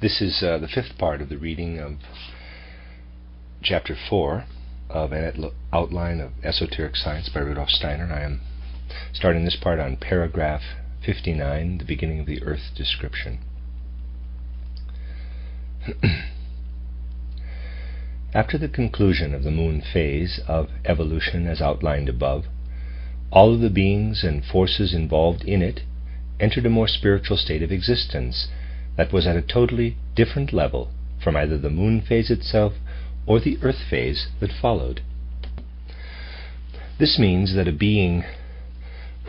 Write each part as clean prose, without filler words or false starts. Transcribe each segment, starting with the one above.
This is the fifth part of the reading of Chapter 4 of An Outline of Esoteric Science by Rudolf Штайнер. I am starting this part on paragraph 59, the beginning of the Earth description. After the conclusion of the moon phase of evolution as outlined above, all of the beings and forces involved in it entered a more spiritual state of existence that was at a totally different level from either the moon phase itself or the earth phase that followed. This means that a being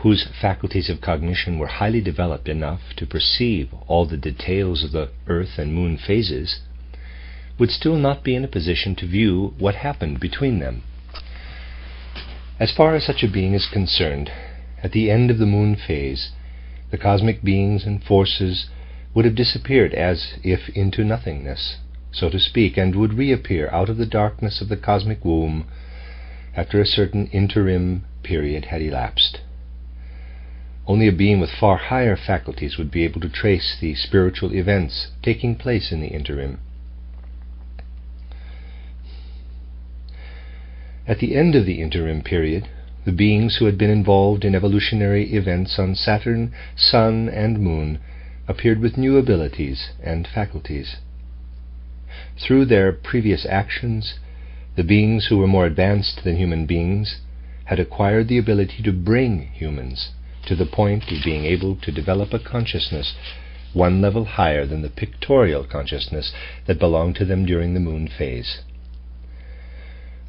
whose faculties of cognition were highly developed enough to perceive all the details of the earth and moon phases would still not be in a position to view what happened between them. As far as such a being is concerned, at the end of the moon phase, the cosmic beings and forces would have disappeared as if into nothingness, so to speak, and would reappear out of the darkness of the cosmic womb after a certain interim period had elapsed. Only a being with far higher faculties would be able to trace the spiritual events taking place in the interim. At the end of the interim period, the beings who had been involved in evolutionary events on Saturn, Sun, and Moon appeared with new abilities and faculties. Through their previous actions, the beings who were more advanced than human beings had acquired the ability to bring humans to the point of being able to develop a consciousness one level higher than the pictorial consciousness that belonged to them during the moon phase.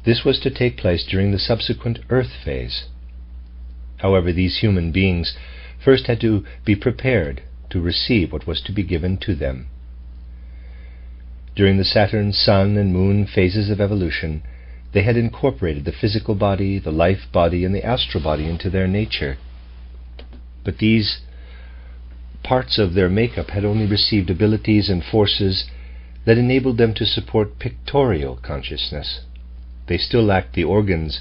This was to take place during the subsequent earth phase. However, these human beings first had to be prepared to receive what was to be given to them. During the Saturn, Sun, and Moon phases of evolution, they had incorporated the physical body, the life body, and the astral body into their nature. But these parts of their makeup had only received abilities and forces that enabled them to support pictorial consciousness. They still lacked the organs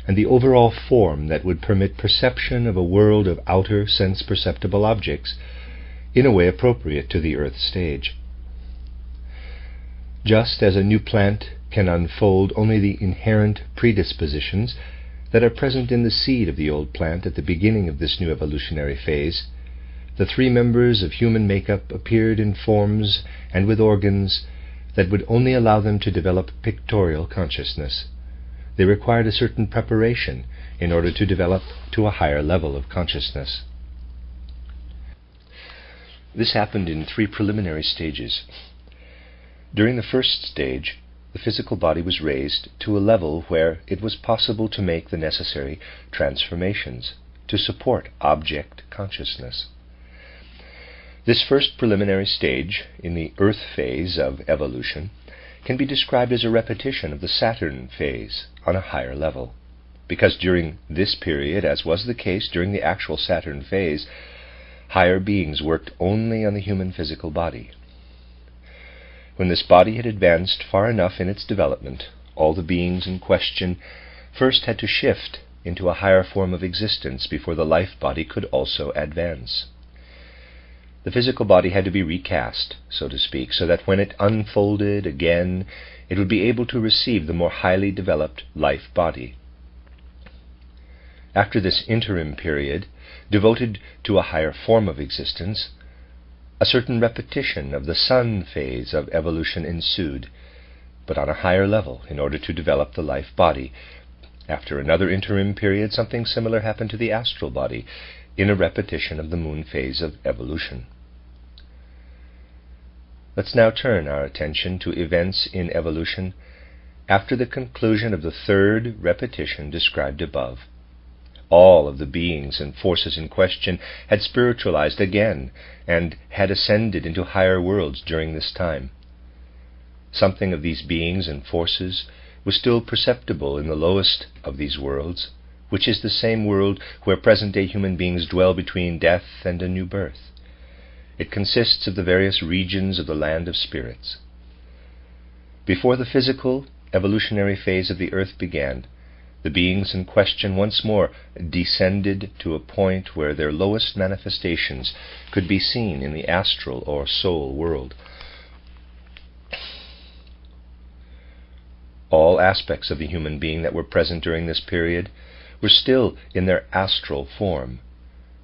and the overall form that would permit perception of a world of outer sense-perceptible objects in a way appropriate to the earth stage. Just as a new plant can unfold only the inherent predispositions that are present in the seed of the old plant at the beginning of this new evolutionary phase, the three members of human makeup appeared in forms and with organs that would only allow them to develop pictorial consciousness. They required a certain preparation in order to develop to a higher level of consciousness. This happened in three preliminary stages. During the first stage, the physical body was raised to a level where it was possible to make the necessary transformations to support object consciousness. This first preliminary stage in the earth phase of evolution can be described as a repetition of the Saturn phase on a higher level, because during this period, as was the case during the actual Saturn phase, higher beings worked only on the human physical body. When this body had advanced far enough in its development, all the beings in question first had to shift into a higher form of existence before the life body could also advance. The physical body had to be recast, so to speak, so that when it unfolded again, it would be able to receive the more highly developed life body. After this interim period, devoted to a higher form of existence, a certain repetition of the Sun phase of evolution ensued, but on a higher level in order to develop the life body. After another interim period, something similar happened to the astral body in a repetition of the moon phase of evolution. Let's now turn our attention to events in evolution after the conclusion of the third repetition described above. All of the beings and forces in question had spiritualized again and had ascended into higher worlds during this time. Something of these beings and forces was still perceptible in the lowest of these worlds, which is the same world where present-day human beings dwell between death and a new birth. It consists of the various regions of the land of spirits. Before the physical, evolutionary phase of the earth began, the beings in question once more descended to a point where their lowest manifestations could be seen in the astral or soul world. aspects of the human being that were present during this period were still in their astral form.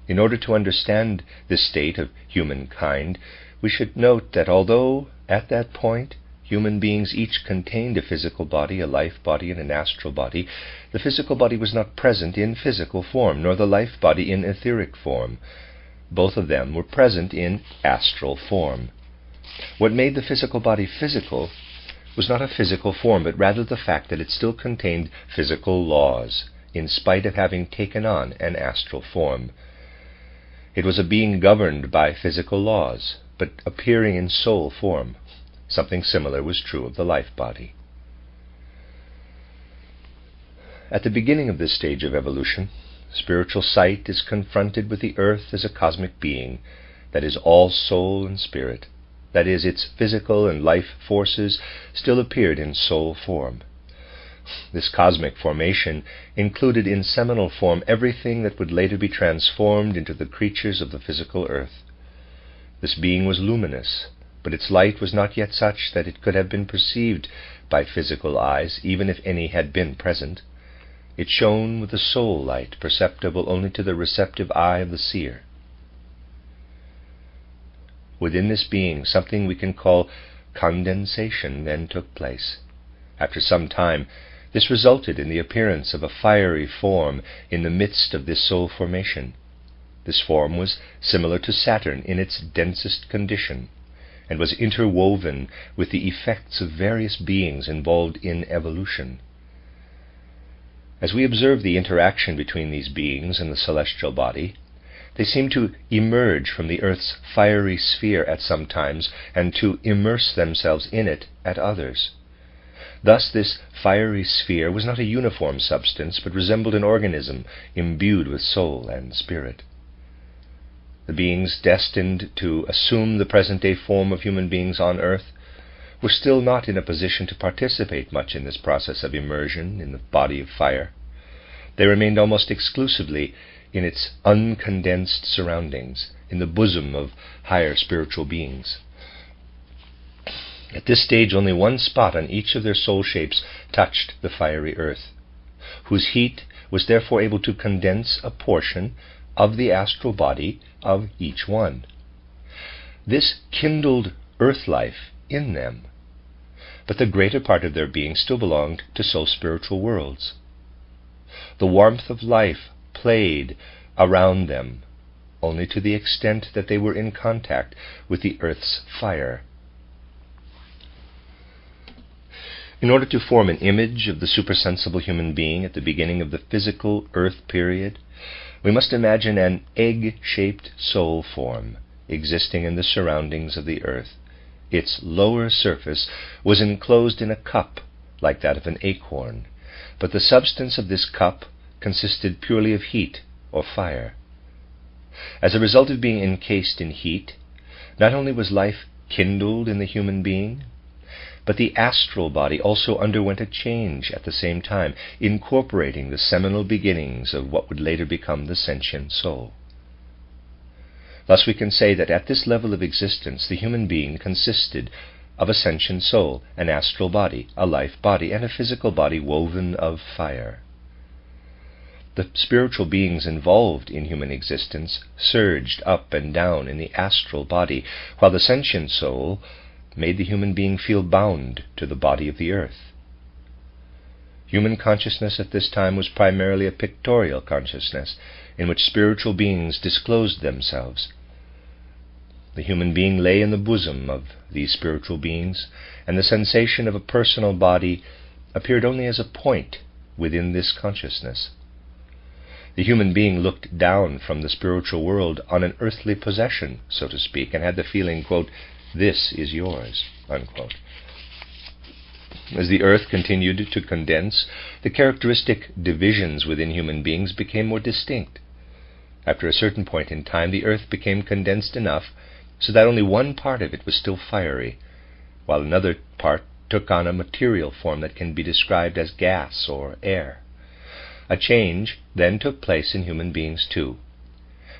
In order to understand this state of humankind, we should note that although at that point human beings each contained a physical body, a life body, and an astral body, the physical body was not present in physical form, nor the life body in etheric form. Both of them were present in astral form. What made the physical body physical was not a physical form, but rather the fact that it still contained physical laws, in spite of having taken on an astral form. It was a being governed by physical laws, but appearing in soul form. Something similar was true of the life body. At the beginning of this stage of evolution, spiritual sight is confronted with the earth as a cosmic being that is all soul and spirit. That is, its physical and life forces still appeared in soul form. This cosmic formation included in seminal form everything that would later be transformed into the creatures of the physical earth. This being was luminous, but its light was not yet such that it could have been perceived by physical eyes, even if any had been present. It shone with a soul light perceptible only to the receptive eye of the seer. Within this being, something we can call condensation then took place. After some time, this resulted in the appearance of a fiery form in the midst of this soul formation. This form was similar to Saturn in its densest condition, and was interwoven with the effects of various beings involved in evolution. As we observe the interaction between these beings and the celestial body, they seem to emerge from the earth's fiery sphere at some times, and to immerse themselves in it at others. Thus this fiery sphere was not a uniform substance, but resembled an organism imbued with soul and spirit. The beings destined to assume the present-day form of human beings on earth were still not in a position to participate much in this process of immersion in the body of fire. They remained almost exclusively in its uncondensed surroundings, in the bosom of higher spiritual beings. At this stage, only one spot on each of their soul shapes touched the fiery earth, whose heat was therefore able to condense a portion of the astral body of each one. This kindled earth life in them, but the greater part of their being still belonged to soul spiritual worlds. The warmth of life played around them only to the extent that they were in contact with the earth's fire. In order to form an image of the supersensible human being at the beginning of the physical earth period, we must imagine an egg-shaped soul form existing in the surroundings of the earth. Its lower surface was enclosed in a cup like that of an acorn, but the substance of this cup consisted purely of heat or fire. As a result of being encased in heat, not only was life kindled in the human being, but the astral body also underwent a change at the same time, incorporating the seminal beginnings of what would later become the sentient soul. Thus we can say that at this level of existence, the human being consisted of a sentient soul, an astral body, a life body, and a physical body woven of fire. The spiritual beings involved in human existence surged up and down in the astral body, while the sentient soul made the human being feel bound to the body of the earth. Human consciousness at this time was primarily a pictorial consciousness, in which spiritual beings disclosed themselves. The human being lay in the bosom of these spiritual beings, and the sensation of a personal body appeared only as a point within this consciousness. The human being looked down from the spiritual world on an earthly possession, so to speak, and had the feeling, quote, "This is yours," unquote. As the earth continued to condense, the characteristic divisions within human beings became more distinct. After a certain point in time, the earth became condensed enough so that only one part of it was still fiery, while another part took on a material form that can be described as gas or air. A change then took place in human beings too.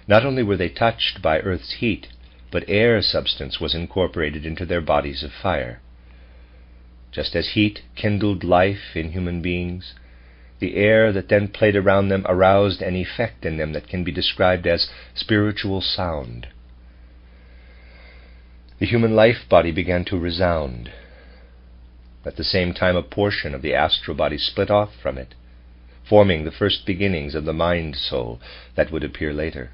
Not only were they touched by earth's heat, but air substance was incorporated into their bodies of fire. Just as heat kindled life in human beings, the air that then played around them aroused an effect in them that can be described as spiritual sound. The human life body began to resound. At the same time, a portion of the astral body split off from it, forming the first beginnings of the mind soul that would appear later.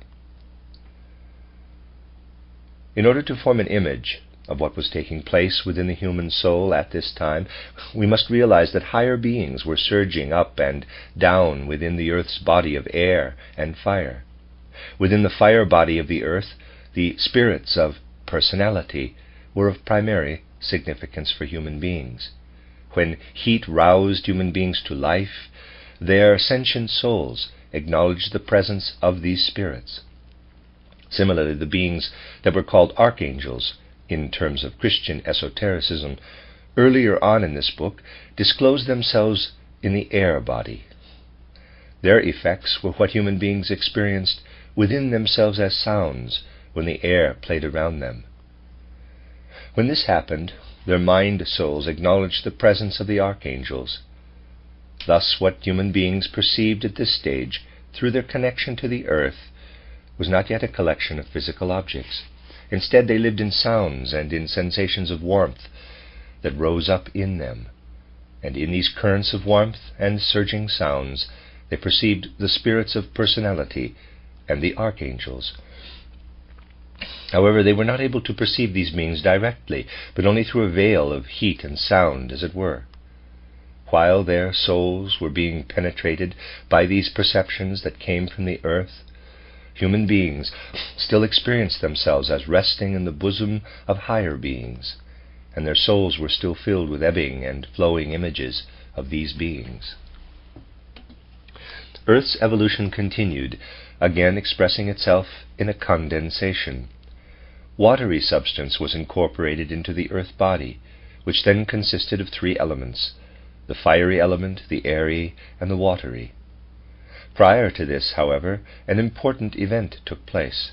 In order to form an image of what was taking place within the human soul at this time, we must realize that higher beings were surging up and down within the earth's body of air and fire. Within the fire body of the earth, the spirits of personality were of primary significance for human beings. When heat roused human beings to life, their sentient souls acknowledged the presence of these spirits. Similarly, the beings that were called archangels, in terms of Christian esotericism, earlier on in this book, disclosed themselves in the air body. Their effects were what human beings experienced within themselves as sounds when the air played around them. When this happened, their mind souls acknowledged the presence of the archangels. Thus, what human beings perceived at this stage through their connection to the earth was not yet a collection of physical objects. Instead, they lived in sounds and in sensations of warmth that rose up in them. And in these currents of warmth and surging sounds, they perceived the spirits of personality and the archangels. However, they were not able to perceive these beings directly, but only through a veil of heat and sound, as it were. While their souls were being penetrated by these perceptions that came from the earth, human beings still experienced themselves as resting in the bosom of higher beings, and their souls were still filled with ebbing and flowing images of these beings. Earth's evolution continued, again expressing itself in a condensation. Watery substance was incorporated into the earth body, which then consisted of three elements: the fiery element, the airy, and the watery. Prior to this, however, an important event took place.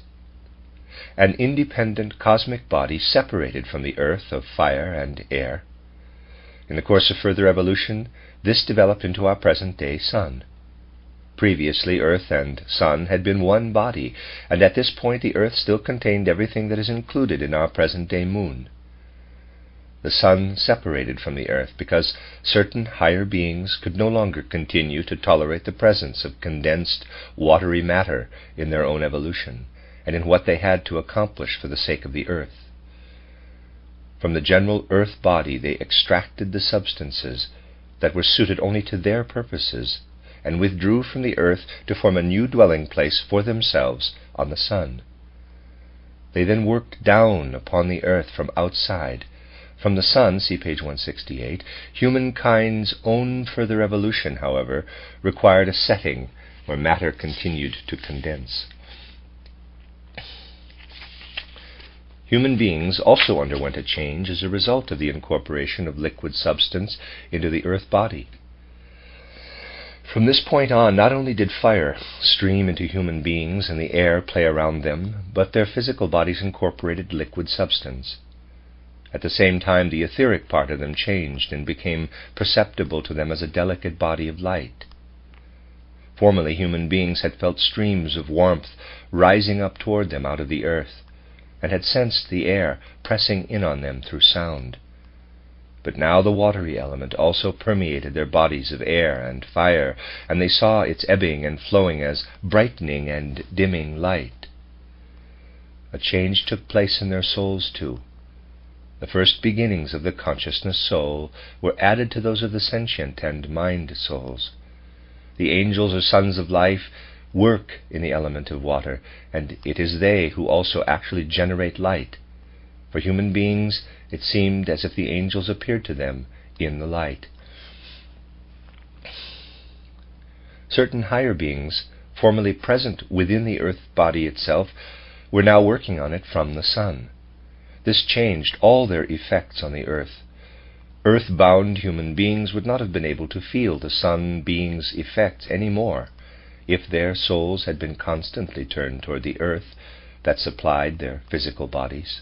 An independent cosmic body separated from the earth of fire and air. In the course of further evolution, this developed into our present-day sun. Previously, earth and sun had been one body, and at this point the earth still contained everything that is included in our present-day moon. The sun separated from the earth because certain higher beings could no longer continue to tolerate the presence of condensed, watery matter in their own evolution, and in what they had to accomplish for the sake of the earth. From the general earth body they extracted the substances that were suited only to their purposes, and withdrew from the earth to form a new dwelling place for themselves on the sun. They then worked down upon the earth from outside. From the sun, see page 168, humankind's own further evolution, however, required a setting where matter continued to condense. Human beings also underwent a change as a result of the incorporation of liquid substance into the earth body. From this point on, not only did fire stream into human beings and the air play around them, but their physical bodies incorporated liquid substance. At the same time, the etheric part of them changed and became perceptible to them as a delicate body of light. Formerly, human beings had felt streams of warmth rising up toward them out of the earth, and had sensed the air pressing in on them through sound. But now the watery element also permeated their bodies of air and fire, and they saw its ebbing and flowing as brightening and dimming light. A change took place in their souls too. The first beginnings of the consciousness soul were added to those of the sentient and mind souls. The angels or sons of life work in the element of water, and it is they who also actually generate light. For human beings, it seemed as if the angels appeared to them in the light. Certain higher beings, formerly present within the earth body itself, were now working on it from the sun. This changed all their effects on the earth. Earth-bound human beings would not have been able to feel the sun being's effects any more if their souls had been constantly turned toward the earth that supplied their physical bodies.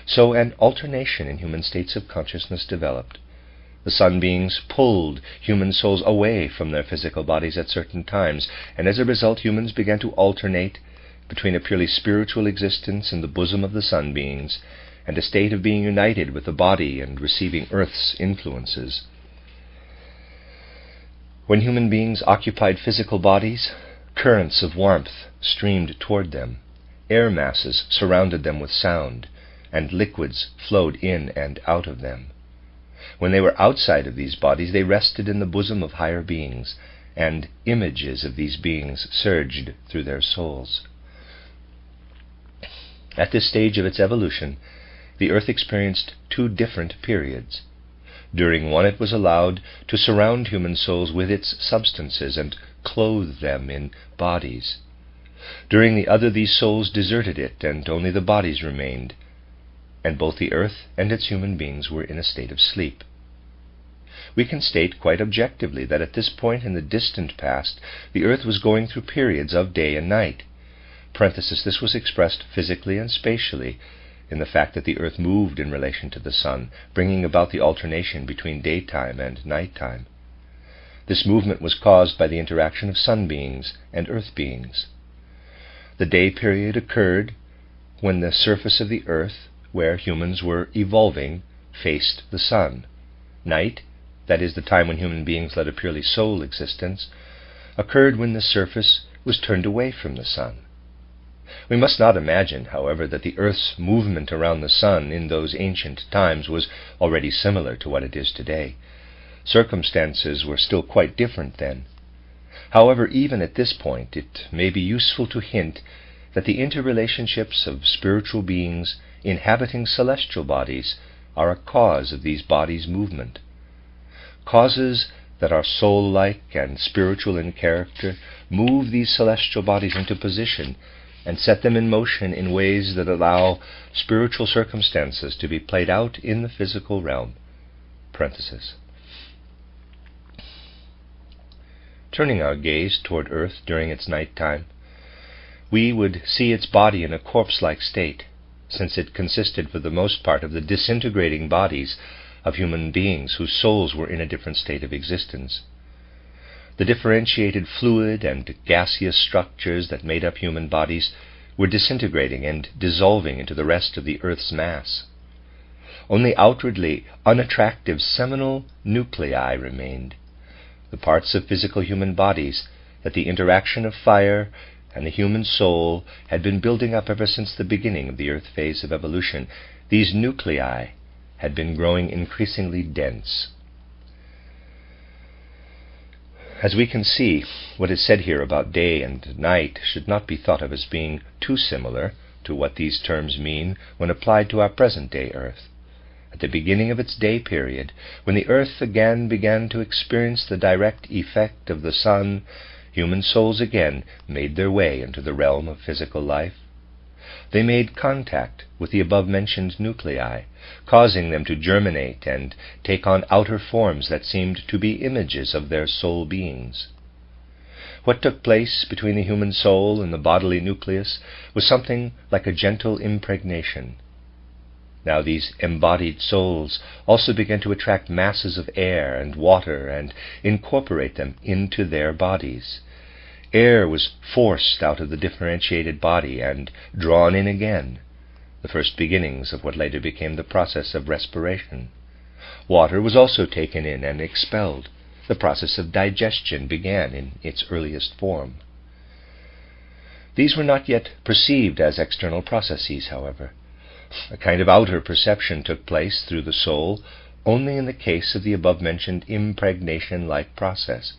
So an alternation in human states of consciousness developed. The sun beings pulled human souls away from their physical bodies at certain times, and as a result humans began to alternate between a purely spiritual existence in the bosom of the sun beings and a state of being united with the body and receiving Earth's influences. When human beings occupied physical bodies, currents of warmth streamed toward them, air masses surrounded them with sound, and liquids flowed in and out of them. When they were outside of these bodies, they rested in the bosom of higher beings, and images of these beings surged through their souls. At this stage of its evolution, the earth experienced two different periods. During one it was allowed to surround human souls with its substances and clothe them in bodies. During the other these souls deserted it, and only the bodies remained, and both the earth and its human beings were in a state of sleep. We can state quite objectively that at this point in the distant past, the earth was going through periods of day and night. This was expressed physically and spatially in the fact that the earth moved in relation to the sun, bringing about the alternation between daytime and nighttime. This movement was caused by the interaction of sun beings and earth beings. The day period occurred when the surface of the earth, where humans were evolving, faced the sun. Night, that is the time when human beings led a purely soul existence, occurred when the surface was turned away from the sun. We must not imagine, however, that the earth's movement around the sun in those ancient times was already similar to what it is today. Circumstances were still quite different then. However, even at this point, it may be useful to hint that the interrelationships of spiritual beings inhabiting celestial bodies are a cause of these bodies' movement. Causes that are soul-like and spiritual in character move these celestial bodies into position and set them in motion in ways that allow spiritual circumstances to be played out in the physical realm. Turning our gaze toward earth during its night time, we would see its body in a corpse-like state, since it consisted for the most part of the disintegrating bodies of human beings whose souls were in a different state of existence. The differentiated fluid and gaseous structures that made up human bodies were disintegrating and dissolving into the rest of the earth's mass. Only outwardly unattractive seminal nuclei remained, the parts of physical human bodies that the interaction of fire and the human soul had been building up ever since the beginning of the earth phase of evolution. These nuclei had been growing increasingly dense. As we can see, what is said here about day and night should not be thought of as being too similar to what these terms mean when applied to our present-day earth. At the beginning of its day period, when the earth again began to experience the direct effect of the sun, human souls again made their way into the realm of physical life. They made contact with the above-mentioned nuclei, causing them to germinate and take on outer forms that seemed to be images of their soul beings. What took place between the human soul and the bodily nucleus was something like a gentle impregnation. Now these embodied souls also began to attract masses of air and water and incorporate them into their bodies. Air was forced out of the differentiated body and drawn in again, the first beginnings of what later became the process of respiration. Water was also taken in and expelled. The process of digestion began in its earliest form. These were not yet perceived as external processes, however. A kind of outer perception took place through the soul only in the case of the above-mentioned impregnation-like process,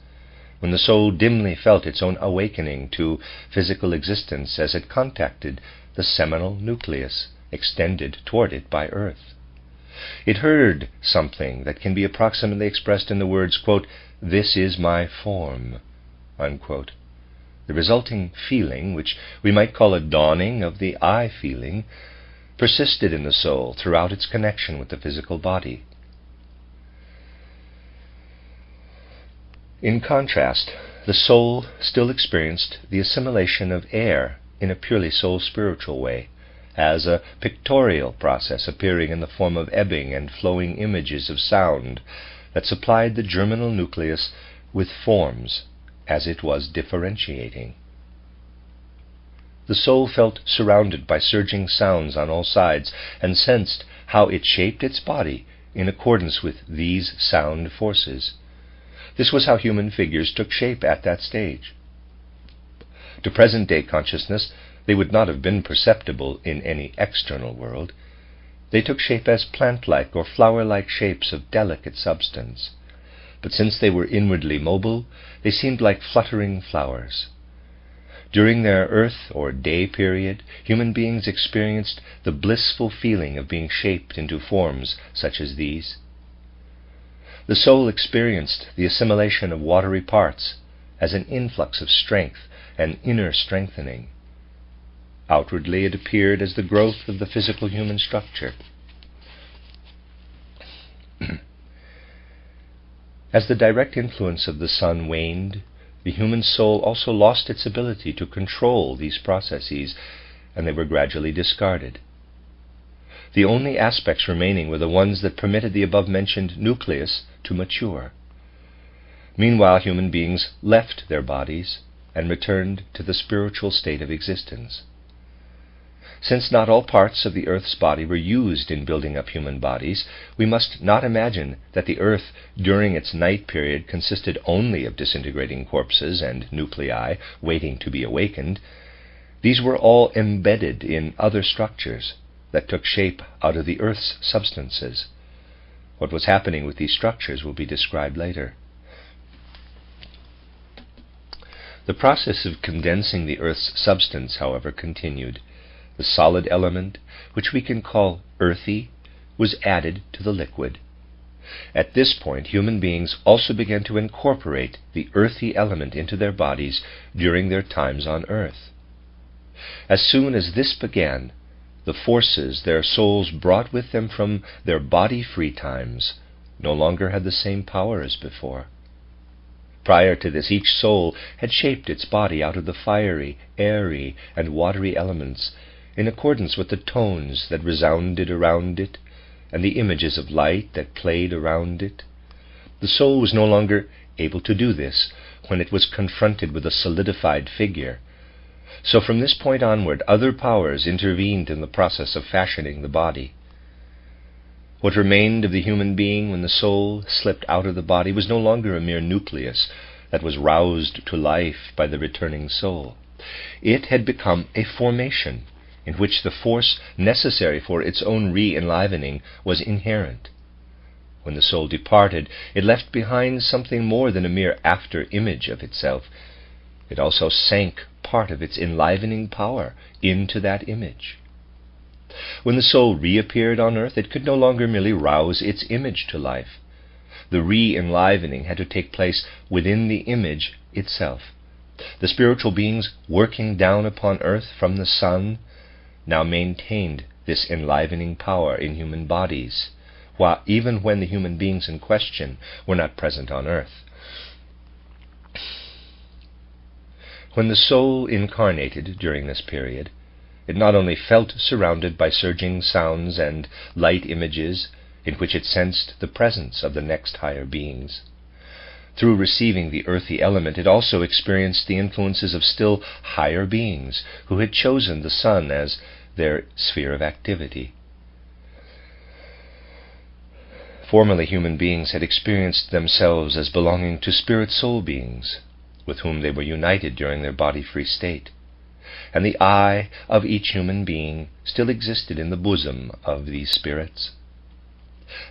when the soul dimly felt its own awakening to physical existence as it contacted the seminal nucleus extended toward it by earth. It heard something that can be approximately expressed in the words, quote, "This is my form," unquote. The resulting feeling, which we might call a dawning of the I feeling, persisted in the soul throughout its connection with the physical body. In contrast, the soul still experienced the assimilation of air in a purely soul-spiritual way, as a pictorial process appearing in the form of ebbing and flowing images of sound that supplied the germinal nucleus with forms as it was differentiating. The soul felt surrounded by surging sounds on all sides and sensed how it shaped its body in accordance with these sound forces. This was how human figures took shape at that stage. To present-day consciousness, they would not have been perceptible in any external world. They took shape as plant-like or flower-like shapes of delicate substance. But since they were inwardly mobile, they seemed like fluttering flowers. During their earth or day period, human beings experienced the blissful feeling of being shaped into forms such as these. The soul experienced the assimilation of watery parts as an influx of strength and inner strengthening. Outwardly it appeared as the growth of the physical human structure. As the direct influence of the sun waned, the human soul also lost its ability to control these processes, and they were gradually discarded. The only aspects remaining were the ones that permitted the above-mentioned nucleus to mature. Meanwhile, human beings left their bodies and returned to the spiritual state of existence. Since not all parts of the earth's body were used in building up human bodies, we must not imagine that the earth during its night period consisted only of disintegrating corpses and nuclei waiting to be awakened. These were all embedded in other structures that took shape out of the earth's substances. What was happening with these structures will be described later. The process of condensing the earth's substance, however, continued. The solid element, which we can call earthy, was added to the liquid. At this point, human beings also began to incorporate the earthy element into their bodies during their times on earth. As soon as this began, the forces their souls brought with them from their body-free times no longer had the same power as before. Prior to this, each soul had shaped its body out of the fiery, airy, and watery elements in accordance with the tones that resounded around it and the images of light that played around it. The soul was no longer able to do this when it was confronted with a solidified figure. So from this point onward, other powers intervened in the process of fashioning the body. What remained of the human being when the soul slipped out of the body was no longer a mere nucleus that was roused to life by the returning soul. It had become a formation in which the force necessary for its own re-enlivening was inherent. When the soul departed, it left behind something more than a mere after-image of itself. It also sank part of its enlivening power into that image. When the soul reappeared on earth, it could no longer merely rouse its image to life. The re-enlivening had to take place within the image itself. The spiritual beings working down upon earth from the sun now maintained this enlivening power in human bodies, while even when the human beings in question were not present on earth. When the soul incarnated during this period, it not only felt surrounded by surging sounds and light images in which it sensed the presence of the next higher beings. Through receiving the earthy element, it also experienced the influences of still higher beings who had chosen the sun as their sphere of activity. Formerly, human beings had experienced themselves as belonging to spirit-soul beings, with whom they were united during their body-free state, and the I of each human being still existed in the bosom of these spirits.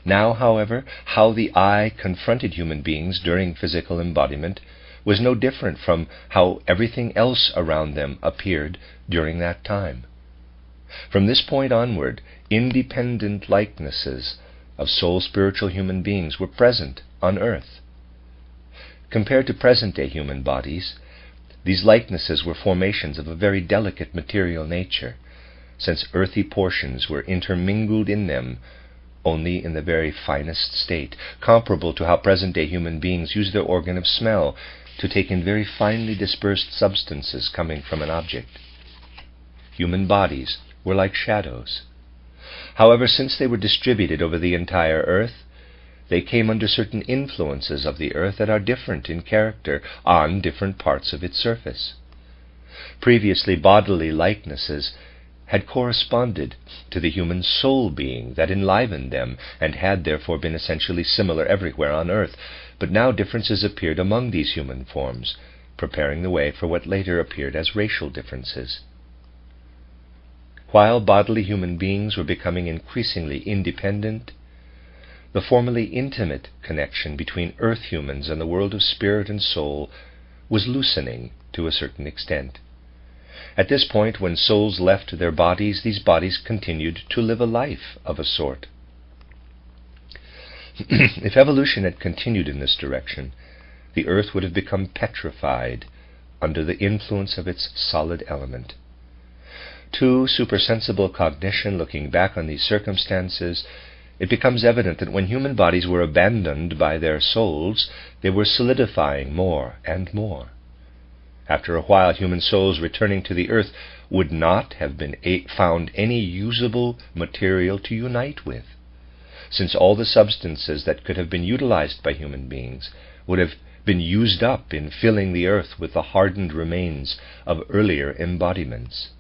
Now, however, how the I confronted human beings during physical embodiment was no different from how everything else around them appeared during that time. From this point onward, independent likenesses of soul-spiritual human beings were present on earth. Compared to present-day human bodies, these likenesses were formations of a very delicate material nature, since earthy portions were intermingled in them only in the very finest state, comparable to how present-day human beings use their organ of smell to take in very finely dispersed substances coming from an object. Human bodies were like shadows. However, since they were distributed over the entire earth, they came under certain influences of the earth that are different in character on different parts of its surface. Previously, bodily likenesses had corresponded to the human soul being that enlivened them, and had therefore been essentially similar everywhere on earth. But now differences appeared among these human forms, preparing the way for what later appeared as racial differences. While bodily human beings were becoming increasingly independent, the formerly intimate connection between earth humans and the world of spirit and soul was loosening to a certain extent. At this point, when souls left their bodies, these bodies continued to live a life of a sort. If evolution had continued in this direction, the earth would have become petrified under the influence of its solid element. To supersensible cognition, looking back on these circumstances, it becomes evident that when human bodies were abandoned by their souls, they were solidifying more and more. After a while, human souls returning to the earth would not have been found any usable material to unite with, since all the substances that could have been utilized by human beings would have been used up in filling the earth with the hardened remains of earlier embodiments.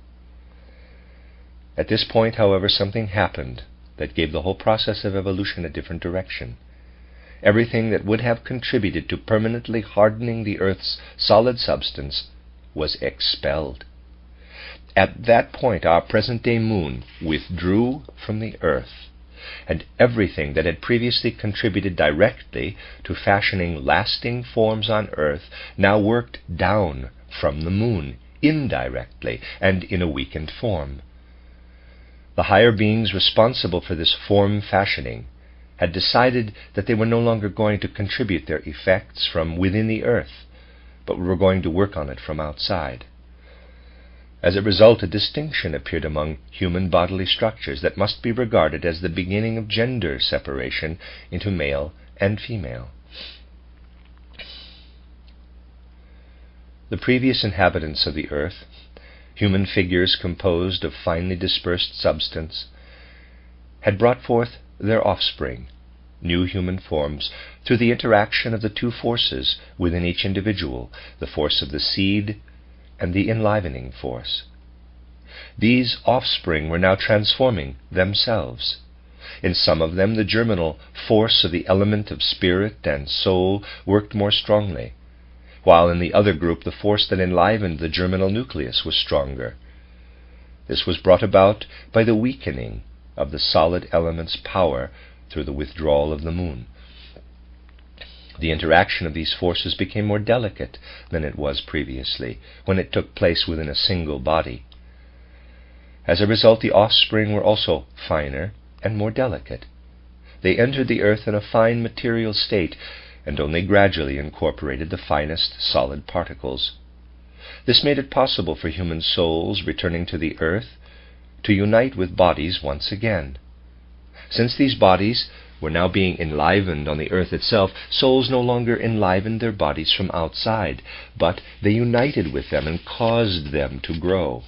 At this point, however, something happened that gave the whole process of evolution a different direction. Everything that would have contributed to permanently hardening the earth's solid substance was expelled. At that point, our present-day moon withdrew from the earth, and everything that had previously contributed directly to fashioning lasting forms on earth now worked down from the moon indirectly and in a weakened form. The higher beings responsible for this form fashioning had decided that they were no longer going to contribute their effects from within the earth, but were going to work on it from outside. As a result, a distinction appeared among human bodily structures that must be regarded as the beginning of gender separation into male and female. The previous inhabitants of the earth, human figures composed of finely dispersed substance, had brought forth their offspring, new human forms, through the interaction of the two forces within each individual, the force of the seed and the enlivening force. These offspring were now transforming themselves. In some of them, the germinal force of the element of spirit and soul worked more strongly, while in the other group the force that enlivened the germinal nucleus was stronger. This was brought about by the weakening of the solid element's power through the withdrawal of the moon. The interaction of these forces became more delicate than it was previously, when it took place within a single body. As a result, the offspring were also finer and more delicate. They entered the earth in a fine material state, and only gradually incorporated the finest solid particles. This made it possible for human souls returning to the earth to unite with bodies once again. Since these bodies were now being enlivened on the earth itself, souls no longer enlivened their bodies from outside, but they united with them and caused them to grow.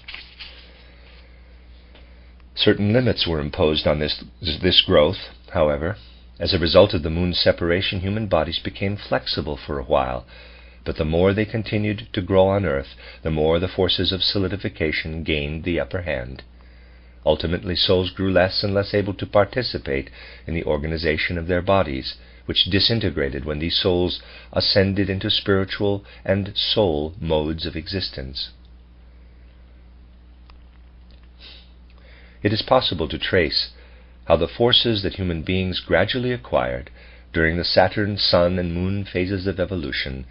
Certain limits were imposed on this growth, however. As a result of the moon's separation, human bodies became flexible for a while, but the more they continued to grow on earth, the more the forces of solidification gained the upper hand. Ultimately, souls grew less and less able to participate in the organization of their bodies, which disintegrated when these souls ascended into spiritual and soul modes of existence. It is possible to trace how the forces that human beings gradually acquired during the Saturn, Sun, and Moon phases of evolution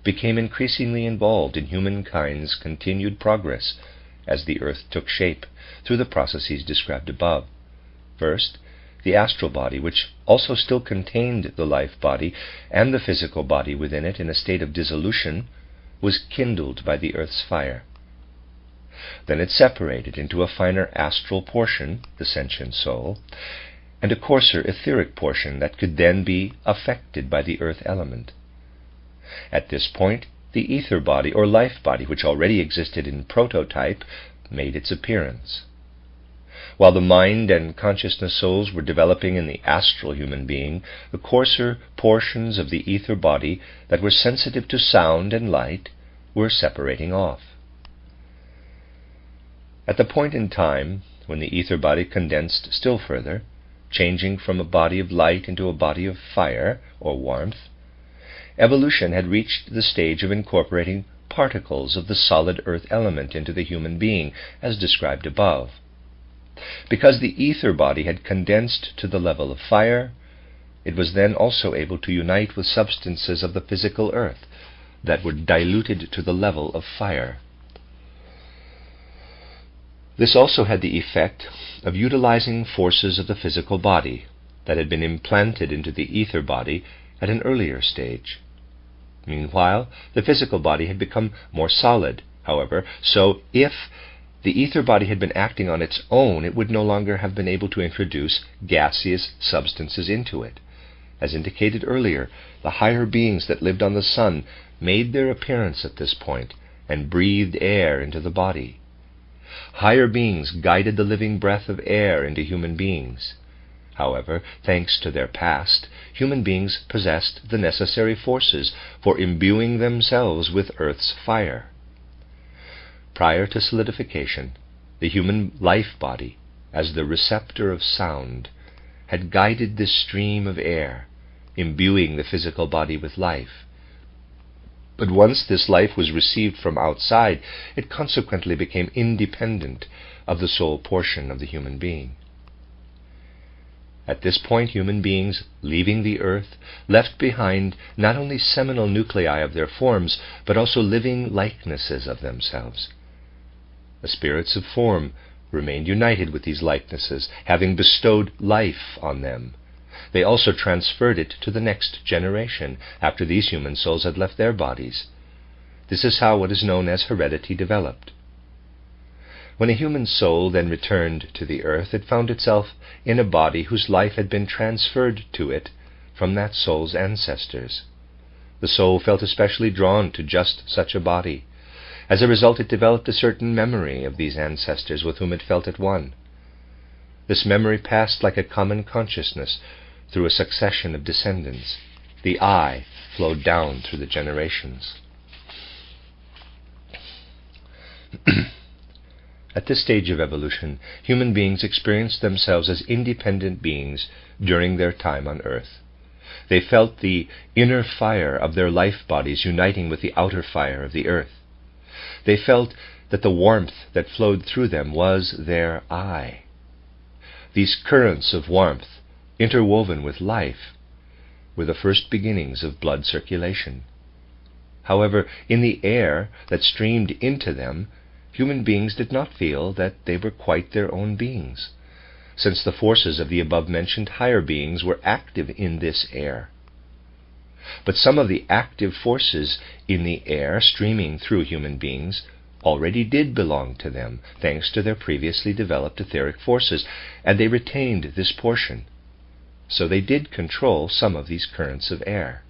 became increasingly involved in humankind's continued progress as the earth took shape through the processes described above. First, the astral body, which also still contained the life body and the physical body within it in a state of dissolution, was kindled by the earth's fire. Then it separated into a finer astral portion, the sentient soul, and a coarser etheric portion that could then be affected by the earth element. At this point, the ether body or life body, which already existed in prototype, made its appearance. While the mind and consciousness souls were developing in the astral human being, the coarser portions of the ether body that were sensitive to sound and light were separating off. At the point in time when the ether body condensed still further, changing from a body of light into a body of fire or warmth, evolution had reached the stage of incorporating particles of the solid earth element into the human being, as described above. Because the ether body had condensed to the level of fire, it was then also able to unite with substances of the physical earth that were diluted to the level of fire. This also had the effect of utilizing forces of the physical body that had been implanted into the ether body at an earlier stage. Meanwhile, the physical body had become more solid, however, so if the ether body had been acting on its own, it would no longer have been able to introduce gaseous substances into it. As indicated earlier, the higher beings that lived on the sun made their appearance at this point and breathed air into the body. Higher beings guided the living breath of air into human beings. However, thanks to their past, human beings possessed the necessary forces for imbuing themselves with Earth's fire. Prior to solidification, the human life body, as the receptor of sound, had guided this stream of air, imbuing the physical body with life. But once this life was received from outside, it consequently became independent of the soul portion of the human being. At this point, human beings, leaving the earth, left behind not only seminal nuclei of their forms, but also living likenesses of themselves. The spirits of form remained united with these likenesses, having bestowed life on them. They also transferred it to the next generation, after these human souls had left their bodies. This is how what is known as heredity developed. When a human soul then returned to the earth, it found itself in a body whose life had been transferred to it from that soul's ancestors. The soul felt especially drawn to just such a body. As a result, it developed a certain memory of these ancestors with whom it felt at one. This memory passed like a common consciousness through a succession of descendants. The I flowed down through the generations. At this stage of evolution, human beings experienced themselves as independent beings during their time on earth. They felt the inner fire of their life bodies uniting with the outer fire of the earth. They felt that the warmth that flowed through them was their I. These currents of warmth, interwoven with life, were the first beginnings of blood circulation. However, in the air that streamed into them, human beings did not feel that they were quite their own beings, since the forces of the above-mentioned higher beings were active in this air. But some of the active forces in the air streaming through human beings already did belong to them, thanks to their previously developed etheric forces, and they retained this portion. So they did control some of these currents of air.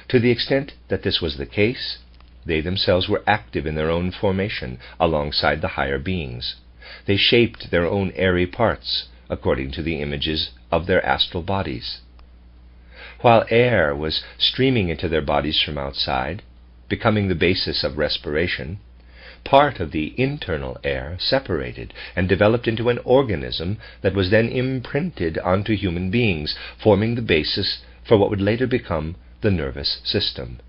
To the extent that this was the case, they themselves were active in their own formation alongside the higher beings. They shaped their own airy parts according to the images of their astral bodies. While air was streaming into their bodies from outside, becoming the basis of respiration, part of the internal air separated and developed into an organism that was then imprinted onto human beings, forming the basis for what would later become the nervous system.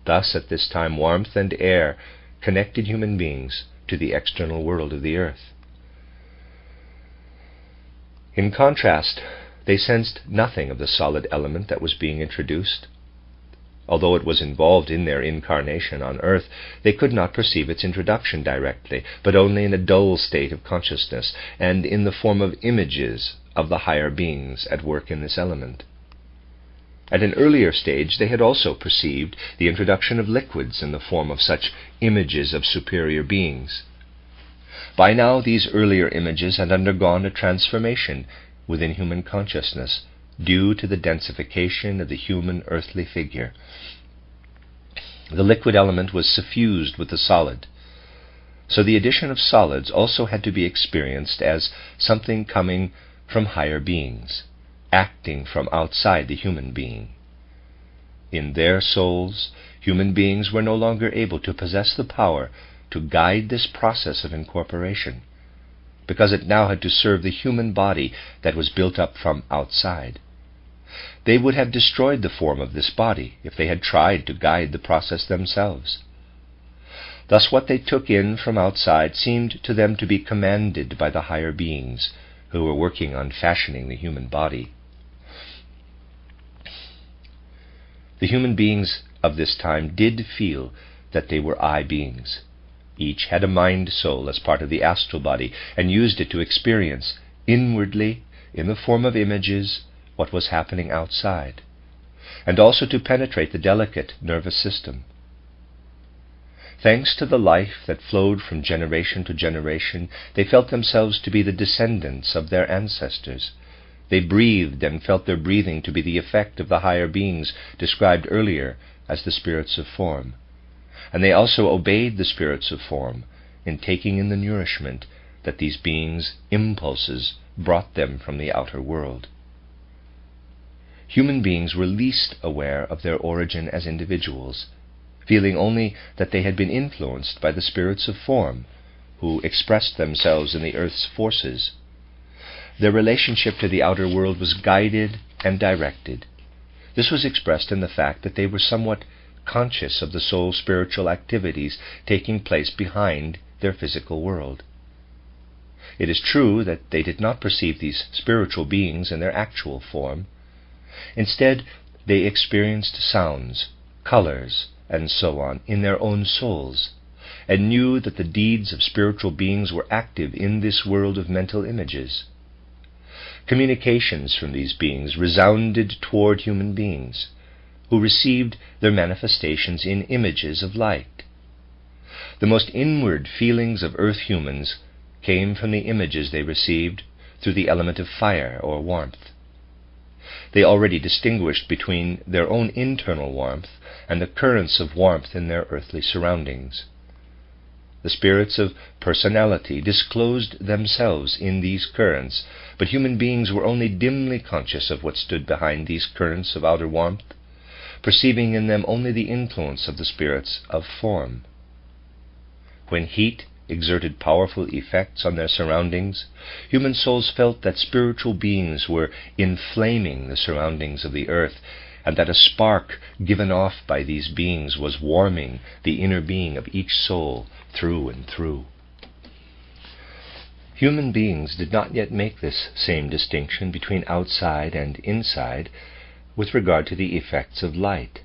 Thus, at this time, warmth and air connected human beings to the external world of the earth. In contrast, they sensed nothing of the solid element that was being introduced. Although it was involved in their incarnation on earth, they could not perceive its introduction directly, but only in a dull state of consciousness, and in the form of images of the higher beings at work in this element. At an earlier stage, they had also perceived the introduction of liquids in the form of such images of superior beings. By now, these earlier images had undergone a transformation within human consciousness due to the densification of the human earthly figure. The liquid element was suffused with the solid, So the addition of solids also had to be experienced as something coming from higher beings, acting from outside the human being. In their souls, human beings were no longer able to possess the power to guide this process of incorporation, because it now had to serve the human body that was built up from outside. They would have destroyed the form of this body if they had tried to guide the process themselves. Thus what they took in from outside seemed to them to be commanded by the higher beings who were working on fashioning the human body. The human beings of this time did feel that they were I beings. Each had a mind-soul as part of the astral body and used it to experience inwardly, in the form of images, what was happening outside, and also to penetrate the delicate nervous system. Thanks to the life that flowed from generation to generation, they felt themselves to be the descendants of their ancestors. They breathed and felt their breathing to be the effect of the higher beings described earlier as the spirits of form. And they also obeyed the spirits of form in taking in the nourishment that these beings' impulses brought them from the outer world. Human beings were least aware of their origin as individuals, feeling only that they had been influenced by the spirits of form, who expressed themselves in the earth's forces. Their relationship to the outer world was guided and directed. This was expressed in the fact that they were somewhat conscious of the soul's spiritual activities taking place behind their physical world. It is true that they did not perceive these spiritual beings in their actual form. Instead, they experienced sounds, colors, and so on in their own souls, and knew that the deeds of spiritual beings were active in this world of mental images. Communications from these beings resounded toward human beings, who received their manifestations in images of light. The most inward feelings of earth humans came from the images they received through the element of fire or warmth. They already distinguished between their own internal warmth and the currents of warmth in their earthly surroundings. The spirits of personality disclosed themselves in these currents, but human beings were only dimly conscious of what stood behind these currents of outer warmth, perceiving in them only the influence of the spirits of form. When heat exerted powerful effects on their surroundings, human souls felt that spiritual beings were inflaming the surroundings of the earth, and that a spark given off by these beings was warming the inner being of each soul through and through. Human beings did not yet make this same distinction between outside and inside with regard to the effects of light.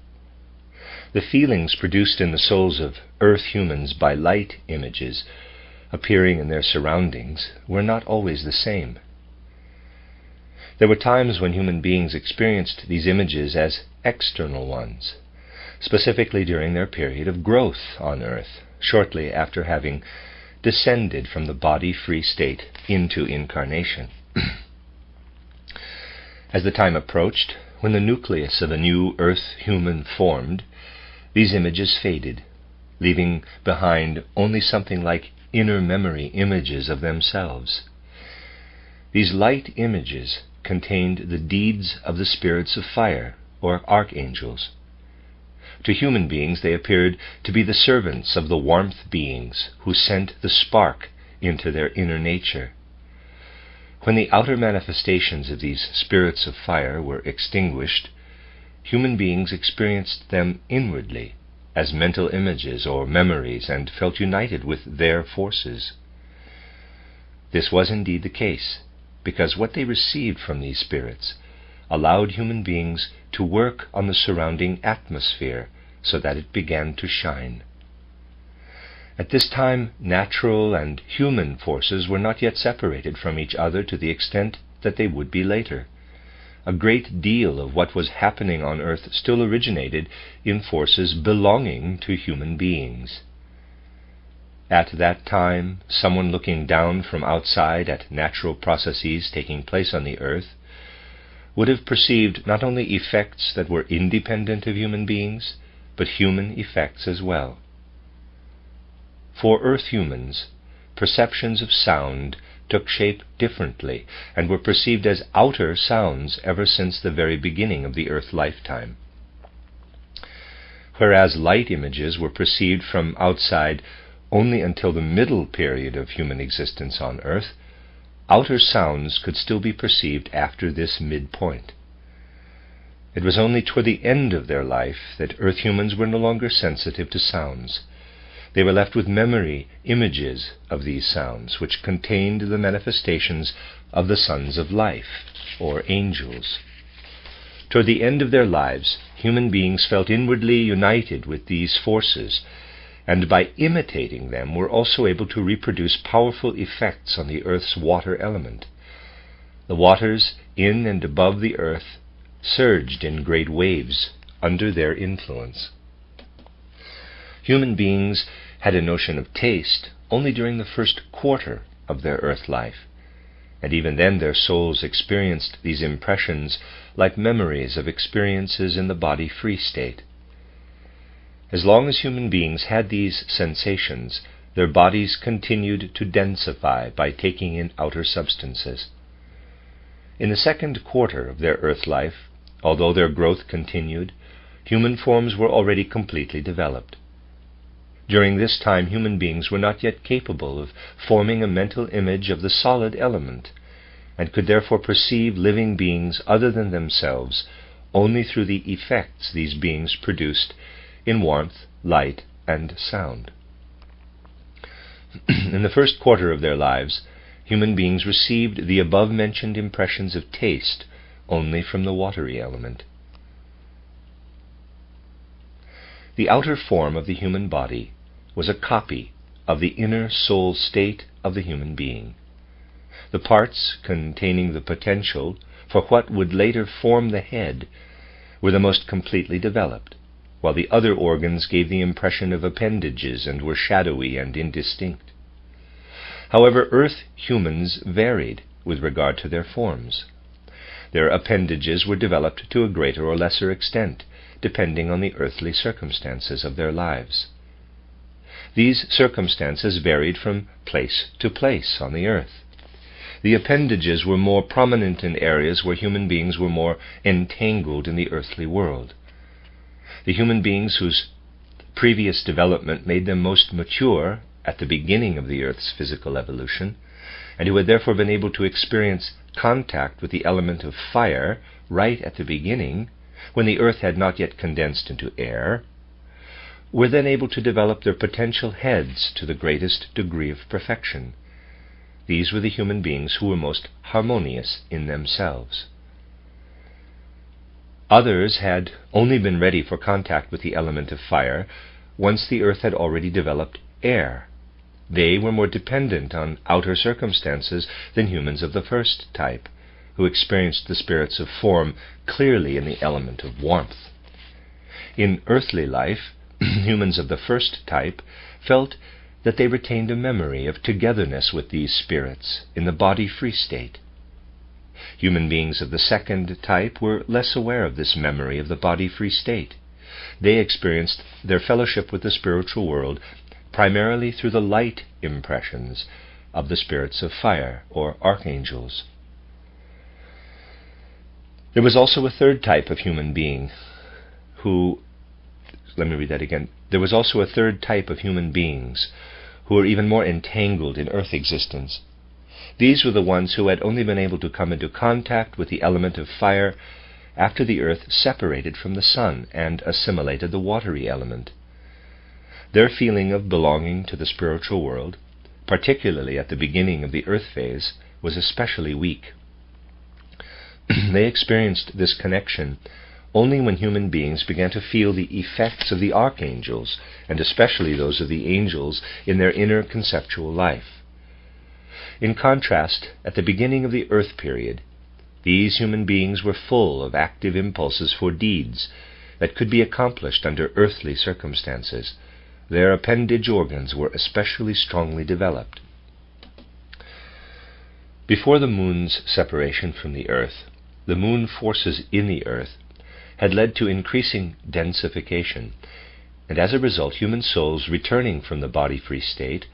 The feelings produced in the souls of earth humans by light images appearing in their surroundings were not always the same. There were times when human beings experienced these images as external ones, specifically during their period of growth on earth, shortly after having descended from the body-free state into incarnation. As the time approached, when the nucleus of a new earth human formed, these images faded, leaving behind only something like inner memory images of themselves. These light images contained the deeds of the spirits of fire, or archangels. To human beings they appeared to be the servants of the warmth beings who sent the spark into their inner nature. When the outer manifestations of these spirits of fire were extinguished, human beings experienced them inwardly as mental images or memories and felt united with their forces. This was indeed the case, because what they received from these spirits allowed human beings to work on the surrounding atmosphere so that it began to shine. At this time, natural and human forces were not yet separated from each other to the extent that they would be later. A great deal of what was happening on earth still originated in forces belonging to human beings. At that time, someone looking down from outside at natural processes taking place on the earth would have perceived not only effects that were independent of human beings, but human effects as well. For Earth humans, perceptions of sound took shape differently and were perceived as outer sounds ever since the very beginning of the Earth lifetime. Whereas light images were perceived from outside only until the middle period of human existence on Earth, outer sounds could still be perceived after this midpoint. It was only toward the end of their life that Earth humans were no longer sensitive to sounds. They were left with memory images of these sounds, which contained the manifestations of the sons of life, or angels. Toward the end of their lives, human beings felt inwardly united with these forces, and by imitating them were also able to reproduce powerful effects on the Earth's water element. The waters in and above the Earth surged in great waves under their influence. Human beings had a notion of taste only during the first quarter of their Earth life, and even then their souls experienced these impressions like memories of experiences in the body-free state. As long as human beings had these sensations, their bodies continued to densify by taking in outer substances. In the second quarter of their Earth life, although their growth continued, human forms were already completely developed. During this time, human beings were not yet capable of forming a mental image of the solid element, and could therefore perceive living beings other than themselves only through the effects these beings produced in warmth, light, and sound. In the first quarter of their lives, human beings received the above-mentioned impressions of taste only from the watery element. The outer form of the human body was a copy of the inner soul state of the human being. The parts containing the potential for what would later form the head were the most completely developed, while the other organs gave the impression of appendages and were shadowy and indistinct. However, Earth humans varied with regard to their forms. Their appendages were developed to a greater or lesser extent, depending on the earthly circumstances of their lives. These circumstances varied from place to place on the earth. The appendages were more prominent in areas where human beings were more entangled in the earthly world. The human beings whose previous development made them most mature at the beginning of the earth's physical evolution, and who had therefore been able to experience contact with the element of fire right at the beginning, when the earth had not yet condensed into air, were then able to develop their potential heads to the greatest degree of perfection. These were the human beings who were most harmonious in themselves. Others had only been ready for contact with the element of fire once the earth had already developed air. They were more dependent on outer circumstances than humans of the first type, who experienced the spirits of form clearly in the element of warmth. In earthly life, humans of the first type felt that they retained a memory of togetherness with these spirits in the body-free state. Human beings of the second type were less aware of this memory of the body-free state. They experienced their fellowship with the spiritual world primarily through the light impressions of the spirits of fire, or archangels. There was also a third type of human being There was also a third type of human beings who were even more entangled in earth existence. These were the ones who had only been able to come into contact with the element of fire after the earth separated from the sun and assimilated the watery element. Their feeling of belonging to the spiritual world, particularly at the beginning of the earth phase, was especially weak. They experienced this connection only when human beings began to feel the effects of the archangels, and especially those of the angels, in their inner conceptual life. In contrast, at the beginning of the earth period, these human beings were full of active impulses for deeds that could be accomplished under earthly circumstances. Their appendage organs were especially strongly developed. Before the moon's separation from the earth, the moon forces in the earth had led to increasing densification, and as a result human souls returning from the body-free state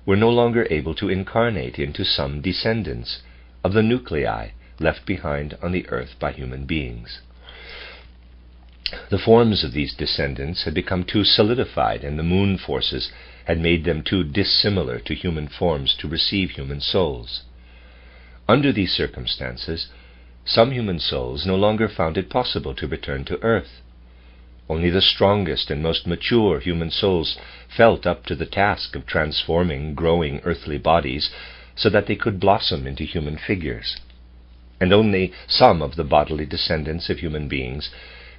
were no longer able to incarnate into some descendants of the nuclei left behind on the earth by human beings. The forms of these descendants had become too solidified, and the moon forces had made them too dissimilar to human forms to receive human souls. Under these circumstances, some human souls no longer found it possible to return to earth. Only the strongest and most mature human souls felt up to the task of transforming growing earthly bodies so that they could blossom into human figures. And only some of the bodily descendants of human beings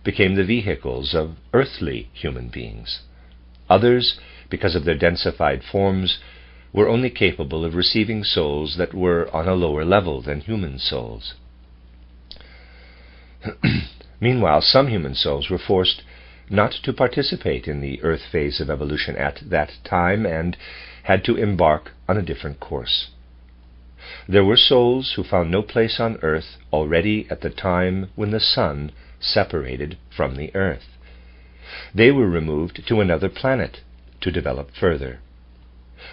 became the vehicles of earthly human beings. Others, because of their densified forms, were only capable of receiving souls that were on a lower level than human souls. Meanwhile, some human souls were forced not to participate in the earth phase of evolution at that time and had to embark on a different course. There were souls who found no place on earth already at the time when the sun separated from the earth. They were removed to another planet to develop further.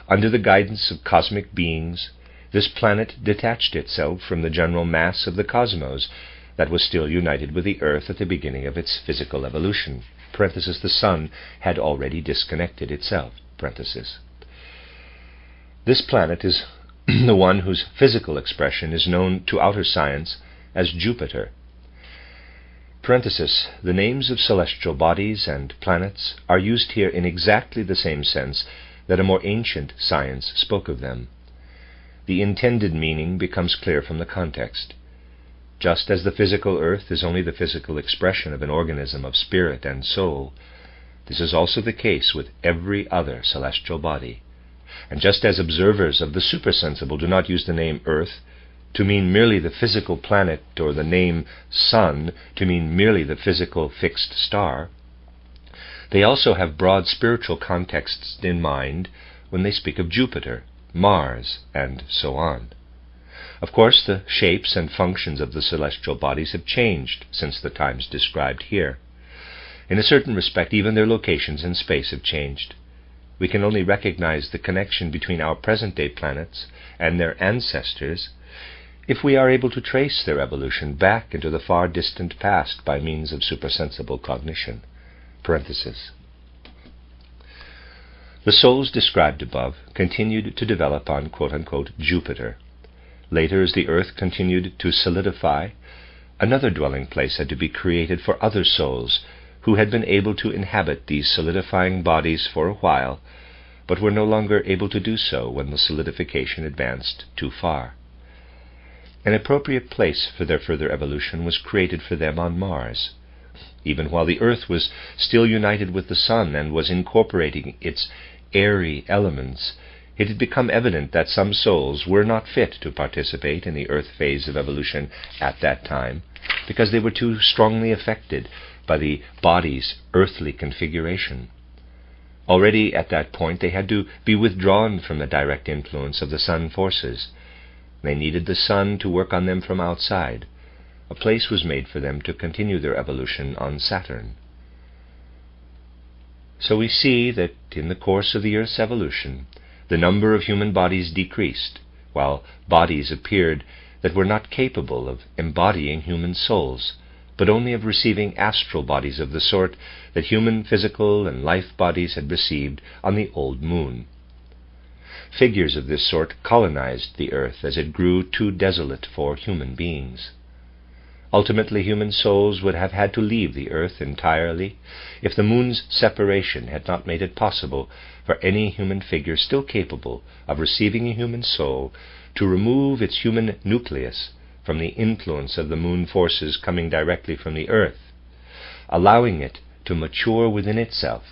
Under the guidance of cosmic beings, this planet detached itself from the general mass of the cosmos that was still united with the earth at the beginning of its physical evolution. The sun had already disconnected itself. This planet is the one whose physical expression is known to outer science as Jupiter. The names of celestial bodies and planets are used here in exactly the same sense that a more ancient science spoke of them. The intended meaning becomes clear from the context. Just as the physical earth is only the physical expression of an organism of spirit and soul, this is also the case with every other celestial body. And just as observers of the supersensible do not use the name earth to mean merely the physical planet, or the name sun to mean merely the physical fixed star, they also have broad spiritual contexts in mind when they speak of Jupiter, Mars, and so on. Of course, the shapes and functions of the celestial bodies have changed since the times described here. In a certain respect, even their locations in space have changed. We can only recognize the connection between our present-day planets and their ancestors if we are able to trace their evolution back into the far distant past by means of supersensible cognition. The souls described above continued to develop on quote-unquote Jupiter. Later, as the earth continued to solidify, another dwelling place had to be created for other souls who had been able to inhabit these solidifying bodies for a while, but were no longer able to do so when the solidification advanced too far. An appropriate place for their further evolution was created for them on Mars. Even while the earth was still united with the sun and was incorporating its airy elements, it had become evident that some souls were not fit to participate in the earth phase of evolution at that time, because they were too strongly affected by the body's earthly configuration. Already at that point they had to be withdrawn from the direct influence of the sun forces. They needed the sun to work on them from outside. A place was made for them to continue their evolution on Saturn. So we see that in the course of the Earth's evolution, the number of human bodies decreased, while bodies appeared that were not capable of embodying human souls, but only of receiving astral bodies of the sort that human physical and life bodies had received on the old moon. Figures of this sort colonized the earth as it grew too desolate for human beings. Ultimately, human souls would have had to leave the earth entirely if the moon's separation had not made it possible for any human figure still capable of receiving a human soul to remove its human nucleus from the influence of the moon forces coming directly from the earth, allowing it to mature within itself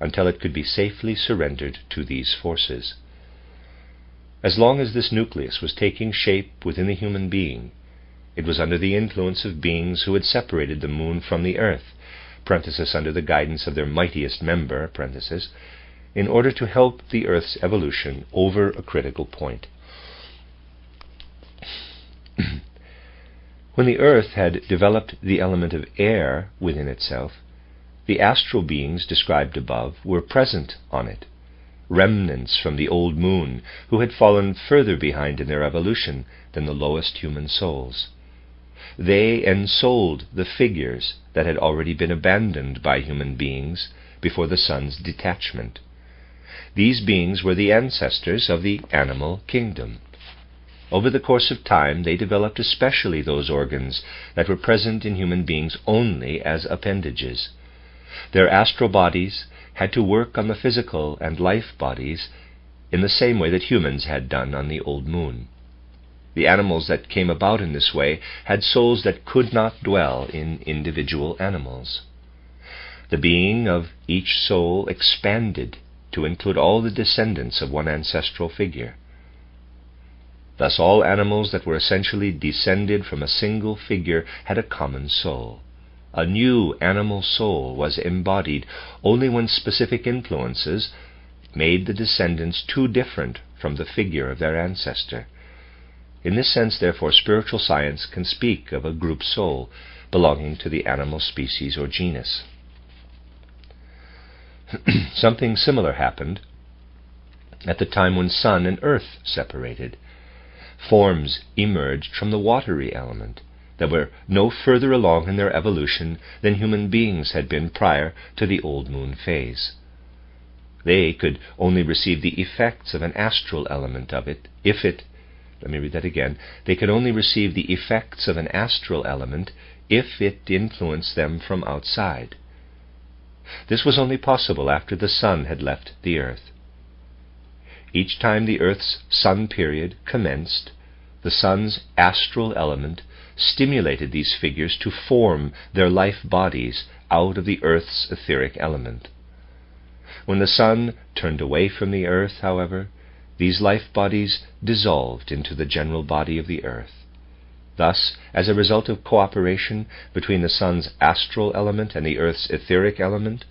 until it could be safely surrendered to these forces. As long as this nucleus was taking shape within the human being, it was under the influence of beings who had separated the moon from the earth, under the guidance of their mightiest member, in order to help the earth's evolution over a critical point. When the earth had developed the element of air within itself, the astral beings described above were present on it, remnants from the old moon who had fallen further behind in their evolution than the lowest human souls. They ensouled the figures that had already been abandoned by human beings before the sun's detachment. These beings were the ancestors of the animal kingdom. Over the course of time, they developed especially those organs that were present in human beings only as appendages. Their astral bodies had to work on the physical and life bodies in the same way that humans had done on the old moon. The animals that came about in this way had souls that could not dwell in individual animals. The being of each soul expanded to include all the descendants of one ancestral figure. Thus all animals that were essentially descended from a single figure had a common soul. A new animal soul was embodied only when specific influences made the descendants too different from the figure of their ancestor. In this sense, therefore, spiritual science can speak of a group soul belonging to the animal species or genus. Something similar happened at the time when sun and earth separated. Forms emerged from the watery element that were no further along in their evolution than human beings had been prior to the old moon phase. They could only receive the effects of an astral element of it They could only receive the effects of an astral element if it influenced them from outside. This was only possible after the sun had left the earth. Each time the earth's sun period commenced, the sun's astral element stimulated these figures to form their life bodies out of the earth's etheric element. When the sun turned away from the earth, however, these life bodies dissolved into the general body of the earth. Thus, as a result of cooperation between the sun's astral element and the earth's etheric element,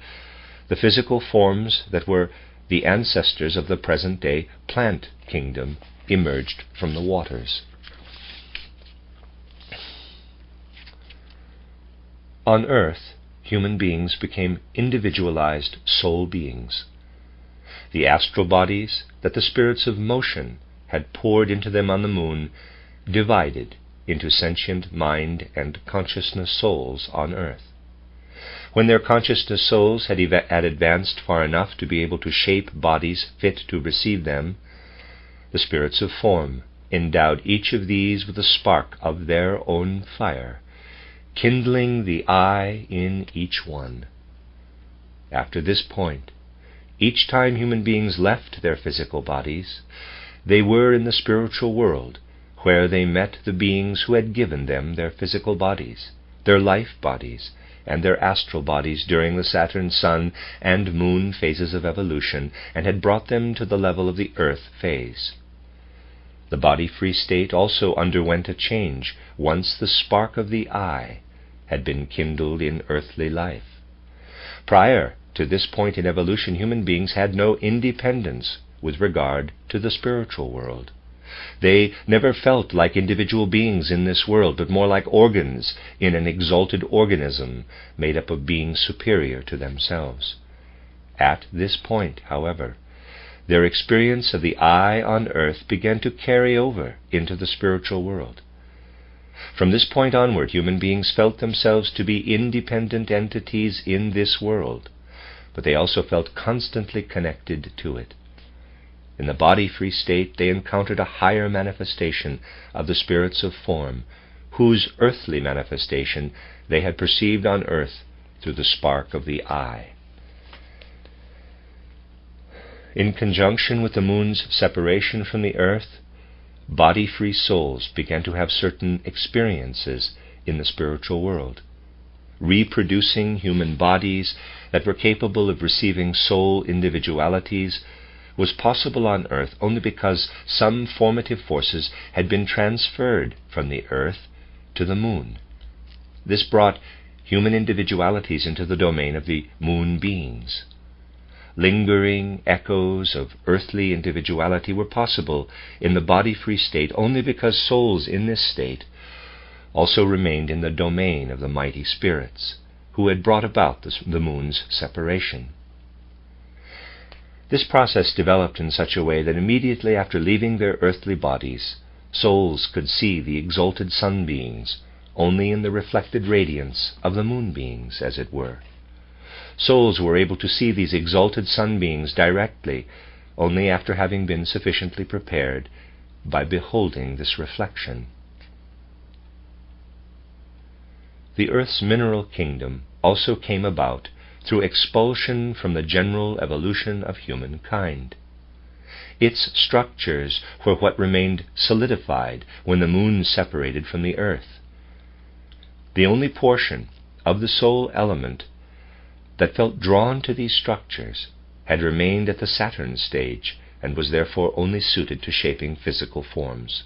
the physical forms that were the ancestors of the present-day plant kingdom emerged from the waters. On earth, human beings became individualized soul beings. The astral bodies that the spirits of motion had poured into them on the moon divided into sentient mind and consciousness souls on earth. When their consciousness souls had advanced far enough to be able to shape bodies fit to receive them, the spirits of form endowed each of these with a spark of their own fire, kindling the I in each one. After this point, each time human beings left their physical bodies, they were in the spiritual world, where they met the beings who had given them their physical bodies, their life bodies, and their astral bodies during the Saturn, Sun, and Moon phases of evolution, and had brought them to the level of the Earth phase. The body-free state also underwent a change once the spark of the I had been kindled in earthly life. Prior to this point in evolution, human beings had no independence with regard to the spiritual world. They never felt like individual beings in this world, but more like organs in an exalted organism made up of beings superior to themselves. At this point, however, their experience of the I on earth began to carry over into the spiritual world. From this point onward, human beings felt themselves to be independent entities in this world, but they also felt constantly connected to it. In the body-free state, they encountered a higher manifestation of the spirits of form, whose earthly manifestation they had perceived on earth through the spark of the I. In conjunction with the moon's separation from the earth, body-free souls began to have certain experiences in the spiritual world. Reproducing human bodies that were capable of receiving soul individualities was possible on earth only because some formative forces had been transferred from the earth to the moon. This brought human individualities into the domain of the moon beings. Lingering echoes of earthly individuality were possible in the body-free state only because souls in this state also remained in the domain of the mighty spirits, who had brought about the moon's separation. This process developed in such a way that immediately after leaving their earthly bodies, souls could see the exalted sun beings only in the reflected radiance of the moon beings, as it were. Souls were able to see these exalted sun beings directly only after having been sufficiently prepared by beholding this reflection. The earth's mineral kingdom also came about through expulsion from the general evolution of humankind. Its structures were what remained solidified when the moon separated from the earth. The only portion of the soul element that felt drawn to these structures had remained at the Saturn stage and was therefore only suited to shaping physical forms.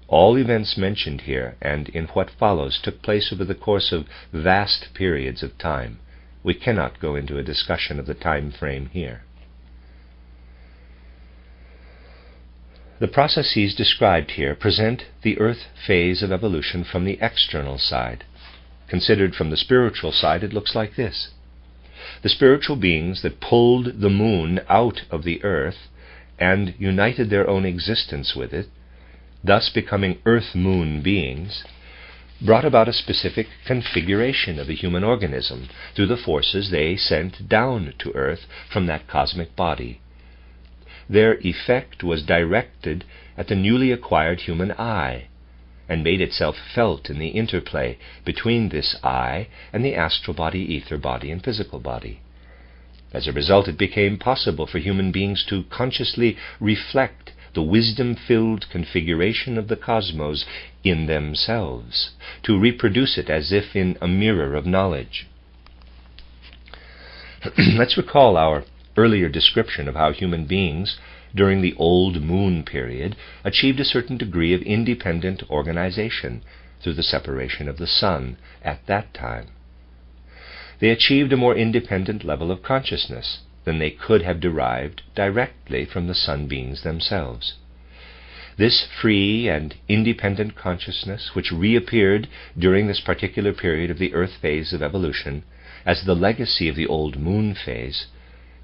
All events mentioned here and in what follows took place over the course of vast periods of time. We cannot go into a discussion of the time frame here. The processes described here present the earth phase of evolution from the external side. Considered from the spiritual side, it looks like this. The spiritual beings that pulled the moon out of the earth and united their own existence with it, thus becoming earth-moon beings, brought about a specific configuration of the human organism through the forces they sent down to earth from that cosmic body. Their effect was directed at the newly acquired human eye, and made itself felt in the interplay between this eye and the astral body, ether body, and physical body. As a result, it became possible for human beings to consciously reflect the wisdom-filled configuration of the cosmos in themselves, to reproduce it as if in a mirror of knowledge. Let's recall our earlier description of how human beings, during the old moon period, achieved a certain degree of independent organization through the separation of the sun at that time. They achieved a more independent level of consciousness than they could have derived directly from the sun beings themselves. This free and independent consciousness, which reappeared during this particular period of the earth phase of evolution as the legacy of the old moon phase,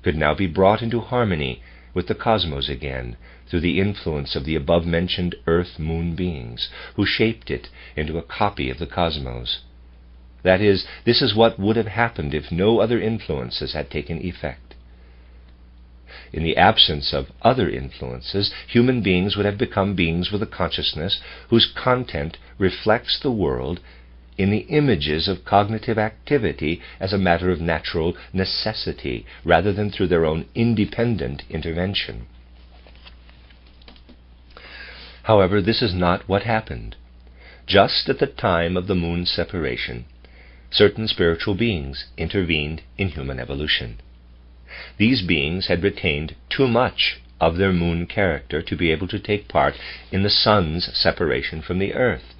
could now be brought into harmony with the cosmos again through the influence of the above-mentioned earth-moon beings, who shaped it into a copy of the cosmos. That is, this is what would have happened if no other influences had taken effect. In the absence of other influences, human beings would have become beings with a consciousness whose content reflects the world in the images of cognitive activity as a matter of natural necessity, rather than through their own independent intervention. However, this is not what happened. Just at the time of the moon separation, certain spiritual beings intervened in human evolution. These beings had retained too much of their moon character to be able to take part in the sun's separation from the earth.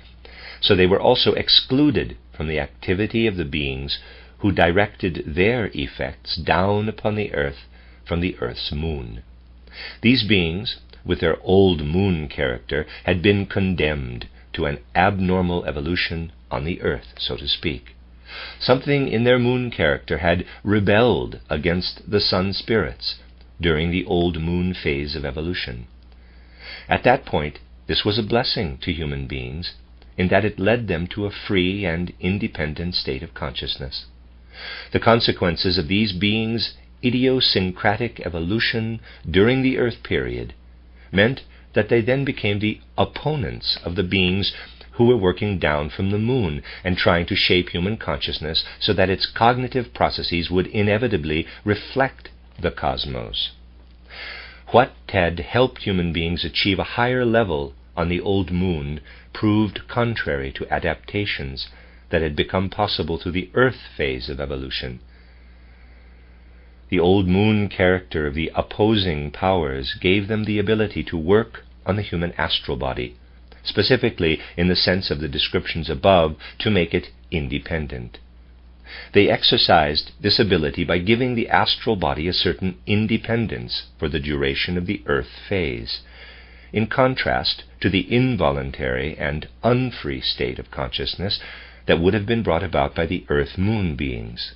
So they were also excluded from the activity of the beings who directed their effects down upon the earth from the earth's moon. These beings, with their old moon character, had been condemned to an abnormal evolution on the earth, so to speak. Something in their moon character had rebelled against the sun spirits during the old moon phase of evolution. At that point, this was a blessing to human beings, in that it led them to a free and independent state of consciousness. The consequences of these beings' idiosyncratic evolution during the earth period meant that they then became the opponents of the beings who were working down from the moon and trying to shape human consciousness so that its cognitive processes would inevitably reflect the cosmos. What had helped human beings achieve a higher level on the old moon proved contrary to adaptations that had become possible through the earth phase of evolution. The old moon character of the opposing powers gave them the ability to work on the human astral body, specifically in the sense of the descriptions above, to make it independent. They exercised this ability by giving the astral body a certain independence for the duration of the earth phase, in contrast to the involuntary and unfree state of consciousness that would have been brought about by the Earth-Moon beings.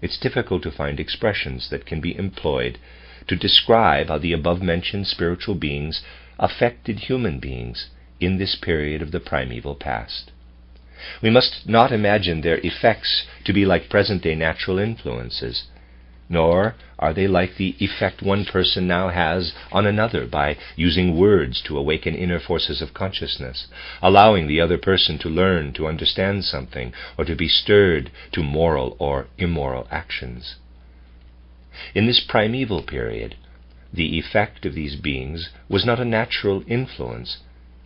It's difficult to find expressions that can be employed to describe how the above-mentioned spiritual beings affected human beings in this period of the primeval past. We must not imagine their effects to be like present-day natural influences, nor are they like the effect one person now has on another by using words to awaken inner forces of consciousness, allowing the other person to learn to understand something or to be stirred to moral or immoral actions. In this primeval period, the effect of these beings was not a natural influence,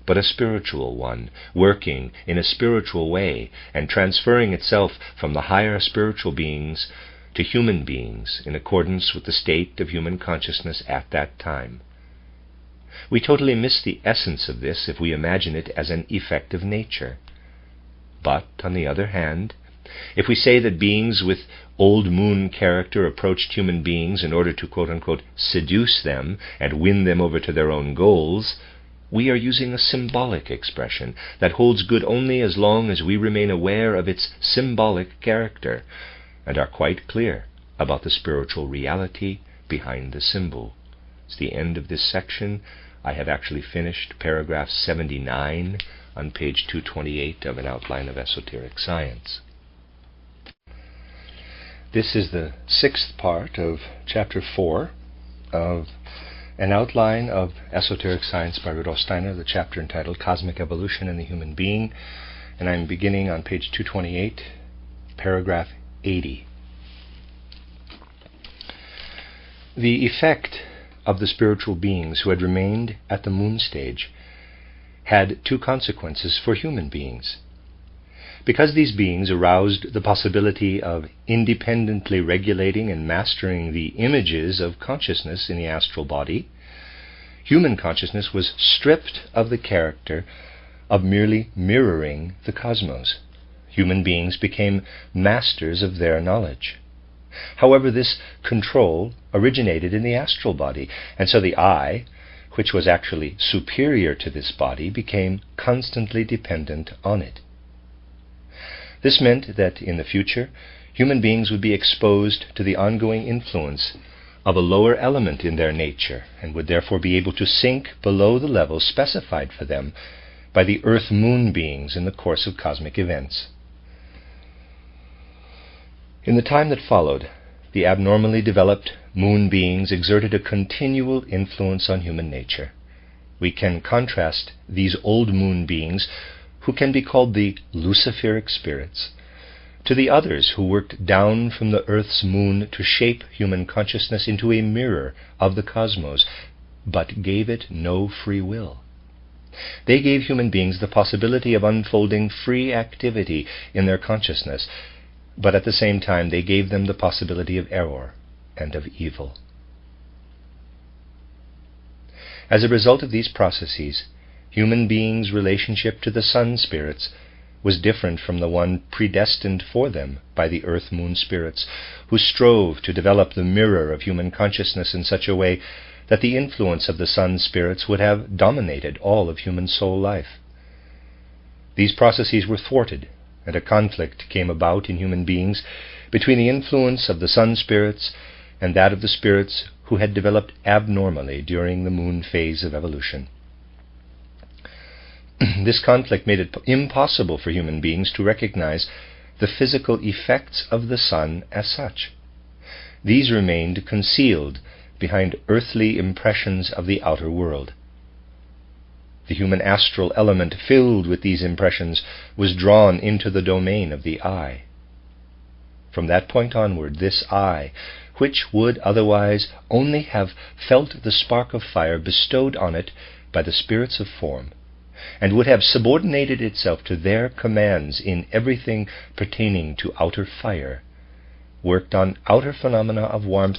but a spiritual one, working in a spiritual way and transferring itself from the higher spiritual beings to human beings in accordance with the state of human consciousness at that time. We totally miss the essence of this if we imagine it as an effect of nature. But, on the other hand, if we say that beings with old moon character approached human beings in order to quote-unquote seduce them and win them over to their own goals, we are using a symbolic expression that holds good only as long as we remain aware of its symbolic character and are quite clear about the spiritual reality behind the symbol. It's the end of this section. I have actually finished paragraph 79 on page 228 of An Outline of Esoteric Science. This is the 6th part of chapter 4 of An Outline of Esoteric Science by Rudolf Штайнер, the chapter entitled Cosmic Evolution and the Human Being, and I'm beginning on page 228, paragraph 80. The effect of the spiritual beings who had remained at the moon stage had two consequences for human beings. Because these beings aroused the possibility of independently regulating and mastering the images of consciousness in the astral body, human consciousness was stripped of the character of merely mirroring the cosmos. Human beings became masters of their knowledge. However, this control originated in the astral body, and so the I, which was actually superior to this body, became constantly dependent on it. This meant that in the future, human beings would be exposed to the ongoing influence of a lower element in their nature, and would therefore be able to sink below the level specified for them by the Earth-Moon beings in the course of cosmic events. In the time that followed, the abnormally developed moon beings exerted a continual influence on human nature. We can contrast these old moon beings, who can be called the Luciferic spirits, to the others who worked down from the Earth's moon to shape human consciousness into a mirror of the cosmos, but gave it no free will. They gave human beings the possibility of unfolding free activity in their consciousness, but at the same time they gave them the possibility of error and of evil. As a result of these processes, human beings' relationship to the sun spirits was different from the one predestined for them by the Earth-Moon spirits, who strove to develop the mirror of human consciousness in such a way that the influence of the sun spirits would have dominated all of human soul life. These processes were thwarted, and a conflict came about in human beings between the influence of the sun spirits and that of the spirits who had developed abnormally during the moon phase of evolution. This conflict made it impossible for human beings to recognize the physical effects of the sun as such. These remained concealed behind earthly impressions of the outer world. The human astral element filled with these impressions was drawn into the domain of the I. From that point onward, this I, which would otherwise only have felt the spark of fire bestowed on it by the spirits of form, and would have subordinated itself to their commands in everything pertaining to outer fire, worked on outer phenomena of warmth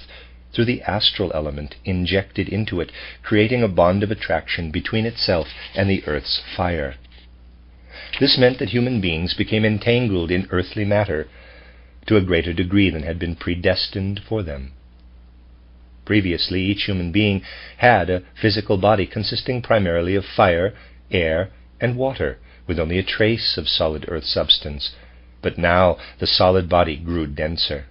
through the astral element injected into it, creating a bond of attraction between itself and the earth's fire. This meant that human beings became entangled in earthly matter to a greater degree than had been predestined for them. Previously, each human being had a physical body consisting primarily of fire, air, and water, with only a trace of solid earth substance, but now the solid body grew denser.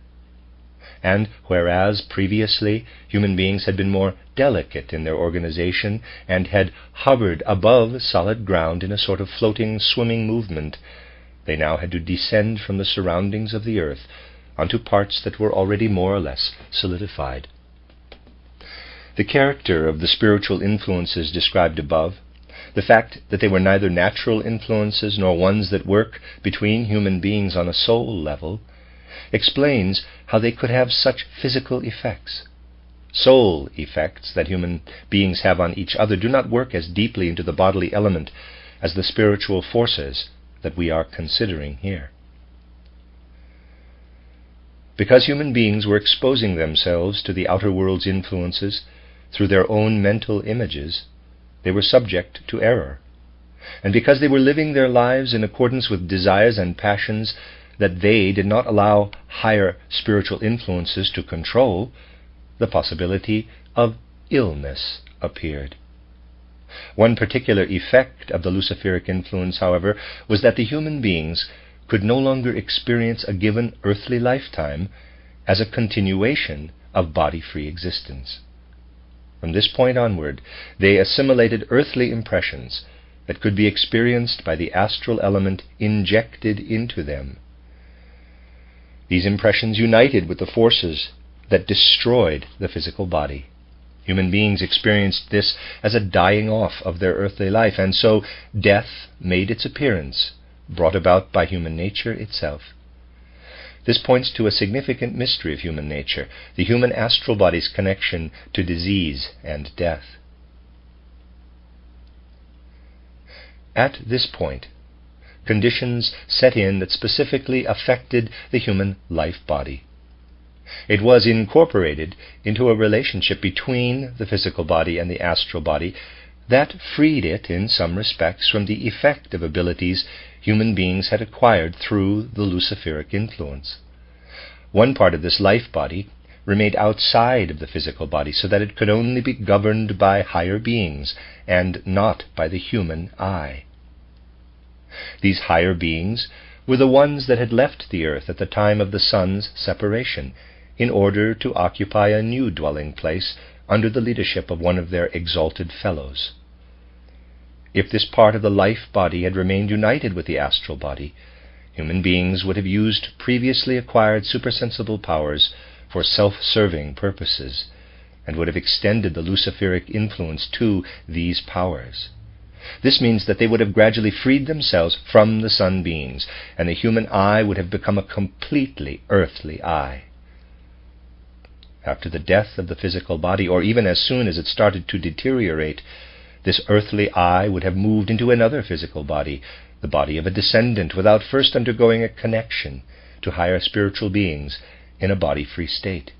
And whereas previously human beings had been more delicate in their organization and had hovered above solid ground in a sort of floating, swimming movement, they now had to descend from the surroundings of the earth onto parts that were already more or less solidified. The character of the spiritual influences described above, the fact that they were neither natural influences nor ones that work between human beings on a soul level, explains how they could have such physical effects. Soul effects that human beings have on each other do not work as deeply into the bodily element as the spiritual forces that we are considering here. Because human beings were exposing themselves to the outer world's influences through their own mental images, they were subject to error. And because they were living their lives in accordance with desires and passions that they did not allow higher spiritual influences to control, the possibility of illness appeared. One particular effect of the Luciferic influence, however, was that the human beings could no longer experience a given earthly lifetime as a continuation of body-free existence. From this point onward, they assimilated earthly impressions that could be experienced by the astral element injected into them. These impressions united with the forces that destroyed the physical body. Human beings experienced this as a dying off of their earthly life, and so death made its appearance, brought about by human nature itself. This points to a significant mystery of human nature, the human astral body's connection to disease and death. At this point, conditions set in that specifically affected the human life body. It was incorporated into a relationship between the physical body and the astral body that freed it, in some respects, from the effect of abilities human beings had acquired through the Luciferic influence. One part of this life body remained outside of the physical body, so that it could only be governed by higher beings and not by the human eye. These higher beings were the ones that had left the earth at the time of the sun's separation, in order to occupy a new dwelling place under the leadership of one of their exalted fellows. If this part of the life body had remained united with the astral body, human beings would have used previously acquired supersensible powers for self-serving purposes, and would have extended the Luciferic influence to these powers. This means that they would have gradually freed themselves from the sun beings, and the human eye would have become a completely earthly eye. After the death of the physical body, or even as soon as it started to deteriorate, this earthly eye would have moved into another physical body, the body of a descendant, without first undergoing a connection to higher spiritual beings in a body-free state.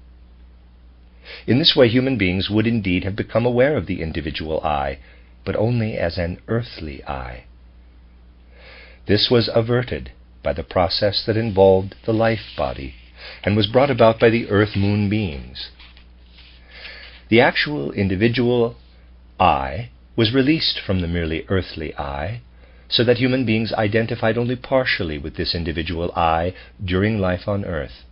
In this way, human beings would indeed have become aware of the individual eye, but only as an earthly eye. This was averted by the process that involved the life body, and was brought about by the earth-moon beings. The actual individual eye was released from the merely earthly eye, so that human beings identified only partially with this individual eye during life on earth,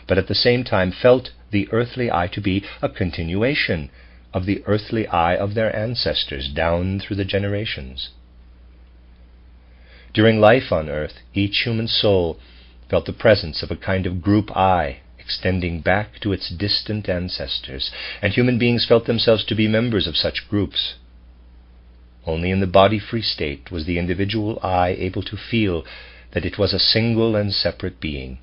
but at the same time felt the earthly eye to be a continuation of the earthly eye of their ancestors down through the generations. During life on earth, each human soul felt the presence of a kind of group eye extending back to its distant ancestors, and human beings felt themselves to be members of such groups. Only in the body-free state was the individual eye able to feel that it was a single and separate being.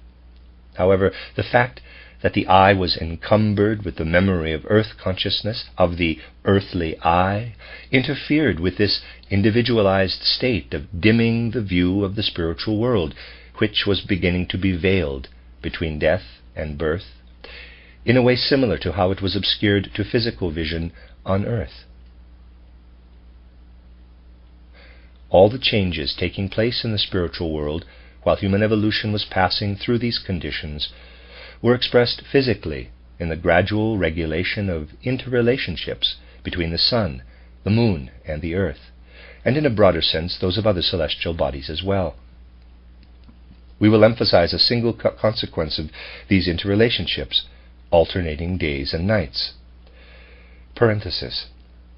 However, the fact that the eye was encumbered with the memory of earth consciousness, of the earthly eye, interfered with this individualized state of dimming the view of the spiritual world, which was beginning to be veiled between death and birth, in a way similar to how it was obscured to physical vision on earth. All the changes taking place in the spiritual world while human evolution was passing through these conditions were expressed physically in the gradual regulation of interrelationships between the sun, the moon, and the earth, and in a broader sense those of other celestial bodies as well. We will emphasize a single consequence of these interrelationships, alternating days and nights. Parenthesis.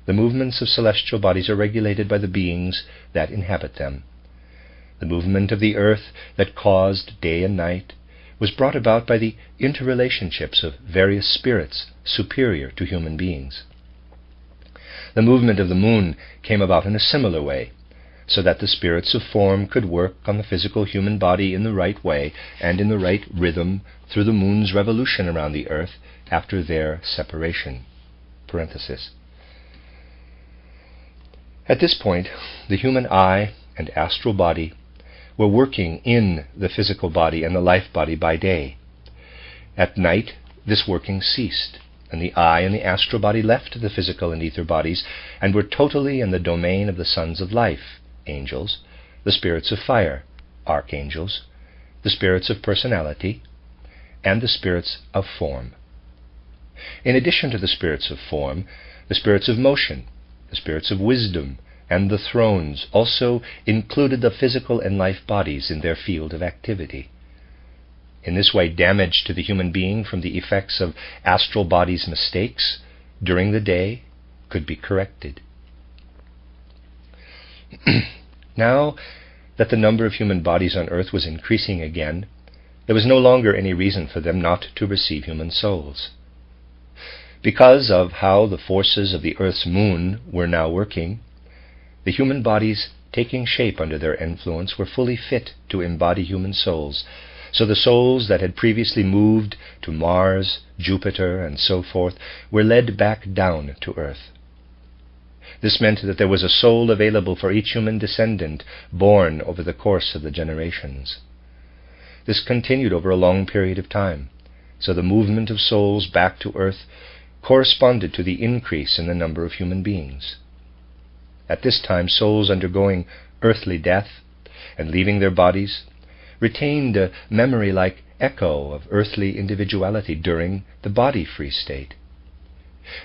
The movements of celestial bodies are regulated by the beings that inhabit them. The movement of the earth that caused day and night was brought about by the interrelationships of various spirits superior to human beings. The movement of the moon came about in a similar way, so that the spirits of form could work on the physical human body in the right way and in the right rhythm through the moon's revolution around the earth after their separation. Parenthesis. At this point, the human eye and astral body were working in the physical body and the life body by day. At night, this working ceased, and the eye and the astral body left the physical and ether bodies and were totally in the domain of the sons of life, angels, the spirits of fire, archangels, the spirits of personality, and the spirits of form. In addition to the spirits of form, the spirits of motion, the spirits of wisdom, and the thrones also included the physical and life bodies in their field of activity. In this way, damage to the human being from the effects of astral bodies' mistakes during the day could be corrected. Now that the number of human bodies on earth was increasing again, there was no longer any reason for them not to receive human souls. Because of how the forces of the earth's moon were now working, the human bodies taking shape under their influence were fully fit to embody human souls, so the souls that had previously moved to Mars, Jupiter, and so forth were led back down to earth. This meant that there was a soul available for each human descendant born over the course of the generations. This continued over a long period of time, so the movement of souls back to earth corresponded to the increase in the number of human beings. At this time, souls undergoing earthly death and leaving their bodies retained a memory-like echo of earthly individuality during the body-free state.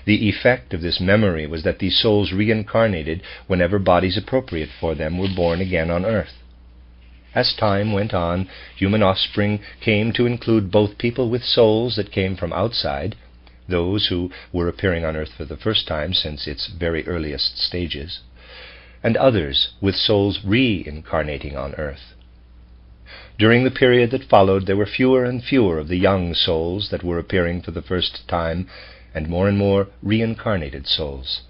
The effect of this memory was that these souls reincarnated whenever bodies appropriate for them were born again on earth. As time went on, human offspring came to include both people with souls that came from outside, those who were appearing on earth for the first time since its very earliest stages, and others with souls reincarnating on earth. During the period that followed, there were fewer and fewer of the young souls that were appearing for the first time, and more reincarnated souls.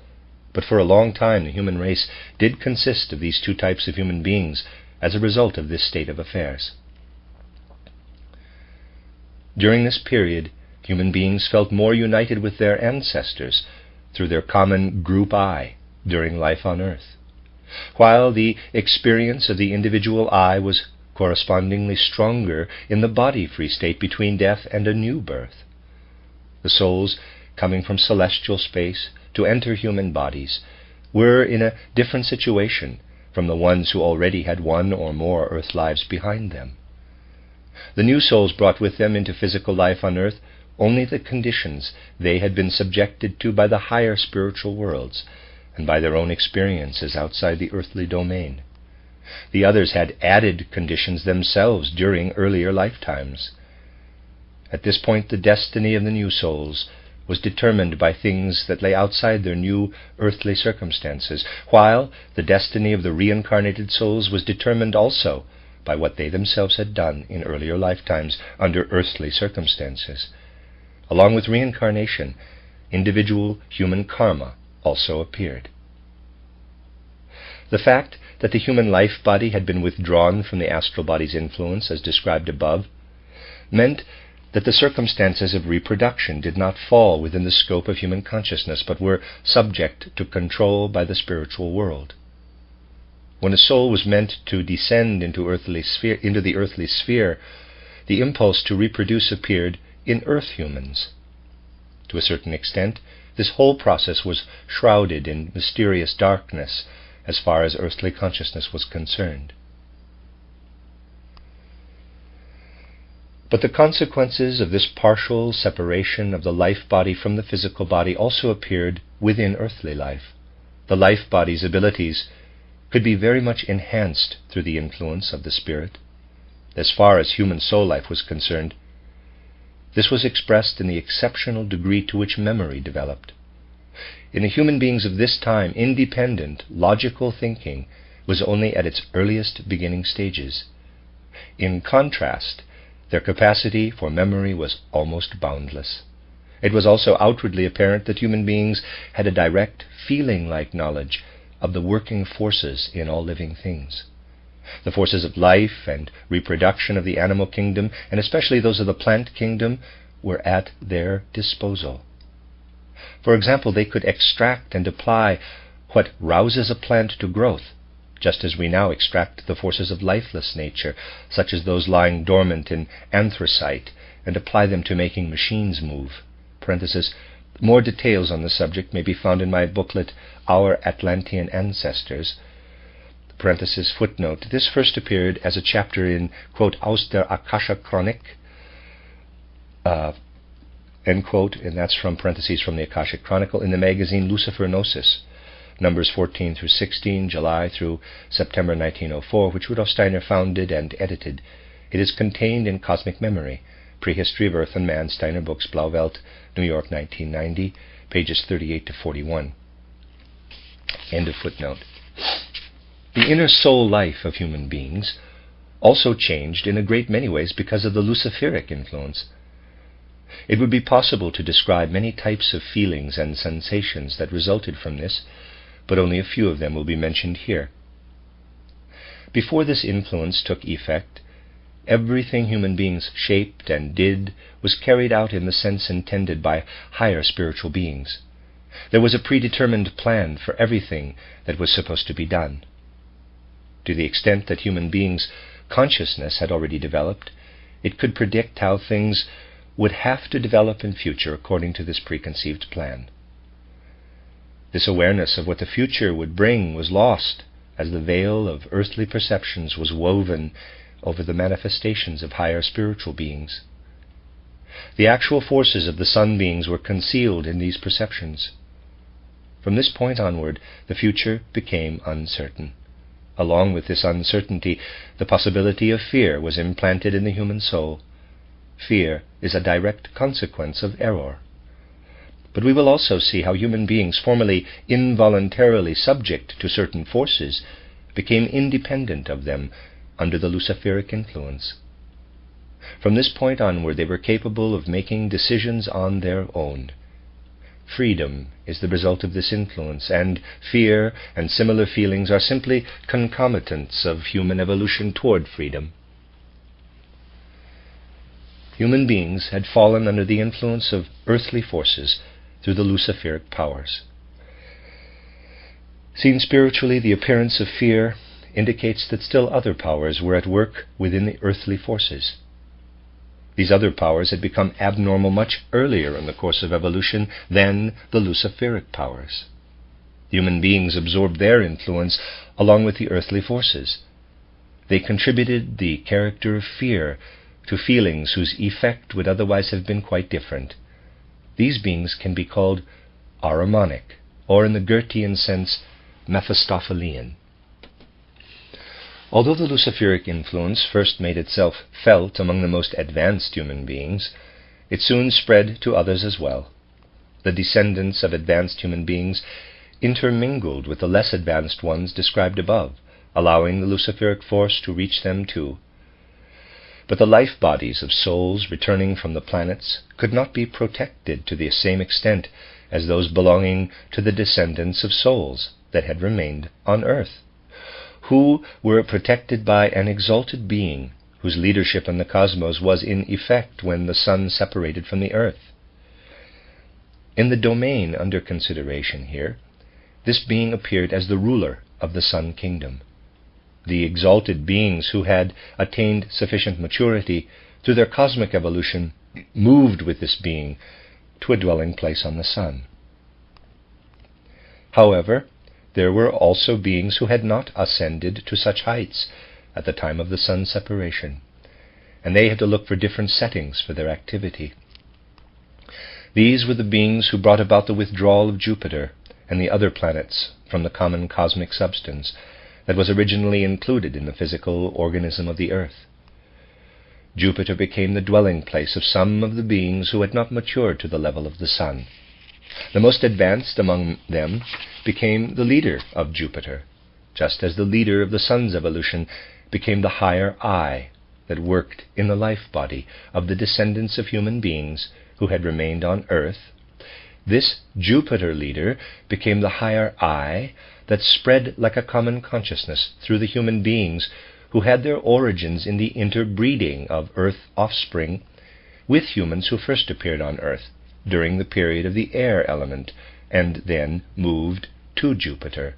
But for a long time the human race did consist of these two types of human beings as a result of this state of affairs. During this period, human beings felt more united with their ancestors through their common group I during life on earth, while the experience of the individual I was correspondingly stronger in the body-free state between death and a new birth. The souls coming from celestial space to enter human bodies were in a different situation from the ones who already had one or more earth lives behind them. The new souls brought with them into physical life on earth only the conditions they had been subjected to by the higher spiritual worlds and by their own experiences outside the earthly domain. The others had added conditions themselves during earlier lifetimes. At this point, the destiny of the new souls was determined by things that lay outside their new earthly circumstances, while the destiny of the reincarnated souls was determined also by what they themselves had done in earlier lifetimes under earthly circumstances. Along with reincarnation, individual human karma also appeared. The fact that the human life body had been withdrawn from the astral body's influence, as described above, meant that the circumstances of reproduction did not fall within the scope of human consciousness, but were subject to control by the spiritual world. When a soul was meant to descend into the earthly sphere, the impulse to reproduce appeared in earth humans. To a certain extent, this whole process was shrouded in mysterious darkness as far as earthly consciousness was concerned. But the consequences of this partial separation of the life body from the physical body also appeared within earthly life. The life body's abilities could be very much enhanced through the influence of the spirit. As far as human soul life was concerned, this was expressed in the exceptional degree to which memory developed. In the human beings of this time, independent, logical thinking was only at its earliest beginning stages. In contrast, their capacity for memory was almost boundless. It was also outwardly apparent that human beings had a direct, feeling-like knowledge of the working forces in all living things. The forces of life and reproduction of the animal kingdom, and especially those of the plant kingdom, were at their disposal. For example, they could extract and apply what rouses a plant to growth, just as we now extract the forces of lifeless nature, such as those lying dormant in anthracite, and apply them to making machines move. More details on the subject may be found in my booklet, Our Atlantean Ancestors. Footnote. This first appeared as a chapter in, quote, Aus der Akasha Chronik, end quote, and that's from the Akashic Chronicle, in the magazine Lucifer Gnosis, numbers 14 through 16, July through September 1904, which Rudolf Steiner founded and edited. It is contained in Cosmic Memory, Prehistory of Earth and Man, Steiner Books, Blauvelt, New York, 1990, pages 38 to 41. End of footnote. The inner soul life of human beings also changed in a great many ways because of the Luciferic influence. It would be possible to describe many types of feelings and sensations that resulted from this, but only a few of them will be mentioned here. Before this influence took effect, everything human beings shaped and did was carried out in the sense intended by higher spiritual beings. There was a predetermined plan for everything that was supposed to be done. To the extent that human beings' consciousness had already developed, it could predict how things would have to develop in future according to this preconceived plan. This awareness of what the future would bring was lost as the veil of earthly perceptions was woven over the manifestations of higher spiritual beings. The actual forces of the sun beings were concealed in these perceptions. From this point onward, the future became uncertain. Along with this uncertainty, the possibility of fear was implanted in the human soul. Fear is a direct consequence of error. But we will also see how human beings, formerly involuntarily subject to certain forces, became independent of them under the Luciferic influence. From this point onward, they were capable of making decisions on their own. Freedom is the result of this influence, and fear and similar feelings are simply concomitants of human evolution toward freedom. Human beings had fallen under the influence of earthly forces through the Luciferic powers. Seen spiritually, the appearance of fear indicates that still other powers were at work within the earthly forces. These other powers had become abnormal much earlier in the course of evolution than the Luciferic powers. Human beings absorbed their influence along with the earthly forces. They contributed the character of fear to feelings whose effect would otherwise have been quite different. These beings can be called Ahrimanic, or in the Goethean sense, Mephistophelian. Although the Luciferic influence first made itself felt among the most advanced human beings, it soon spread to others as well. The descendants of advanced human beings intermingled with the less advanced ones described above, allowing the Luciferic force to reach them too. But the life bodies of souls returning from the planets could not be protected to the same extent as those belonging to the descendants of souls that had remained on earth, who were protected by an exalted being whose leadership in the cosmos was in effect when the sun separated from the earth. In the domain under consideration here, this being appeared as the ruler of the sun kingdom. The exalted beings who had attained sufficient maturity through their cosmic evolution moved with this being to a dwelling place on the sun. However, there were also beings who had not ascended to such heights at the time of the sun separation, and they had to look for different settings for their activity. These were the beings who brought about the withdrawal of Jupiter and the other planets from the common cosmic substance, that was originally included in the physical organism of the earth. Jupiter became the dwelling place of some of the beings who had not matured to the level of the sun. The most advanced among them became the leader of Jupiter, just as the leader of the sun's evolution became the higher I that worked in the life body of the descendants of human beings who had remained on earth. This Jupiter leader became the higher I that spread like a common consciousness through the human beings who had their origins in the interbreeding of earth offspring with humans who first appeared on earth during the period of the air element and then moved to Jupiter.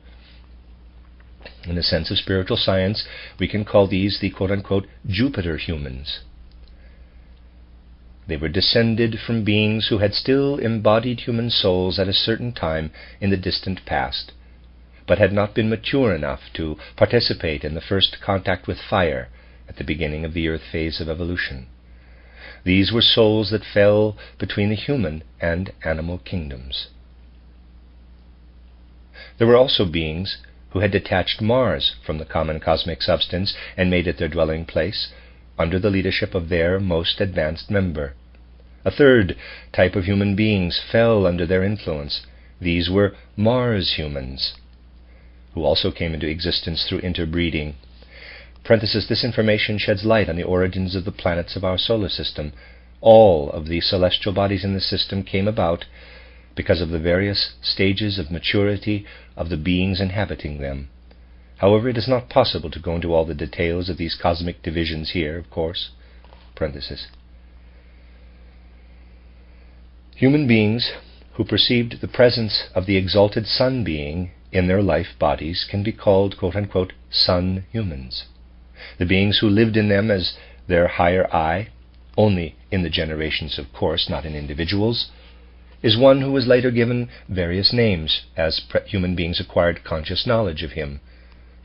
In the sense of spiritual science, we can call these the quote-unquote Jupiter humans. They were descended from beings who had still embodied human souls at a certain time in the distant past, but had not been mature enough to participate in the first contact with fire at the beginning of the earth phase of evolution. These were souls that fell between the human and animal kingdoms. There were also beings who had detached Mars from the common cosmic substance and made it their dwelling place under the leadership of their most advanced member. A third type of human beings fell under their influence. These were Mars humans, who also came into existence through interbreeding. This information sheds light on the origins of the planets of our solar system. All of the celestial bodies in the system came about because of the various stages of maturity of the beings inhabiting them. However, it is not possible to go into all the details of these cosmic divisions here, of course. Human beings who perceived the presence of the exalted sun being in their life bodies can be called quote-unquote sun humans. The beings who lived in them as their higher I, only in the generations of course, not in individuals, is one who was later given various names as human beings acquired conscious knowledge of him.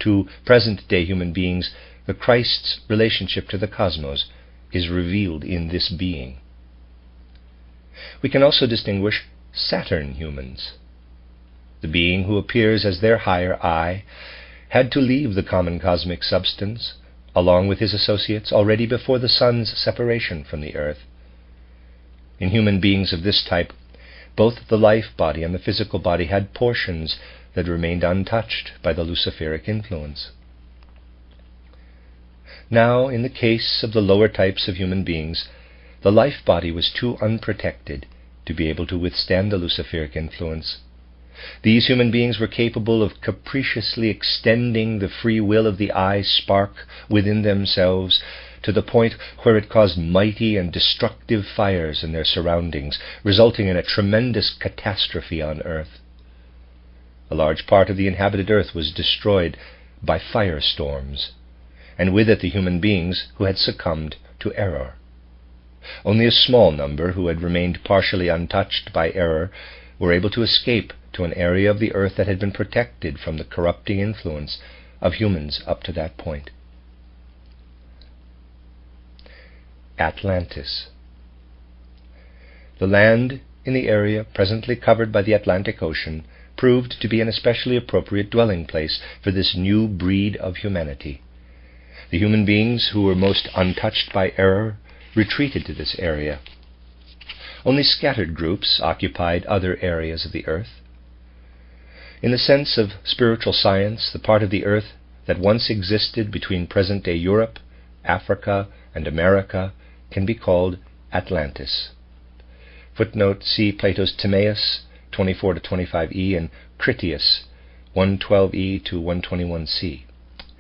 To present-day human beings, the Christ's relationship to the cosmos is revealed in this being. We can also distinguish Saturn humans. The being who appears as their higher I had to leave the common cosmic substance, along with his associates, already before the sun's separation from the earth. In human beings of this type, both the life body and the physical body had portions that remained untouched by the luciferic influence. Now, in the case of the lower types of human beings, the life body was too unprotected to be able to withstand the luciferic influence. These human beings were capable of capriciously extending the free will of the I spark within themselves to the point where it caused mighty and destructive fires in their surroundings, resulting in a tremendous catastrophe on earth. A large part of the inhabited earth was destroyed by firestorms, and with it the human beings who had succumbed to error. Only a small number who had remained partially untouched by error were able to escape to an area of the earth that had been protected from the corrupting influence of humans up to that point. Atlantis. The land in the area presently covered by the Atlantic Ocean proved to be an especially appropriate dwelling place for this new breed of humanity. The human beings who were most untouched by error retreated to this area. Only scattered groups occupied other areas of the earth. In the sense of spiritual science, the part of the earth that once existed between present-day Europe, Africa, and America can be called Atlantis. Footnote, see Plato's Timaeus 24-25e and Critias 112e to 121c.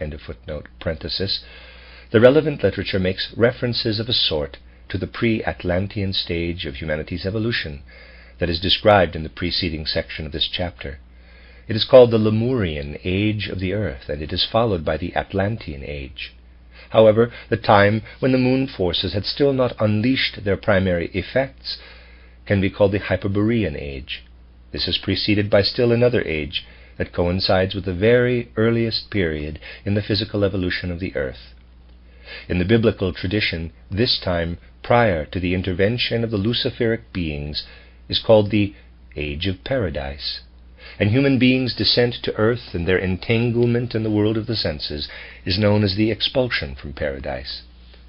End of footnote. Parenthesis. The relevant literature makes references of a sort to the pre-Atlantean stage of humanity's evolution that is described in the preceding section of this chapter. It is called the Lemurian age of the earth, and it is followed by the Atlantean age. However, the time when the moon forces had still not unleashed their primary effects can be called the Hyperborean age. This is preceded by still another age that coincides with the very earliest period in the physical evolution of the earth. In the biblical tradition, this time prior to the intervention of the luciferic beings is called the Age of Paradise. and human beings' descent to earth and their entanglement in the world of the senses is known as the expulsion from paradise.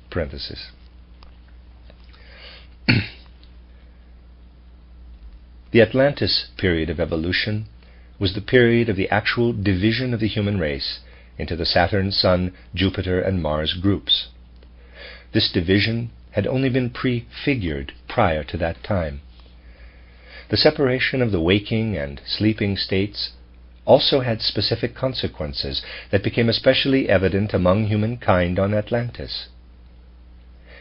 Parenthesis. The Atlantis period of evolution was the period of the actual division of the human race into the Saturn, Sun, Jupiter, and Mars groups. This division had only been prefigured prior to that time. The separation of the waking and sleeping states also had specific consequences that became especially evident among humankind on Atlantis.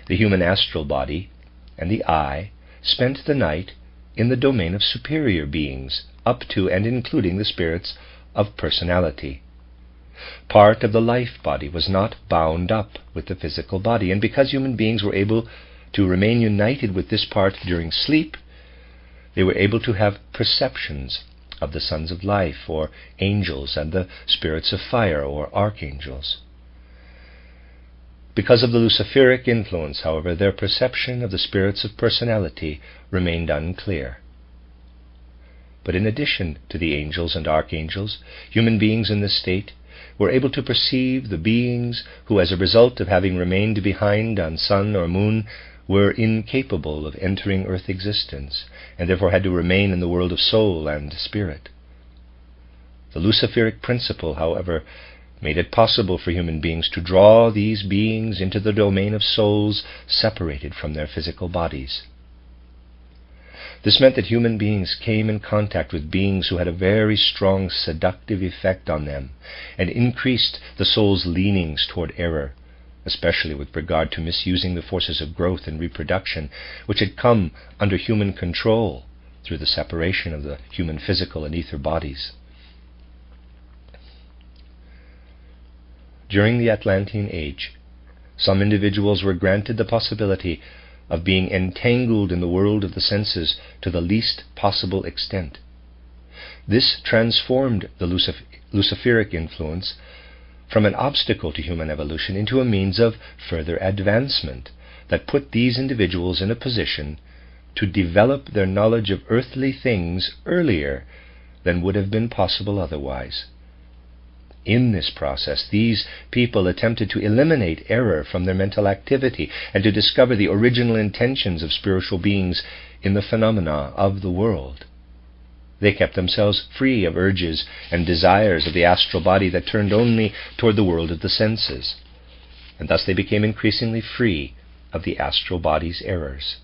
The human astral body and the eye spent the night in the domain of superior beings, up to and including the spirits of personality. Part of the life body was not bound up with the physical body, and because human beings were able to remain united with this part during sleep, they were able to have perceptions of the sons of life, or angels, and the spirits of fire, or archangels. Because of the Luciferic influence, however, their perception of the spirits of personality remained unclear. But in addition to the angels and archangels, human beings in this state were able to perceive the beings who, as a result of having remained behind on sun or moon, were incapable of entering earth existence, and therefore had to remain in the world of soul and spirit. The Luciferic principle, however, made it possible for human beings to draw these beings into the domain of souls separated from their physical bodies. This meant that human beings came in contact with beings who had a very strong seductive effect on them, and increased the soul's leanings toward error, especially with regard to misusing the forces of growth and reproduction, which had come under human control through the separation of the human physical and ether bodies. During the Atlantean Age, some individuals were granted the possibility of being entangled in the world of the senses to the least possible extent. This transformed the Luciferic influence from an obstacle to human evolution into a means of further advancement that put these individuals in a position to develop their knowledge of earthly things earlier than would have been possible otherwise. In this process, these people attempted to eliminate error from their mental activity and to discover the original intentions of spiritual beings in the phenomena of the world. They kept themselves free of urges and desires of the astral body that turned only toward the world of the senses, and thus they became increasingly free of the astral body's errors.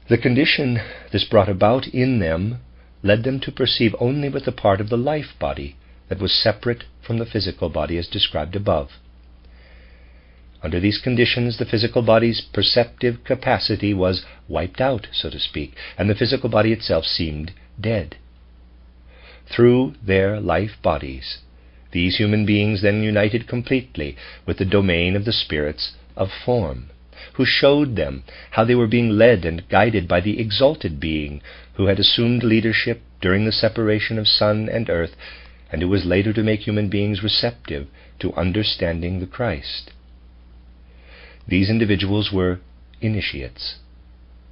The condition this brought about in them led them to perceive only with the part of the life body that was separate from the physical body as described above. Under these conditions, the physical body's perceptive capacity was wiped out, so to speak, and the physical body itself seemed dead. Through their life bodies, these human beings then united completely with the domain of the spirits of form, who showed them how they were being led and guided by the exalted being who had assumed leadership during the separation of sun and earth, and who was later to make human beings receptive to understanding the Christ. These individuals were initiates.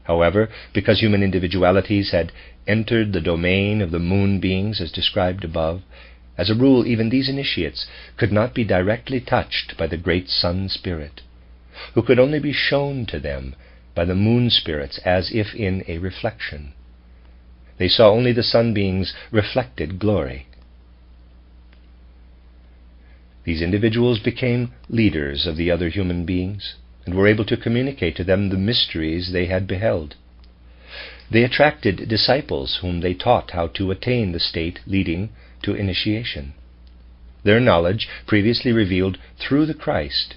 However, because human individualities had entered the domain of the moon beings as described above, as a rule even these initiates could not be directly touched by the great sun spirit, who could only be shown to them by the moon spirits as if in a reflection. They saw only the sun beings' reflected glory. These individuals became leaders of the other human beings, and were able to communicate to them the mysteries they had beheld. They attracted disciples whom they taught how to attain the state leading to initiation. Their knowledge, previously revealed through the Christ,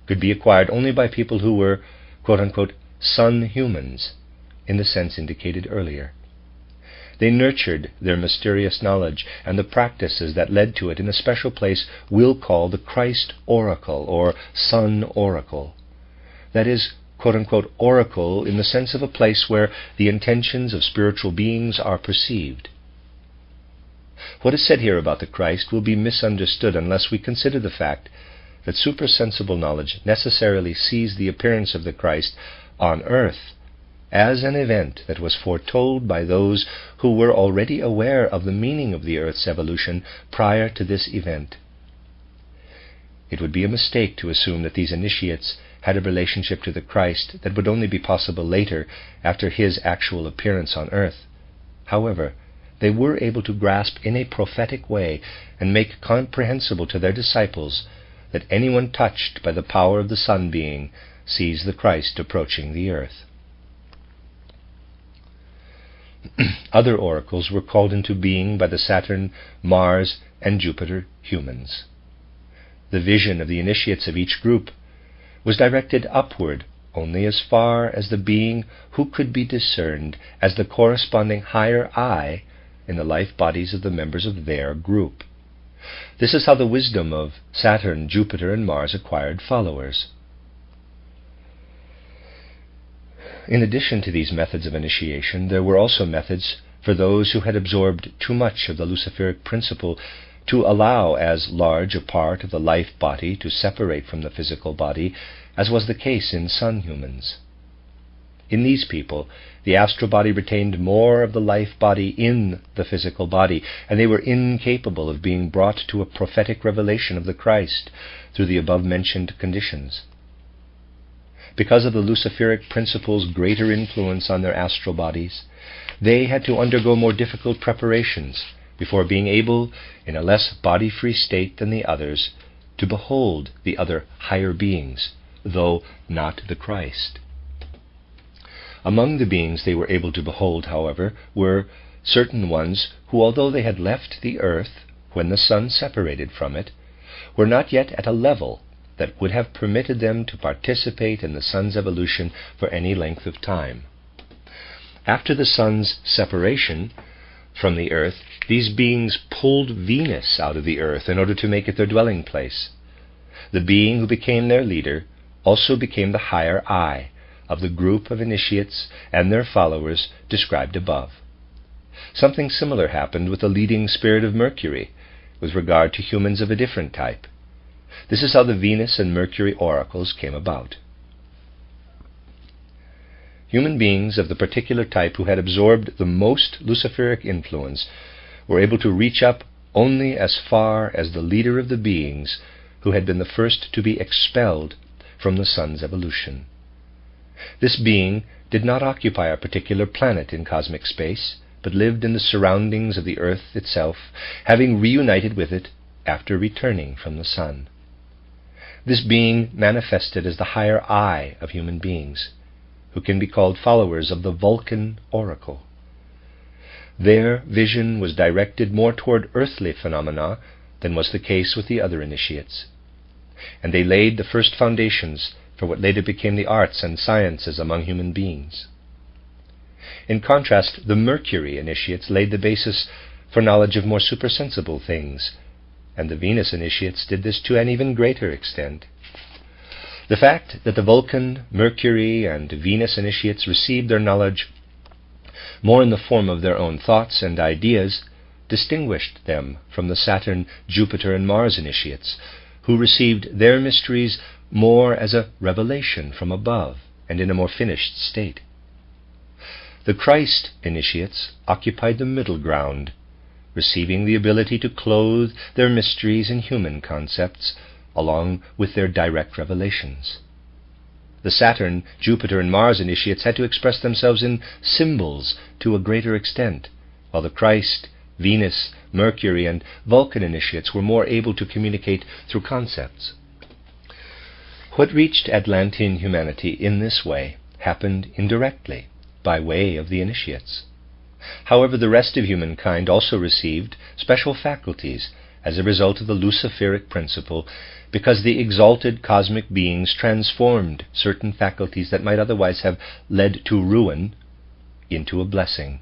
could be acquired only by people who were, quote-unquote, sun humans, in the sense indicated earlier. They nurtured their mysterious knowledge and the practices that led to it in a special place we'll call the Christ Oracle, or Sun Oracle. That is, quote-unquote, oracle in the sense of a place where the intentions of spiritual beings are perceived. What is said here about the Christ will be misunderstood unless we consider the fact that supersensible knowledge necessarily sees the appearance of the Christ on earth as an event that was foretold by those who were already aware of the meaning of the Earth's evolution prior to this event. It would be a mistake to assume that these initiates had a relationship to the Christ that would only be possible later, after his actual appearance on earth. However, they were able to grasp in a prophetic way and make comprehensible to their disciples that anyone touched by the power of the Sun being sees the Christ approaching the earth. Other oracles were called into being by the Saturn, Mars, and Jupiter humans. The vision of the initiates of each group was directed upward only as far as the being who could be discerned as the corresponding higher I in the life bodies of the members of their group. This is how the wisdom of Saturn, Jupiter, and Mars acquired followers. In addition to these methods of initiation, there were also methods for those who had absorbed too much of the Luciferic principle to allow as large a part of the life body to separate from the physical body as was the case in Sun humans. In these people, the astral body retained more of the life body in the physical body, and they were incapable of being brought to a prophetic revelation of the Christ through the above-mentioned conditions. Because of the Luciferic principle's greater influence on their astral bodies, they had to undergo more difficult preparations before being able, in a less body-free state than the others, to behold the other higher beings, though not the Christ. Among the beings they were able to behold, however, were certain ones who, although they had left the earth when the sun separated from it, were not yet at a level that would have permitted them to participate in the sun's evolution for any length of time. After the sun's separation from the earth, these beings pulled Venus out of the earth in order to make it their dwelling place. The being who became their leader also became the higher I of the group of initiates and their followers described above. Something similar happened with the leading spirit of Mercury with regard to humans of a different type. This is how the Venus and Mercury oracles came about. Human beings of the particular type who had absorbed the most Luciferic influence were able to reach up only as far as the leader of the beings who had been the first to be expelled from the sun's evolution. This being did not occupy a particular planet in cosmic space, but lived in the surroundings of the earth itself, having reunited with it after returning from the sun. This being manifested as the higher I of human beings, who can be called followers of the Vulcan oracle. Their vision was directed more toward earthly phenomena than was the case with the other initiates, and they laid the first foundations for what later became the arts and sciences among human beings. In contrast, the Mercury initiates laid the basis for knowledge of more supersensible things, and the Venus initiates did this to an even greater extent. The fact that the Vulcan, Mercury, and Venus initiates received their knowledge more in the form of their own thoughts and ideas distinguished them from the Saturn, Jupiter, and Mars initiates, who received their mysteries more as a revelation from above and in a more finished state. The Christ initiates occupied the middle ground, receiving the ability to clothe their mysteries in human concepts along with their direct revelations. The Saturn, Jupiter, and Mars initiates had to express themselves in symbols to a greater extent, while the Christ, Venus, Mercury, and Vulcan initiates were more able to communicate through concepts. What reached Atlantean humanity in this way happened indirectly, by way of the initiates. However, the rest of humankind also received special faculties as a result of the Luciferic principle, because the exalted cosmic beings transformed certain faculties that might otherwise have led to ruin into a blessing.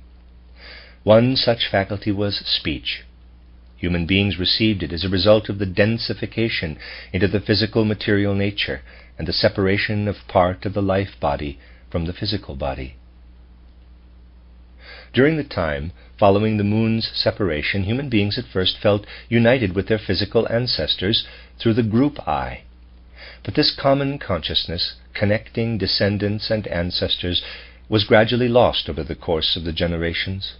One such faculty was speech. Human beings received it as a result of the densification into the physical material nature and the separation of part of the life body from the physical body. During the time following the moon's separation, human beings at first felt united with their physical ancestors through the group I. But this common consciousness, connecting descendants and ancestors, was gradually lost over the course of the generations.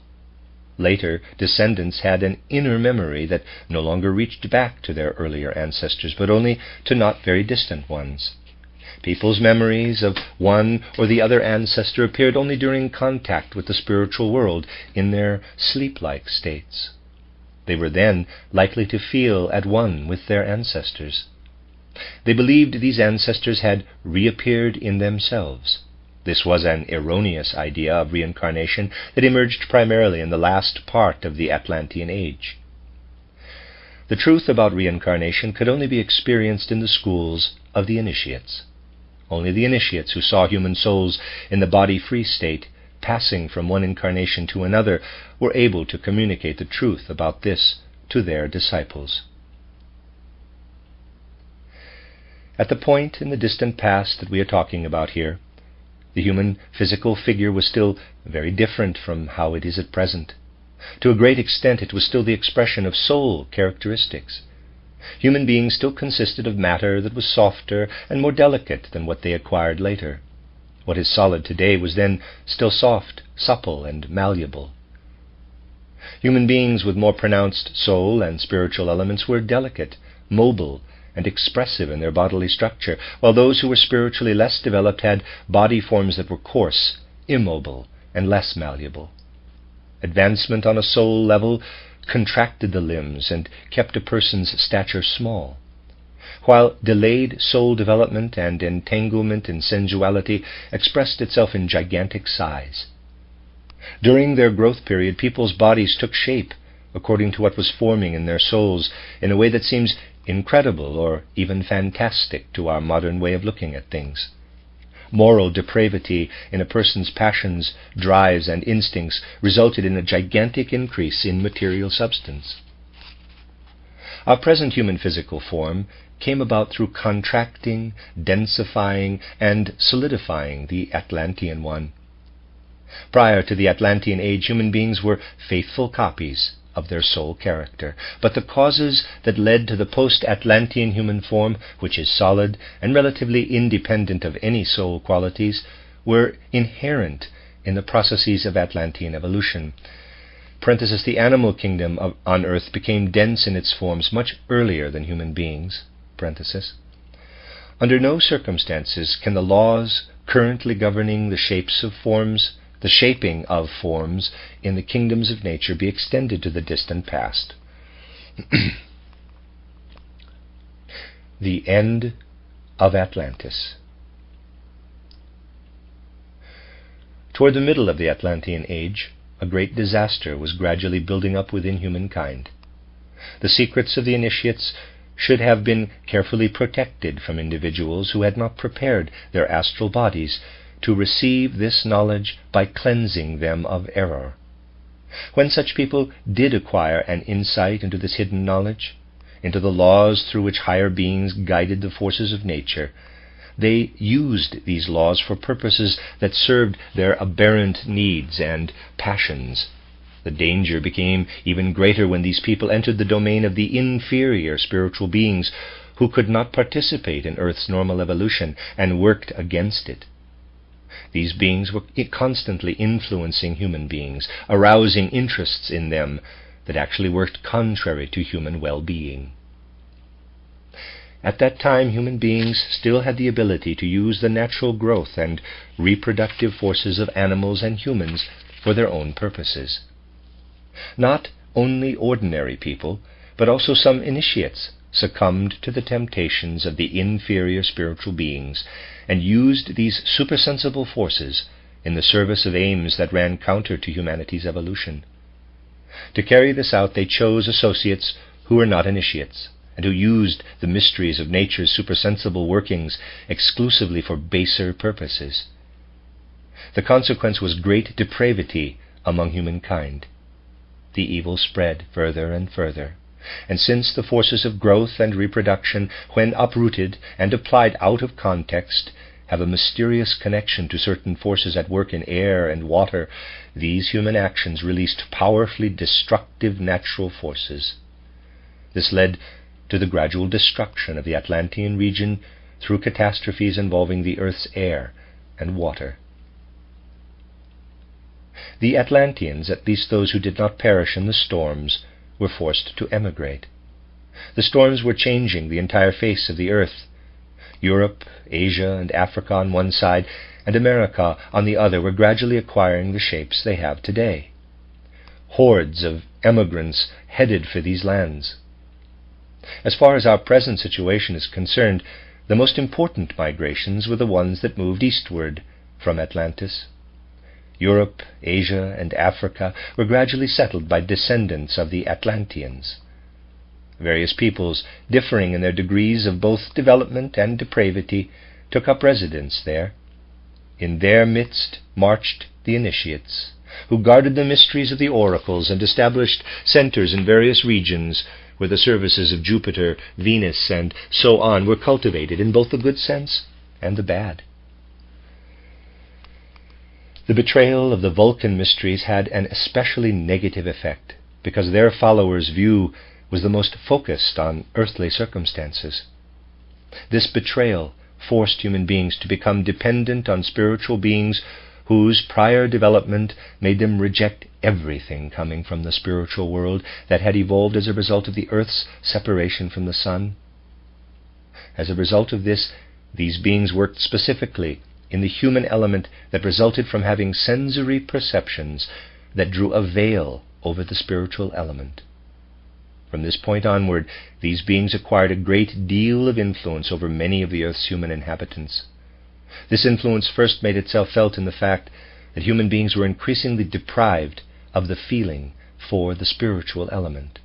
Later descendants had an inner memory that no longer reached back to their earlier ancestors, but only to not very distant ones. People's memories of one or the other ancestor appeared only during contact with the spiritual world in their sleep-like states. They were then likely to feel at one with their ancestors. They believed these ancestors had reappeared in themselves. This was an erroneous idea of reincarnation that emerged primarily in the last part of the Atlantean Age. The truth about reincarnation could only be experienced in the schools of the initiates. Only the initiates who saw human souls in the body-free state, passing from one incarnation to another, were able to communicate the truth about this to their disciples. At the point in the distant past that we are talking about here, the human physical figure was still very different from how it is at present. To a great extent it was still the expression of soul characteristics. Human beings still consisted of matter that was softer and more delicate than what they acquired later. What is solid today was then still soft, supple, and malleable. Human beings with more pronounced soul and spiritual elements were delicate, mobile, and expressive in their bodily structure, while those who were spiritually less developed had body forms that were coarse, immobile, and less malleable. Advancement on a soul level contracted the limbs and kept a person's stature small, while delayed soul development and entanglement in sensuality expressed itself in gigantic size. During their growth period, people's bodies took shape according to what was forming in their souls in a way that seems incredible or even fantastic to our modern way of looking at things. Moral depravity in a person's passions, drives, and instincts resulted in a gigantic increase in material substance. Our present human physical form came about through contracting, densifying, and solidifying the Atlantean one. Prior to the Atlantean Age, human beings were faithful copies of their soul character, but the causes that led to the post-Atlantean human form, which is solid and relatively independent of any soul qualities, were inherent in the processes of Atlantean evolution. The animal kingdom on Earth became dense in its forms much earlier than human beings. Under no circumstances can the laws currently governing the shaping of forms in the kingdoms of nature be extended to the distant past. The end of Atlantis. Toward the middle of the Atlantean Age, a great disaster was gradually building up within humankind. The secrets of the initiates should have been carefully protected from individuals who had not prepared their astral bodies to receive this knowledge by cleansing them of error. When such people did acquire an insight into this hidden knowledge, into the laws through which higher beings guided the forces of nature, they used these laws for purposes that served their aberrant needs and passions. The danger became even greater when these people entered the domain of the inferior spiritual beings who could not participate in Earth's normal evolution and worked against it. These beings were constantly influencing human beings, arousing interests in them that actually worked contrary to human well-being. At that time, human beings still had the ability to use the natural growth and reproductive forces of animals and humans for their own purposes. Not only ordinary people, but also some initiates succumbed to the temptations of the inferior spiritual beings and used these supersensible forces in the service of aims that ran counter to humanity's evolution. To carry this out, they chose associates who were not initiates, and who used the mysteries of nature's supersensible workings exclusively for baser purposes. The consequence was great depravity among humankind. The evil spread further and further, and since the forces of growth and reproduction, when uprooted and applied out of context, have a mysterious connection to certain forces at work in air and water, these human actions released powerfully destructive natural forces. This led to the gradual destruction of the Atlantean region through catastrophes involving the Earth's air and water. The Atlanteans, at least those who did not perish in the storms, were forced to emigrate. The storms were changing the entire face of the earth. Europe, Asia, and Africa on one side, and America on the other were gradually acquiring the shapes they have today. Hordes of emigrants headed for these lands. As far as our present situation is concerned, the most important migrations were the ones that moved eastward from Atlantis. Europe, Asia, and Africa were gradually settled by descendants of the Atlanteans. Various peoples, differing in their degrees of both development and depravity, took up residence there. In their midst marched the initiates, who guarded the mysteries of the oracles and established centers in various regions where the services of Jupiter, Venus, and so on were cultivated in both the good sense and the bad. The betrayal of the Vulcan mysteries had an especially negative effect, because their followers' view was the most focused on earthly circumstances. This betrayal forced human beings to become dependent on spiritual beings whose prior development made them reject everything coming from the spiritual world that had evolved as a result of the earth's separation from the sun. As a result of this, these beings worked specifically in the human element that resulted from having sensory perceptions that drew a veil over the spiritual element. From this point onward, these beings acquired a great deal of influence over many of the earth's human inhabitants. This influence first made itself felt in the fact that human beings were increasingly deprived of the feeling for the spiritual element.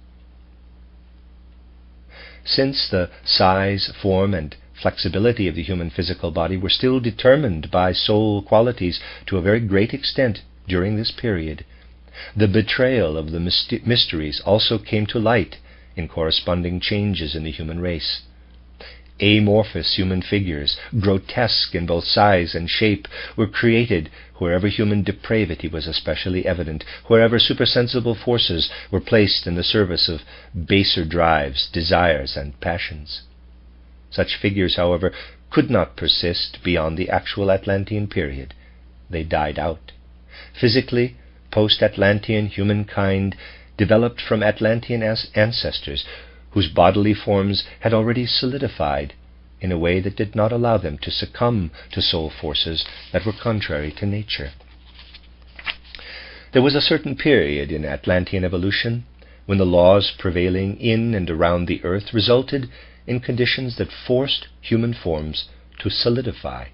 Since the size, form, and flexibility of the human physical body were still determined by soul qualities to a very great extent during this period, the betrayal of the mysteries also came to light in corresponding changes in the human race. Amorphous human figures, grotesque in both size and shape, were created wherever human depravity was especially evident, wherever supersensible forces were placed in the service of baser drives, desires, and passions. Such figures, however, could not persist beyond the actual Atlantean period. They died out. Physically, post-Atlantean humankind developed from Atlantean ancestors whose bodily forms had already solidified in a way that did not allow them to succumb to soul forces that were contrary to nature. There was a certain period in Atlantean evolution when the laws prevailing in and around the earth resulted in conditions that forced human forms to solidify.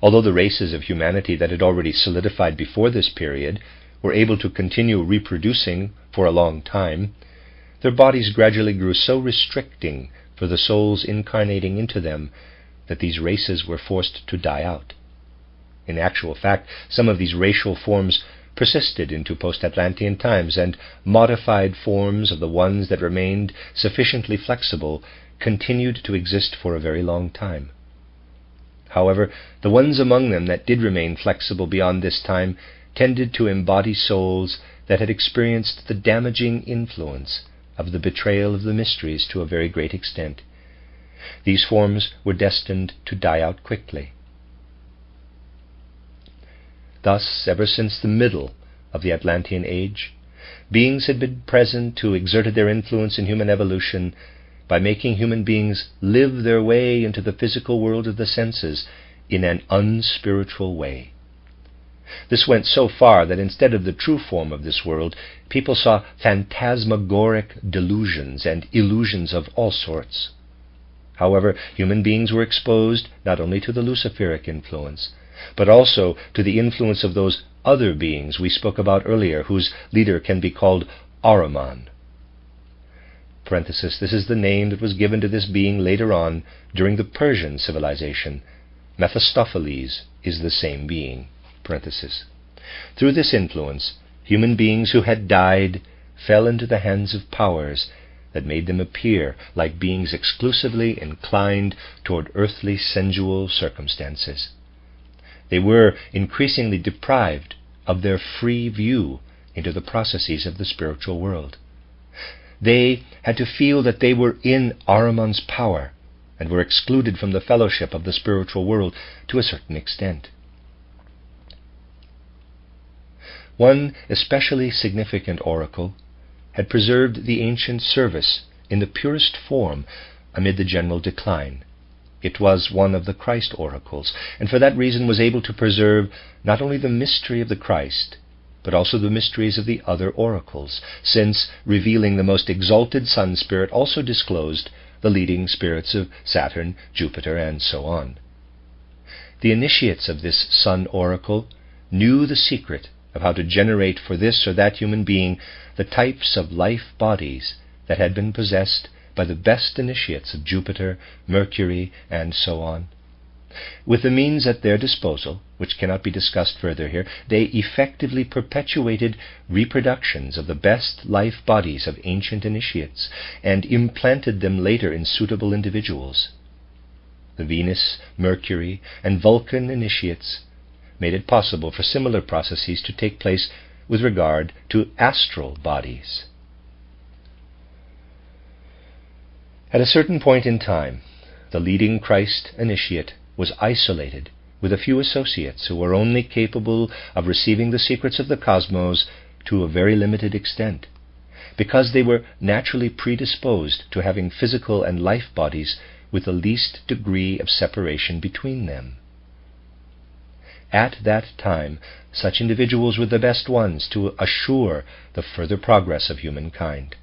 Although the races of humanity that had already solidified before this period were able to continue reproducing for a long time, their bodies gradually grew so restricting for the souls incarnating into them that these races were forced to die out. In actual fact, some of these racial forms persisted into post-Atlantean times, and modified forms of the ones that remained sufficiently flexible continued to exist for a very long time. However, the ones among them that did remain flexible beyond this time tended to embody souls that had experienced the damaging influence of the betrayal of the mysteries to a very great extent. These forms were destined to die out quickly. Thus, ever since the middle of the Atlantean age, beings had been present who exerted their influence in human evolution by making human beings live their way into the physical world of the senses in an unspiritual way. This went so far that instead of the true form of this world, people saw phantasmagoric delusions and illusions of all sorts. However, human beings were exposed not only to the Luciferic influence, but also to the influence of those other beings we spoke about earlier, whose leader can be called Ahriman. This is the name that was given to this being later on during the Persian civilization. Mephistopheles is the same being. Through this influence, human beings who had died fell into the hands of powers that made them appear like beings exclusively inclined toward earthly sensual circumstances. They were increasingly deprived of their free view into the processes of the spiritual world. They had to feel that they were in Ahriman's power and were excluded from the fellowship of the spiritual world to a certain extent. One especially significant oracle had preserved the ancient service in the purest form amid the general decline. It was one of the Christ oracles, and for that reason was able to preserve not only the mystery of the Christ, but also the mysteries of the other oracles, since, revealing the most exalted sun spirit, also disclosed the leading spirits of Saturn, Jupiter, and so on. The initiates of this sun oracle knew the secret of how to generate for this or that human being the types of life bodies that had been possessed by the best initiates of Jupiter, Mercury, and so on. With the means at their disposal, which cannot be discussed further here, they effectively perpetuated reproductions of the best life bodies of ancient initiates, and implanted them later in suitable individuals. The Venus, Mercury, and Vulcan initiates made it possible for similar processes to take place with regard to astral bodies. At a certain point in time, the leading Christ initiate was isolated with a few associates who were only capable of receiving the secrets of the cosmos to a very limited extent, because they were naturally predisposed to having physical and life bodies with the least degree of separation between them. At that time, such individuals were the best ones to assure the further progress of humankind.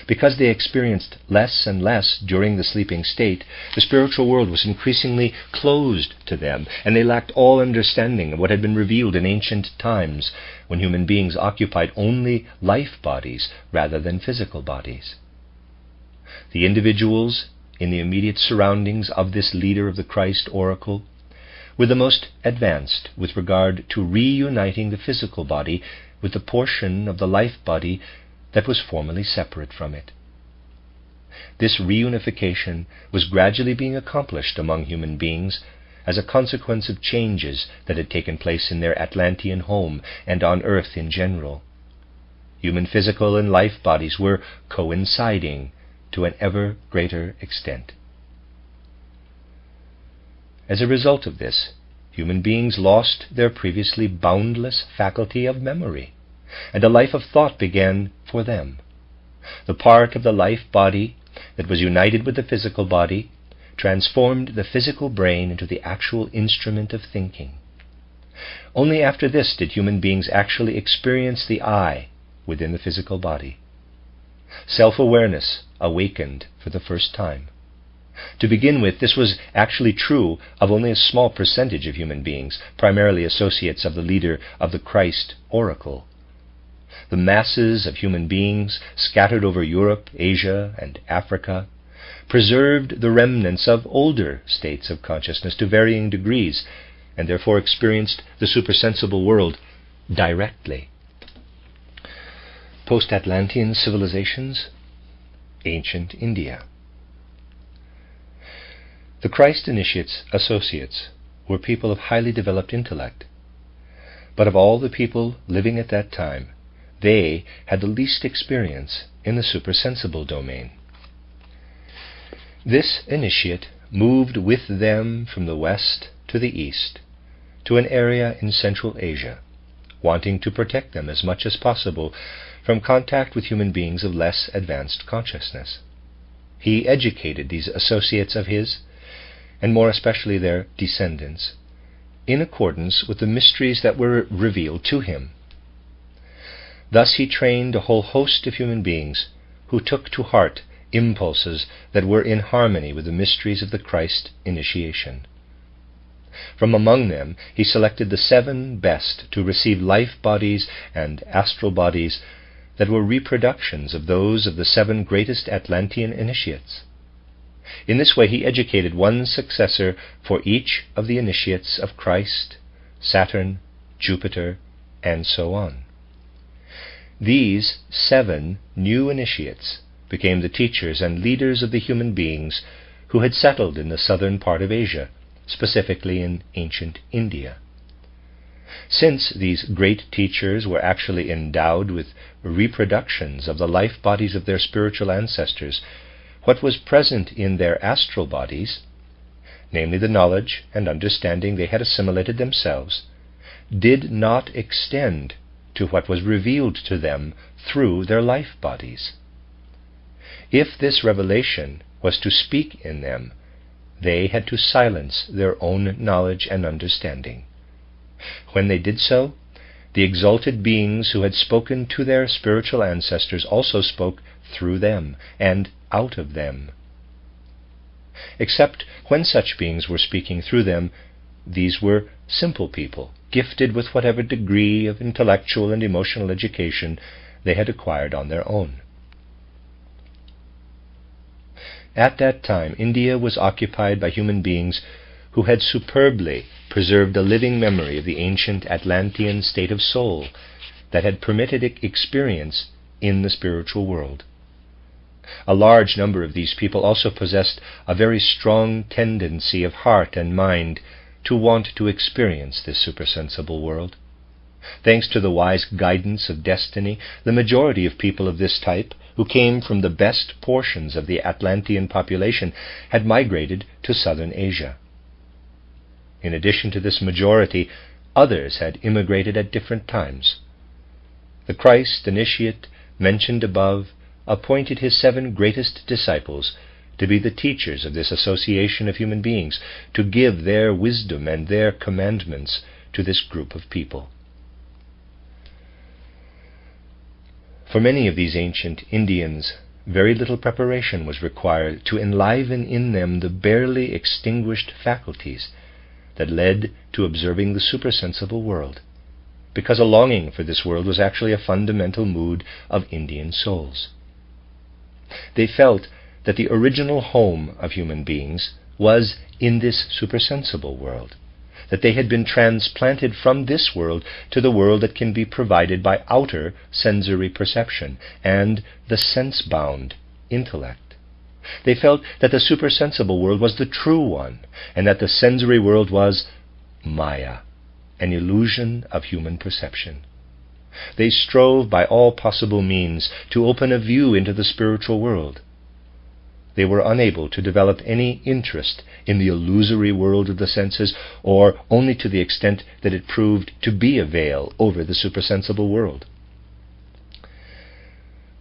Because they experienced less and less during the sleeping state, the spiritual world was increasingly closed to them, and they lacked all understanding of what had been revealed in ancient times, when human beings occupied only life bodies rather than physical bodies. The individuals in the immediate surroundings of this leader of the Christ oracle were the most advanced with regard to reuniting the physical body with the portion of the life body that was formerly separate from it. This reunification was gradually being accomplished among human beings as a consequence of changes that had taken place in their Atlantean home and on Earth in general. Human physical and life bodies were coinciding to an ever greater extent. As a result of this, human beings lost their previously boundless faculty of memory, and a life of thought began for them. The part of the life body that was united with the physical body transformed the physical brain into the actual instrument of thinking. Only after this did human beings actually experience the I within the physical body. Self-awareness awakened for the first time. To begin with, this was actually true of only a small percentage of human beings, primarily associates of the leader of the Christ oracle. The masses of human beings scattered over Europe, Asia, and Africa preserved the remnants of older states of consciousness to varying degrees, and therefore experienced the supersensible world directly. Post-Atlantean civilizations, ancient India. The Christ initiates' associates were people of highly developed intellect, but of all the people living at that time, they had the least experience in the supersensible domain. This initiate moved with them from the west to the east to an area in Central Asia, wanting to protect them as much as possible from contact with human beings of less advanced consciousness. He educated these associates of his, and more especially their descendants, in accordance with the mysteries that were revealed to him. Thus he trained a whole host of human beings who took to heart impulses that were in harmony with the mysteries of the Christ initiation. From among them he selected the 7 best to receive life bodies and astral bodies that were reproductions of those of the 7 greatest Atlantean initiates. In this way he educated one successor for each of the initiates of Christ, Saturn, Jupiter, and so on. These 7 new initiates became the teachers and leaders of the human beings who had settled in the southern part of Asia, specifically in ancient India. Since these great teachers were actually endowed with reproductions of the life bodies of their spiritual ancestors, what was present in their astral bodies, namely the knowledge and understanding they had assimilated themselves, did not extend to what was revealed to them through their life bodies. If this revelation was to speak in them, they had to silence their own knowledge and understanding. When they did so, the exalted beings who had spoken to their spiritual ancestors also spoke through them and out of them. Except when such beings were speaking through them, these were simple people, gifted with whatever degree of intellectual and emotional education they had acquired on their own. At that time, India was occupied by human beings who had superbly preserved a living memory of the ancient Atlantean state of soul that had permitted experience in the spiritual world. A large number of these people also possessed a very strong tendency of heart and mind to want to experience this supersensible world. Thanks to the wise guidance of destiny, the majority of people of this type, who came from the best portions of the Atlantean population, had migrated to southern Asia. In addition to this majority, others had immigrated at different times. The Christ initiate mentioned above appointed his 7 greatest disciples to be the teachers of this association of human beings, to give their wisdom and their commandments to this group of people. For many of these ancient Indians, very little preparation was required to enliven in them the barely extinguished faculties that led to observing the supersensible world, because a longing for this world was actually a fundamental mood of Indian souls. They felt that the original home of human beings was in this supersensible world, that they had been transplanted from this world to the world that can be provided by outer sensory perception and the sense-bound intellect. They felt that the supersensible world was the true one, and that the sensory world was Maya, an illusion of human perception. They strove by all possible means to open a view into the spiritual world. They were unable to develop any interest in the illusory world of the senses, or only to the extent that it proved to be a veil over the supersensible world.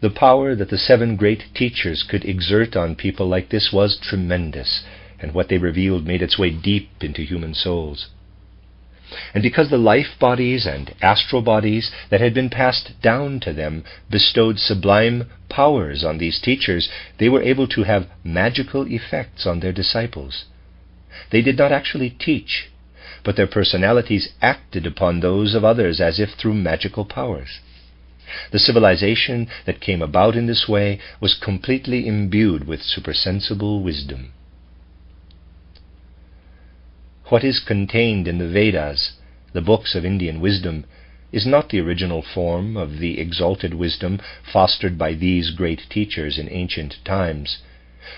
The power that the 7 great teachers could exert on people like this was tremendous, and what they revealed made its way deep into human souls. And because the life bodies and astral bodies that had been passed down to them bestowed sublime powers on these teachers, they were able to have magical effects on their disciples. They did not actually teach, but their personalities acted upon those of others as if through magical powers. The civilization that came about in this way was completely imbued with supersensible wisdom. What is contained in the Vedas, the books of Indian wisdom, is not the original form of the exalted wisdom fostered by these great teachers in ancient times,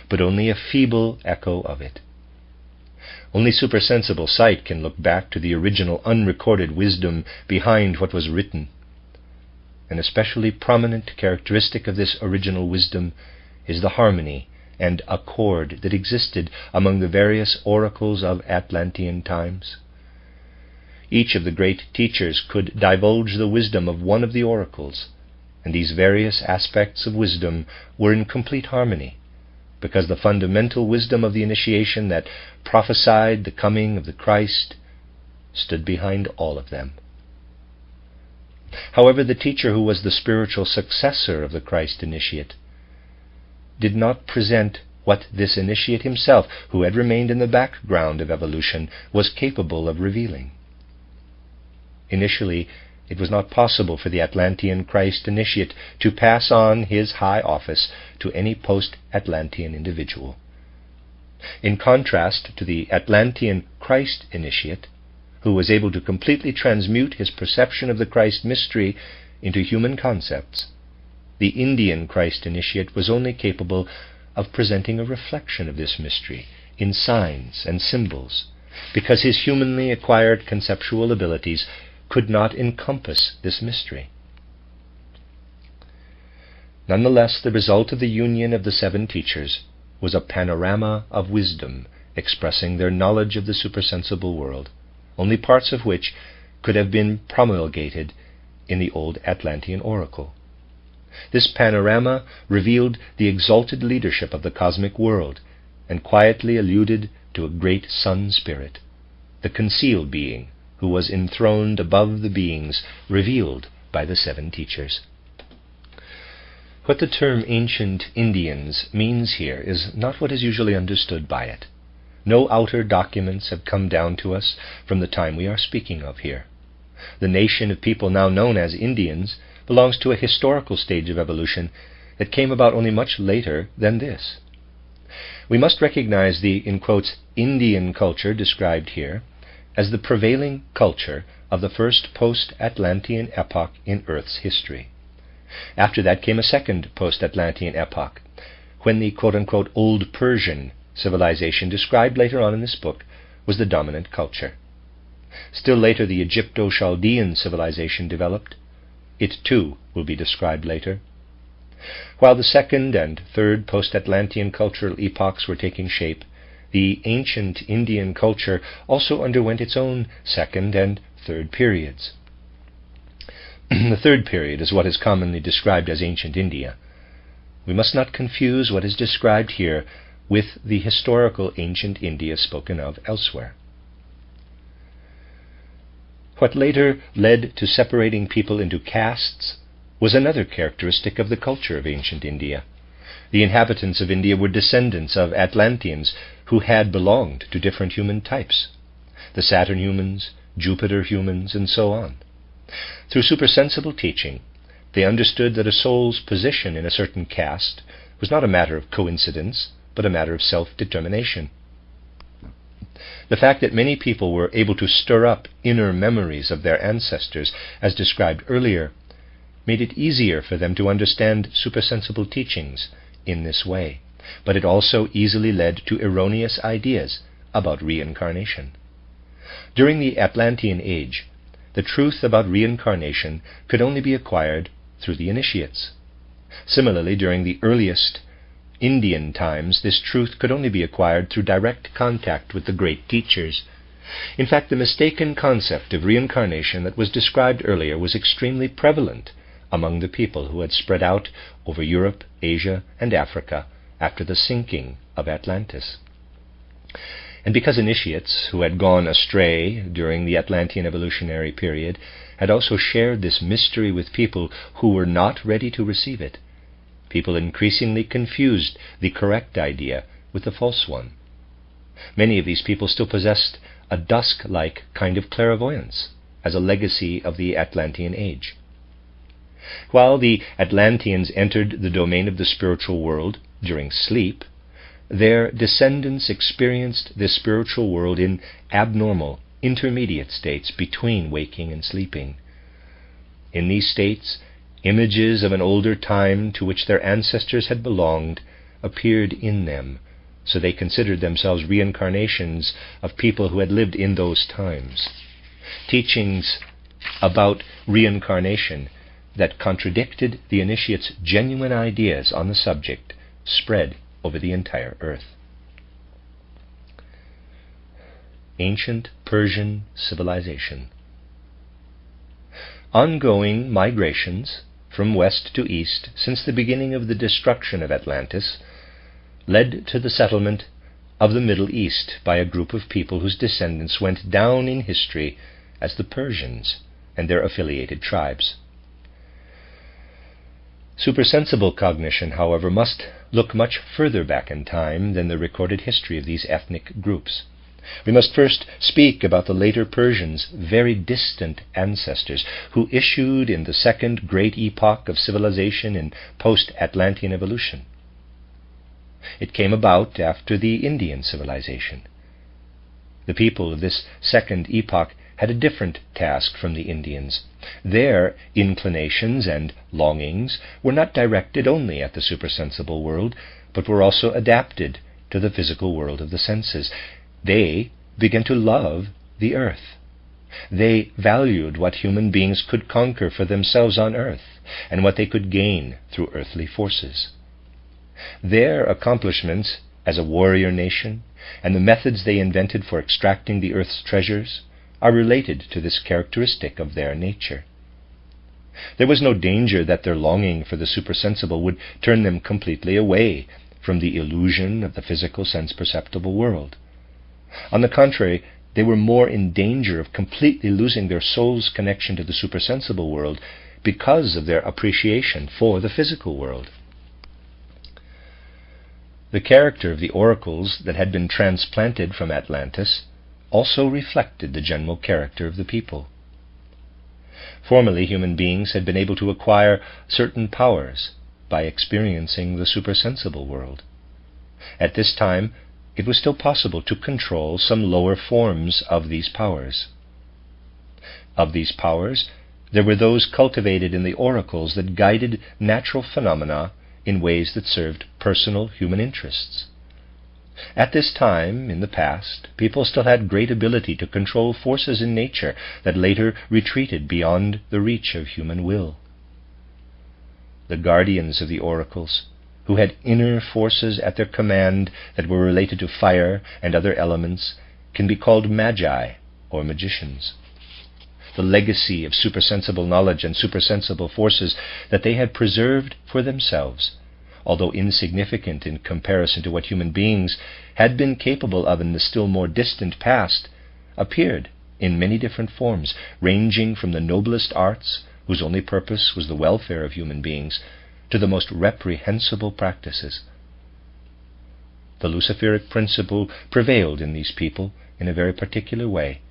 but only a feeble echo of it. Only supersensible sight can look back to the original unrecorded wisdom behind what was written. An especially prominent characteristic of this original wisdom is the harmony and accord that existed among the various oracles of Atlantean times. Each of the great teachers could divulge the wisdom of one of the oracles, and these various aspects of wisdom were in complete harmony, because the fundamental wisdom of the initiation that prophesied the coming of the Christ stood behind all of them. However, the teacher who was the spiritual successor of the Christ initiate did not present what this initiate himself, who had remained in the background of evolution, was capable of revealing. Initially, it was not possible for the Atlantean Christ initiate to pass on his high office to any post-Atlantean individual. In contrast to the Atlantean Christ initiate, who was able to completely transmute his perception of the Christ mystery into human concepts, the Indian Christ initiate was only capable of presenting a reflection of this mystery in signs and symbols, because his humanly acquired conceptual abilities could not encompass this mystery. Nonetheless, the result of the union of the 7 teachers was a panorama of wisdom expressing their knowledge of the supersensible world, only parts of which could have been promulgated in the old Atlantean oracle. This panorama revealed the exalted leadership of the cosmic world and quietly alluded to a great sun spirit, the concealed being who was enthroned above the beings revealed by the 7 teachers. What the term ancient Indians means here is not what is usually understood by it. No outer documents have come down to us from the time we are speaking of here. The nation of people now known as Indians belongs to a historical stage of evolution that came about only much later than this. We must recognize the, in quotes, Indian culture described here as the prevailing culture of the first post-Atlantean epoch in Earth's history. After that came a second post-Atlantean epoch, when the quote-unquote Old Persian civilization described later on in this book was the dominant culture. Still later the Egypto-Chaldean civilization developed. It too will be described later. While the second and third post-Atlantean cultural epochs were taking shape, the ancient Indian culture also underwent its own second and third periods. The third period is what is commonly described as ancient India. We must not confuse what is described here with the historical ancient India spoken of elsewhere. What later led to separating people into castes was another characteristic of the culture of ancient India. The inhabitants of India were descendants of Atlanteans who had belonged to different human types, the Saturn humans, Jupiter humans, and so on. Through supersensible teaching, they understood that a soul's position in a certain caste was not a matter of coincidence, but a matter of self-determination. The fact that many people were able to stir up inner memories of their ancestors, as described earlier, made it easier for them to understand supersensible teachings in this way, but it also easily led to erroneous ideas about reincarnation. During the Atlantean Age, the truth about reincarnation could only be acquired through the initiates. Similarly, during the earliest Indian times, this truth could only be acquired through direct contact with the great teachers. In fact, the mistaken concept of reincarnation that was described earlier was extremely prevalent among the people who had spread out over Europe, Asia, and Africa after the sinking of Atlantis. And because initiates who had gone astray during the Atlantean evolutionary period had also shared this mystery with people who were not ready to receive it, people increasingly confused the correct idea with the false one. Many of these people still possessed a dusk-like kind of clairvoyance as a legacy of the Atlantean Age. While the Atlanteans entered the domain of the spiritual world during sleep, their descendants experienced this spiritual world in abnormal, intermediate states between waking and sleeping. In these states, images of an older time to which their ancestors had belonged appeared in them, so they considered themselves reincarnations of people who had lived in those times. Teachings about reincarnation that contradicted the initiate's genuine ideas on the subject spread over the entire earth. Ancient Persian civilization. Ongoing migrations from west to east since the beginning of the destruction of Atlantis led to the settlement of the Middle East by a group of people whose descendants went down in history as the Persians and their affiliated tribes. Supersensible cognition, however, must look much further back in time than the recorded history of these ethnic groups. We must first speak about the later Persians' very distant ancestors, who issued in the second great epoch of civilization in post-Atlantean evolution. It came about after the Indian civilization. The people of this second epoch had a different task from the Indians. Their inclinations and longings were not directed only at the supersensible world, but were also adapted to the physical world of the senses. They began to love the earth. They valued what human beings could conquer for themselves on earth, and what they could gain through earthly forces. Their accomplishments as a warrior nation, and the methods they invented for extracting the earth's treasures, are related to this characteristic of their nature. There was no danger that their longing for the supersensible would turn them completely away from the illusion of the physical sense-perceptible world. On the contrary, they were more in danger of completely losing their soul's connection to the supersensible world because of their appreciation for the physical world. The character of the oracles that had been transplanted from Atlantis also reflected the general character of the people. Formerly, human beings had been able to acquire certain powers by experiencing the supersensible world. At this time, it was still possible to control some lower forms of these powers. Of these powers, there were those cultivated in the oracles that guided natural phenomena in ways that served personal human interests. At this time, in the past, people still had great ability to control forces in nature that later retreated beyond the reach of human will. The guardians of the oracles, who had inner forces at their command that were related to fire and other elements, can be called magi or magicians. The legacy of supersensible knowledge and supersensible forces that they had preserved for themselves, although insignificant in comparison to what human beings had been capable of in the still more distant past, appeared in many different forms, ranging from the noblest arts, whose only purpose was the welfare of human beings, to the most reprehensible practices. The Luciferic principle prevailed in these people in a very particular way,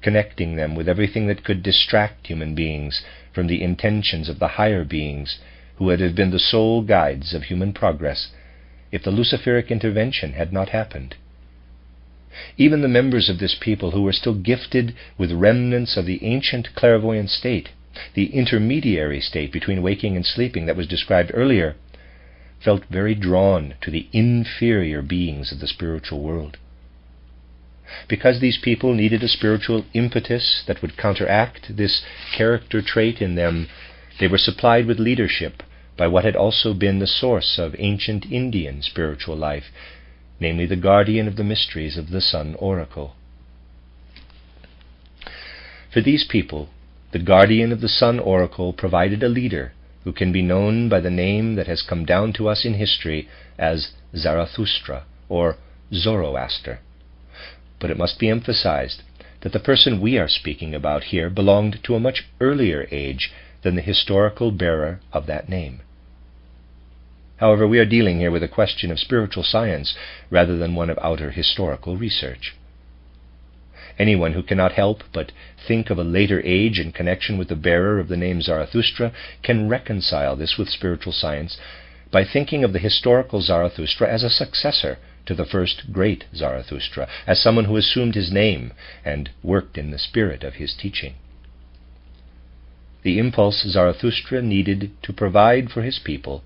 connecting them with everything that could distract human beings from the intentions of the higher beings who would have been the sole guides of human progress if the Luciferic intervention had not happened. Even the members of this people who were still gifted with remnants of the ancient clairvoyant state, the intermediary state between waking and sleeping that was described earlier, felt very drawn to the inferior beings of the spiritual world. Because these people needed a spiritual impetus that would counteract this character trait in them, they were supplied with leadership by what had also been the source of ancient Indian spiritual life, namely the guardian of the mysteries of the Sun Oracle. For these people, the guardian of the Sun Oracle provided a leader who can be known by the name that has come down to us in history as Zarathustra or Zoroaster. But it must be emphasized that the person we are speaking about here belonged to a much earlier age than the historical bearer of that name. However, we are dealing here with a question of spiritual science rather than one of outer historical research. Anyone who cannot help but think of a later age in connection with the bearer of the name Zarathustra can reconcile this with spiritual science by thinking of the historical Zarathustra as a successor to the first great Zarathustra, as someone who assumed his name and worked in the spirit of his teaching. The impulse Zarathustra needed to provide for his people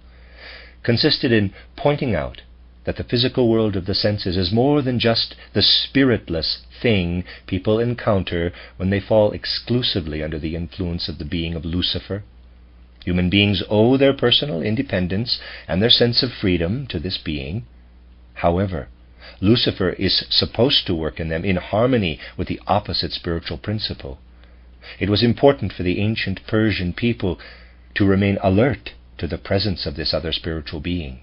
consisted in pointing out that the physical world of the senses is more than just the spiritless thing people encounter when they fall exclusively under the influence of the being of Lucifer. Human beings owe their personal independence and their sense of freedom to this being. However, Lucifer is supposed to work in them in harmony with the opposite spiritual principle. It was important for the ancient Persian people to remain alert to the presence of this other spiritual being.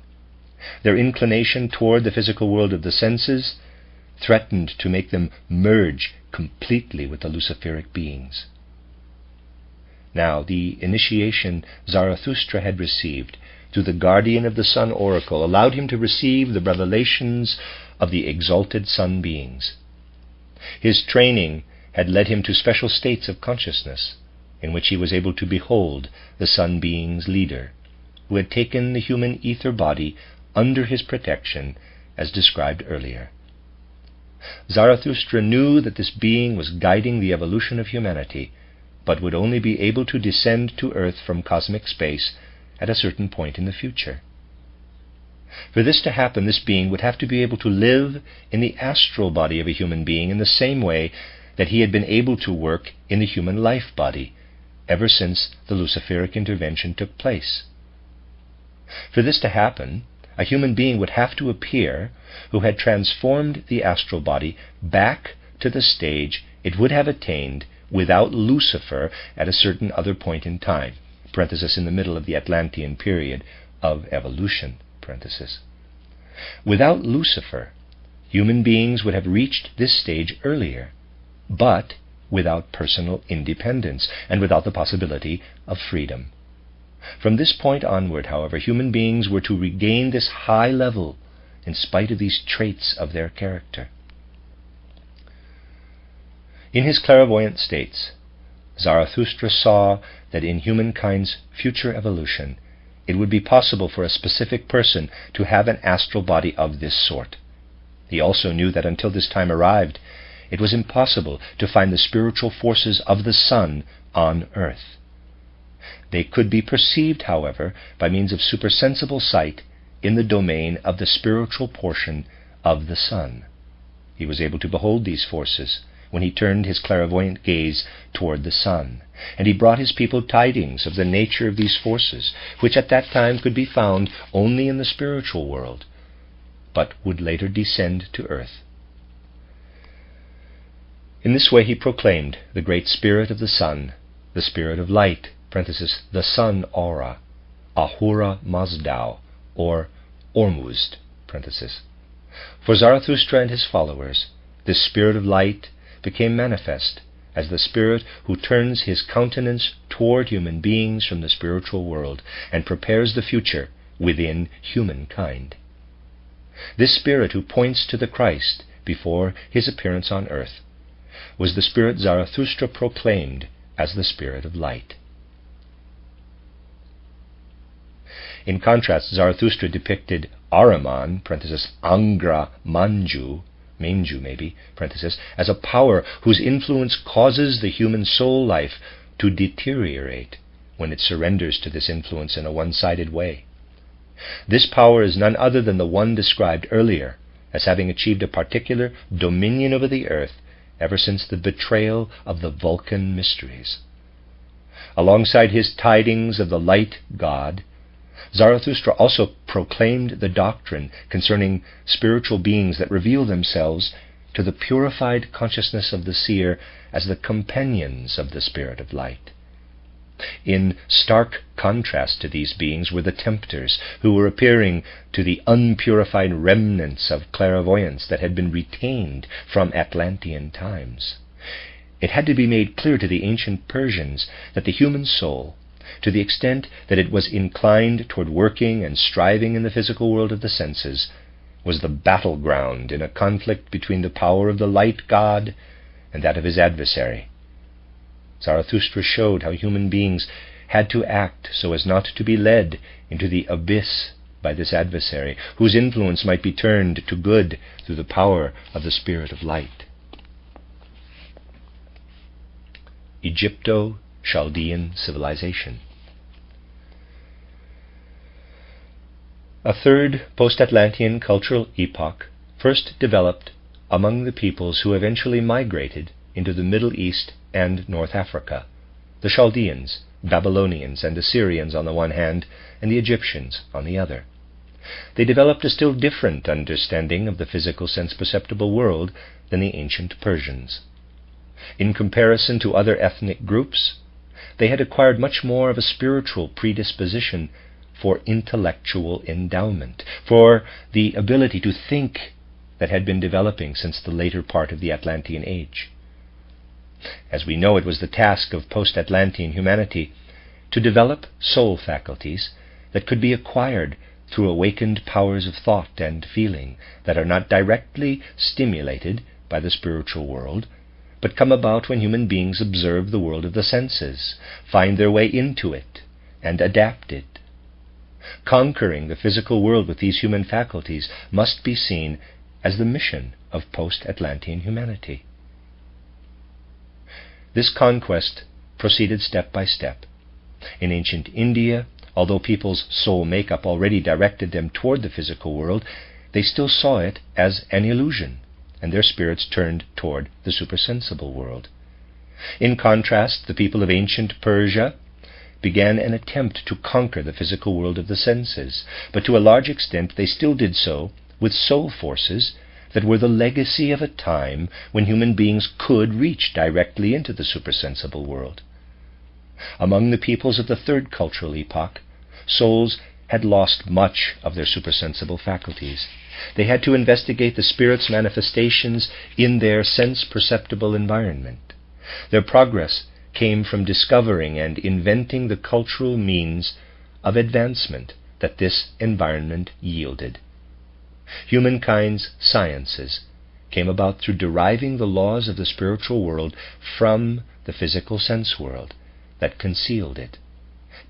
Their inclination toward the physical world of the senses threatened to make them merge completely with the Luciferic beings. Now, the initiation Zarathustra had received through the guardian of the Sun Oracle allowed him to receive the revelations of the exalted Sun beings. His training had led him to special states of consciousness, in which he was able to behold the Sun being's leader, who had taken the human ether body under his protection, as described earlier. Zarathustra knew that this being was guiding the evolution of humanity, but would only be able to descend to Earth from cosmic space at a certain point in the future. For this to happen, this being would have to be able to live in the astral body of a human being in the same way that he had been able to work in the human life body ever since the Luciferic intervention took place. For this to happen, a human being would have to appear who had transformed the astral body back to the stage it would have attained without Lucifer at a certain other point in time. parenthesis, in the middle of the Atlantean period of evolution, parenthesis. Without Lucifer, human beings would have reached this stage earlier, but without personal independence and without the possibility of freedom. From this point onward, however, human beings were to regain this high level in spite of these traits of their character. In his clairvoyant states, Zarathustra saw that in humankind's future evolution, it would be possible for a specific person to have an astral body of this sort. He also knew that until this time arrived, it was impossible to find the spiritual forces of the sun on earth. They could be perceived, however, by means of supersensible sight in the domain of the spiritual portion of the sun. He was able to behold these forces when he turned his clairvoyant gaze toward the sun, and he brought his people tidings of the nature of these forces, which at that time could be found only in the spiritual world, but would later descend to earth. In this way he proclaimed the great spirit of the sun, the spirit of light, parenthesis, the sun aura, Ahura Mazdao, or Ormuzd, parenthesis. For Zarathustra and his followers, this spirit of light became manifest as the spirit who turns his countenance toward human beings from the spiritual world and prepares the future within humankind. This spirit who points to the Christ before his appearance on earth was the spirit Zarathustra proclaimed as the spirit of light. In contrast, Zarathustra depicted Ahriman, parenthesis, Angra Manju, maybe, parenthesis, as a power whose influence causes the human soul life to deteriorate when it surrenders to this influence in a one-sided way. This power is none other than the one described earlier as having achieved a particular dominion over the earth ever since the betrayal of the Vulcan mysteries. Alongside his tidings of the light god, Zarathustra also proclaimed the doctrine concerning spiritual beings that reveal themselves to the purified consciousness of the seer as the companions of the spirit of light. In stark contrast to these beings were the tempters, who were appearing to the unpurified remnants of clairvoyance that had been retained from Atlantean times. It had to be made clear to the ancient Persians that the human soul, to the extent that it was inclined toward working and striving in the physical world of the senses, was the battleground in a conflict between the power of the light god and that of his adversary. Zarathustra showed how human beings had to act so as not to be led into the abyss by this adversary, whose influence might be turned to good through the power of the spirit of light. Egypto-Chaldean civilization. A third post-Atlantean cultural epoch first developed among the peoples who eventually migrated into the Middle East and North Africa, the Chaldeans, Babylonians, and Assyrians on the one hand, and the Egyptians on the other. They developed a still different understanding of the physical sense-perceptible world than the ancient Persians. In comparison to other ethnic groups, they had acquired much more of a spiritual predisposition for intellectual endowment, for the ability to think that had been developing since the later part of the Atlantean age. As we know, it was the task of post-Atlantean humanity to develop soul faculties that could be acquired through awakened powers of thought and feeling that are not directly stimulated by the spiritual world, but come about when human beings observe the world of the senses, find their way into it, and adapt it. Conquering the physical world with these human faculties must be seen as the mission of post-Atlantean humanity. This conquest proceeded step by step. In ancient India, although people's soul makeup already directed them toward the physical world, they still saw it as an illusion, and their spirits turned toward the supersensible world. In contrast, the people of ancient Persia began an attempt to conquer the physical world of the senses, but to a large extent they still did so with soul forces that were the legacy of a time when human beings could reach directly into the supersensible world. Among the peoples of the third cultural epoch, souls had lost much of their supersensible faculties. They had to investigate the spirit's manifestations in their sense-perceptible environment. Their progress came from discovering and inventing the cultural means of advancement that this environment yielded. Humankind's sciences came about through deriving the laws of the spiritual world from the physical sense world that concealed it.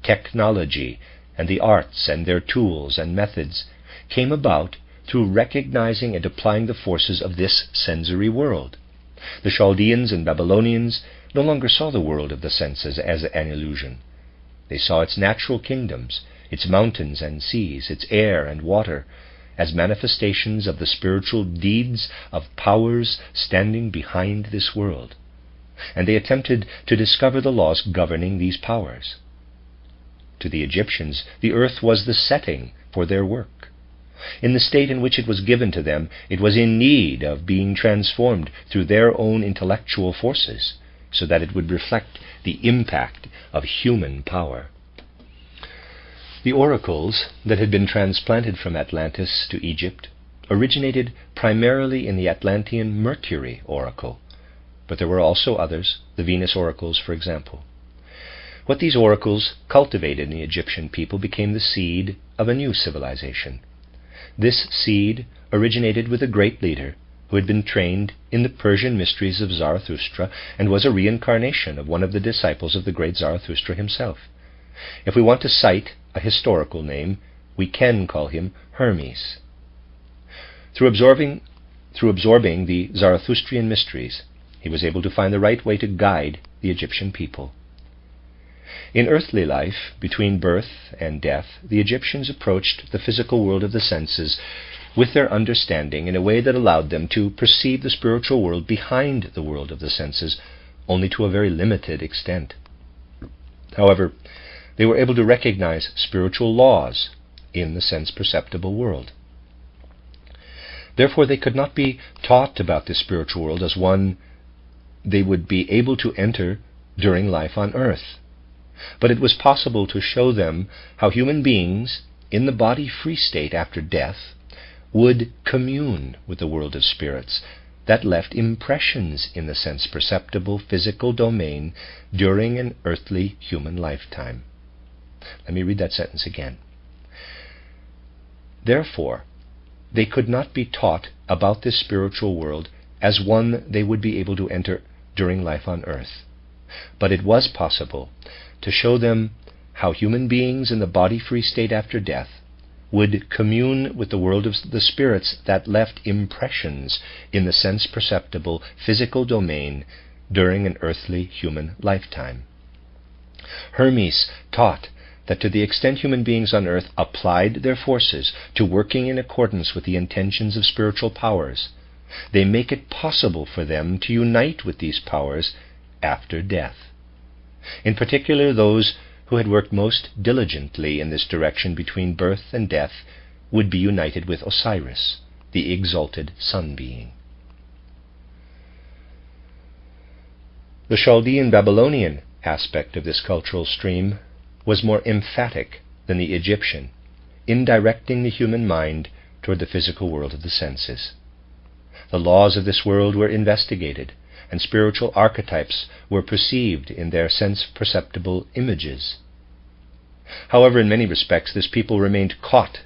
Technology and the arts and their tools and methods came about through recognizing and applying the forces of this sensory world. The Chaldeans and Babylonians no longer saw the world of the senses as an illusion. They saw its natural kingdoms, its mountains and seas, its air and water, as manifestations of the spiritual deeds of powers standing behind this world. And they attempted to discover the laws governing these powers. To the Egyptians, the earth was the setting for their work. In the state in which it was given to them, it was in need of being transformed through their own intellectual forces, so that it would reflect the impact of human power. The oracles that had been transplanted from Atlantis to Egypt originated primarily in the Atlantean Mercury oracle, but there were also others, the Venus oracles, for example. What these oracles cultivated in the Egyptian people became the seed of a new civilization. This seed originated with a great leader who had been trained in the Persian mysteries of Zarathustra and was a reincarnation of one of the disciples of the great Zarathustra himself. If we want to cite a historical name, we can call him Hermes. Through absorbing the Zarathustrian mysteries, he was able to find the right way to guide the Egyptian people. In earthly life, between birth and death, the Egyptians approached the physical world of the senses with their understanding in a way that allowed them to perceive the spiritual world behind the world of the senses only to a very limited extent. However, they were able to recognize spiritual laws in the sense-perceptible world. Therefore, they could not be taught about this spiritual world as one they would be able to enter during life on earth. But it was possible to show them how human beings, in the body-free state after death, would commune with the world of spirits that left impressions in the sense-perceptible physical domain during an earthly human lifetime. Let me read that sentence again. Therefore, they could not be taught about this spiritual world as one they would be able to enter during life on earth. But it was possible to show them how human beings in the body-free state after death would commune with the world of the spirits that left impressions in the sense-perceptible physical domain during an earthly human lifetime. Hermes taught that to the extent human beings on earth applied their forces to working in accordance with the intentions of spiritual powers, they make it possible for them to unite with these powers after death. In particular, those who had worked most diligently in this direction between birth and death would be united with Osiris, the exalted sun being. The Chaldean-Babylonian aspect of this cultural stream was more emphatic than the Egyptian in directing the human mind toward the physical world of the senses. The laws of this world were investigated, and spiritual archetypes were perceived in their sense-perceptible images. However, in many respects, this people remained caught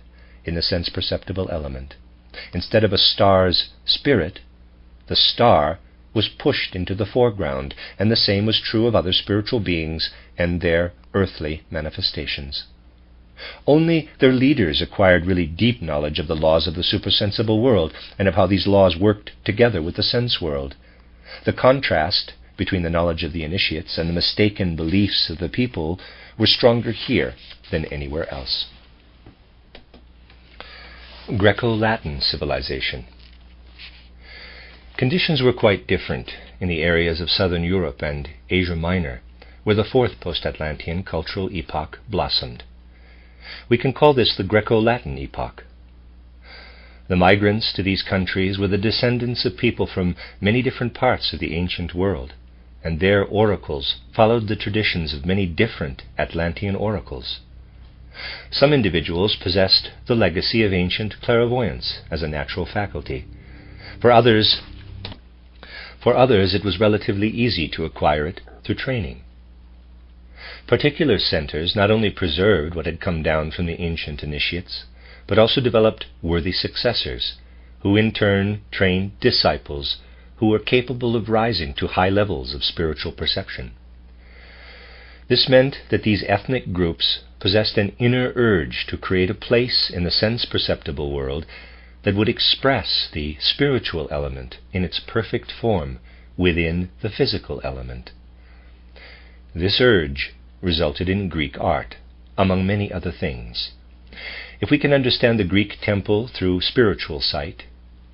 in the sense-perceptible element. Instead of a star's spirit, the star was pushed into the foreground, and the same was true of other spiritual beings and their earthly manifestations. Only their leaders acquired really deep knowledge of the laws of the supersensible world and of how these laws worked together with the sense world. The contrast between the knowledge of the initiates and the mistaken beliefs of the people were stronger here than anywhere else. Greco-Latin civilization. Conditions were quite different in the areas of southern Europe and Asia Minor, where the fourth post-Atlantean cultural epoch blossomed. We can call this the Greco-Latin epoch. The migrants to these countries were the descendants of people from many different parts of the ancient world, and their oracles followed the traditions of many different Atlantean oracles. Some individuals possessed the legacy of ancient clairvoyance as a natural faculty. For others, it was relatively easy to acquire it through training. Particular centers not only preserved what had come down from the ancient initiates, but also developed worthy successors, who in turn trained disciples who were capable of rising to high levels of spiritual perception. This meant that these ethnic groups possessed an inner urge to create a place in the sense-perceptible world that would express the spiritual element in its perfect form within the physical element. This urge resulted in Greek art, among many other things. If we can understand the Greek temple through spiritual sight,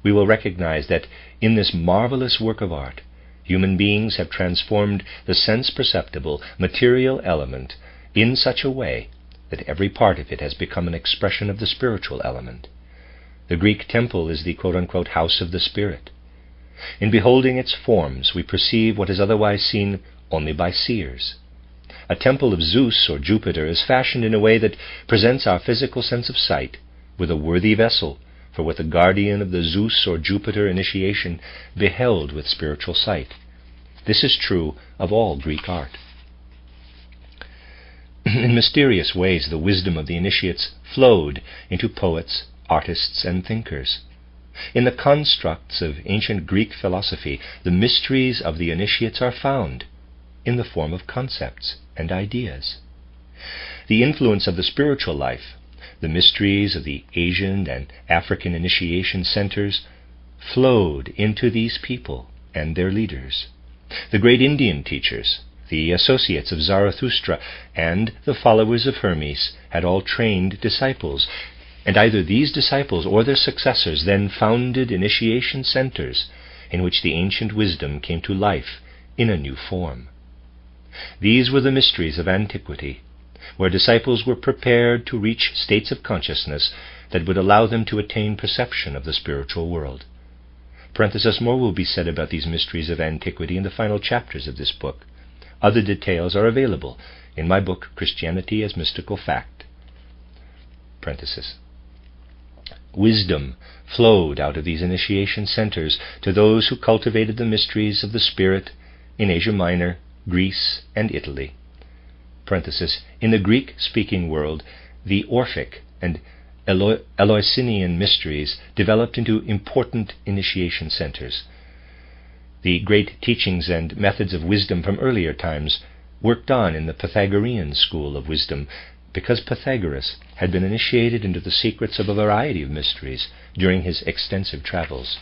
we will recognize that in this marvelous work of art, human beings have transformed the sense-perceptible material element in such a way that every part of it has become an expression of the spiritual element. The Greek temple is the quote-unquote house of the spirit. In beholding its forms, we perceive what is otherwise seen only by seers. A temple of Zeus or Jupiter is fashioned in a way that presents our physical sense of sight with a worthy vessel for what the guardian of the Zeus or Jupiter initiation beheld with spiritual sight. This is true of all Greek art. In mysterious ways, the wisdom of the initiates flowed into poets, artists, and thinkers. In the constructs of ancient Greek philosophy, the mysteries of the initiates are found in the form of concepts and ideas. The influence of the spiritual life, the mysteries of the Asian and African initiation centers, flowed into these people and their leaders. The great Indian teachers, the associates of Zarathustra, and the followers of Hermes had all trained disciples, and either these disciples or their successors then founded initiation centers in which the ancient wisdom came to life in a new form. These were the mysteries of antiquity, where disciples were prepared to reach states of consciousness that would allow them to attain perception of the spiritual world. More will be said about these mysteries of antiquity in the final chapters of this book. Other details are available in my book, Christianity as Mystical Fact. Wisdom flowed out of these initiation centers to those who cultivated the mysteries of the spirit in Asia Minor, Greece, and Italy. In the Greek-speaking world, the Orphic and Eleusinian mysteries developed into important initiation centers. The great teachings and methods of wisdom from earlier times worked on in the Pythagorean school of wisdom, because Pythagoras had been initiated into the secrets of a variety of mysteries during his extensive travels.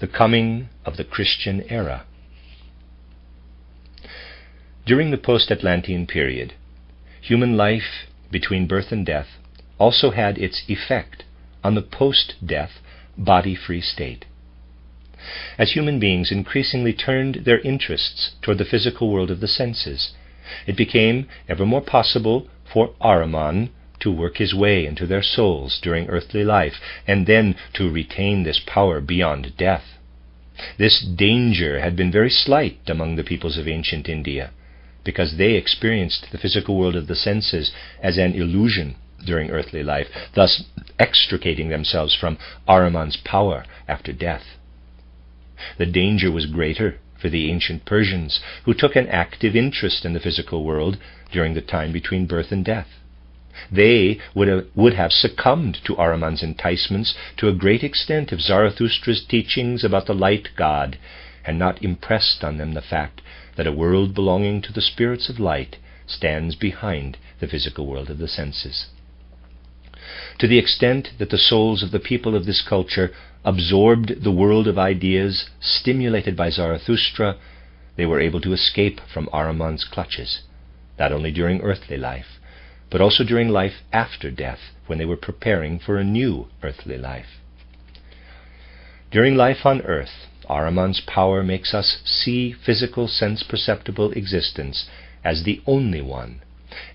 The coming of the Christian era. During the post-Atlantean period, human life between birth and death also had its effect on the post-death body-free state. As human beings increasingly turned their interests toward the physical world of the senses, it became ever more possible for Ahriman to work his way into their souls during earthly life, and then to retain this power beyond death. This danger had been very slight among the peoples of ancient India, because they experienced the physical world of the senses as an illusion during earthly life, thus extricating themselves from Ahriman's power after death. The danger was greater for the ancient Persians, who took an active interest in the physical world during the time between birth and death. They would have succumbed to Ahriman's enticements to a great extent if Zarathustra's teachings about the light god had not impressed on them the fact that a world belonging to the spirits of light stands behind the physical world of the senses. To the extent that the souls of the people of this culture absorbed the world of ideas stimulated by Zarathustra, they were able to escape from Ahriman's clutches, not only during earthly life, but also during life after death, when they were preparing for a new earthly life. During life on earth, Ahriman's power makes us see physical sense-perceptible existence as the only one,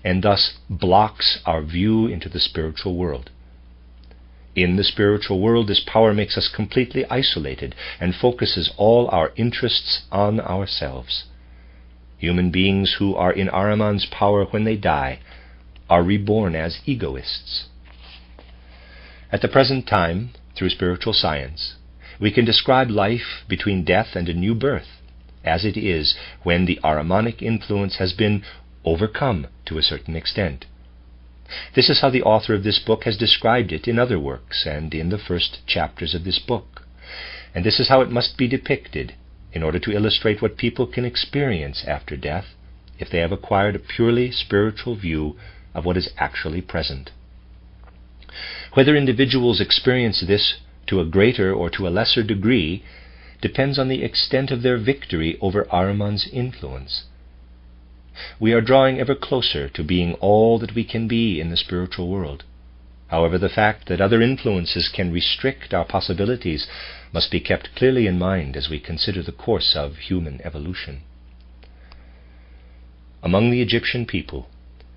and thus blocks our view into the spiritual world. In the spiritual world, this power makes us completely isolated and focuses all our interests on ourselves. Human beings who are in Ahriman's power when they die are reborn as egoists. At the present time, through spiritual science, we can describe life between death and a new birth as it is when the Ahrimanic influence has been overcome to a certain extent. This is how the author of this book has described it in other works and in the first chapters of this book. And this is how it must be depicted in order to illustrate what people can experience after death if they have acquired a purely spiritual view of what is actually present. Whether individuals experience this to a greater or to a lesser degree depends on the extent of their victory over Ahriman's influence. We are drawing ever closer to being all that we can be in the spiritual world. However, the fact that other influences can restrict our possibilities must be kept clearly in mind as we consider the course of human evolution. Among the Egyptian people,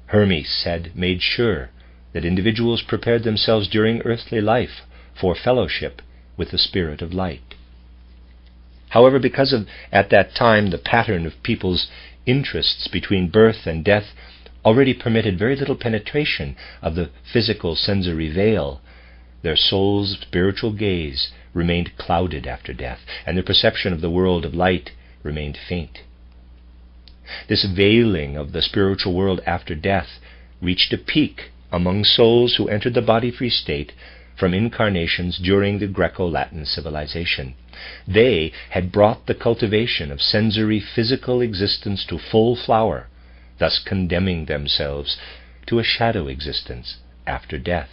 Hermes had made sure that individuals prepared themselves during earthly life for fellowship with the Spirit of Light. However, because of, at that time, the pattern of people's interests between birth and death already permitted very little penetration of the physical sensory veil, their soul's spiritual gaze remained clouded after death, and their perception of the world of light remained faint. This veiling of the spiritual world after death reached a peak among souls who entered the body-free state from incarnations during the Greco-Latin civilization. They had brought the cultivation of sensory physical existence to full flower, thus condemning themselves to a shadow existence after death.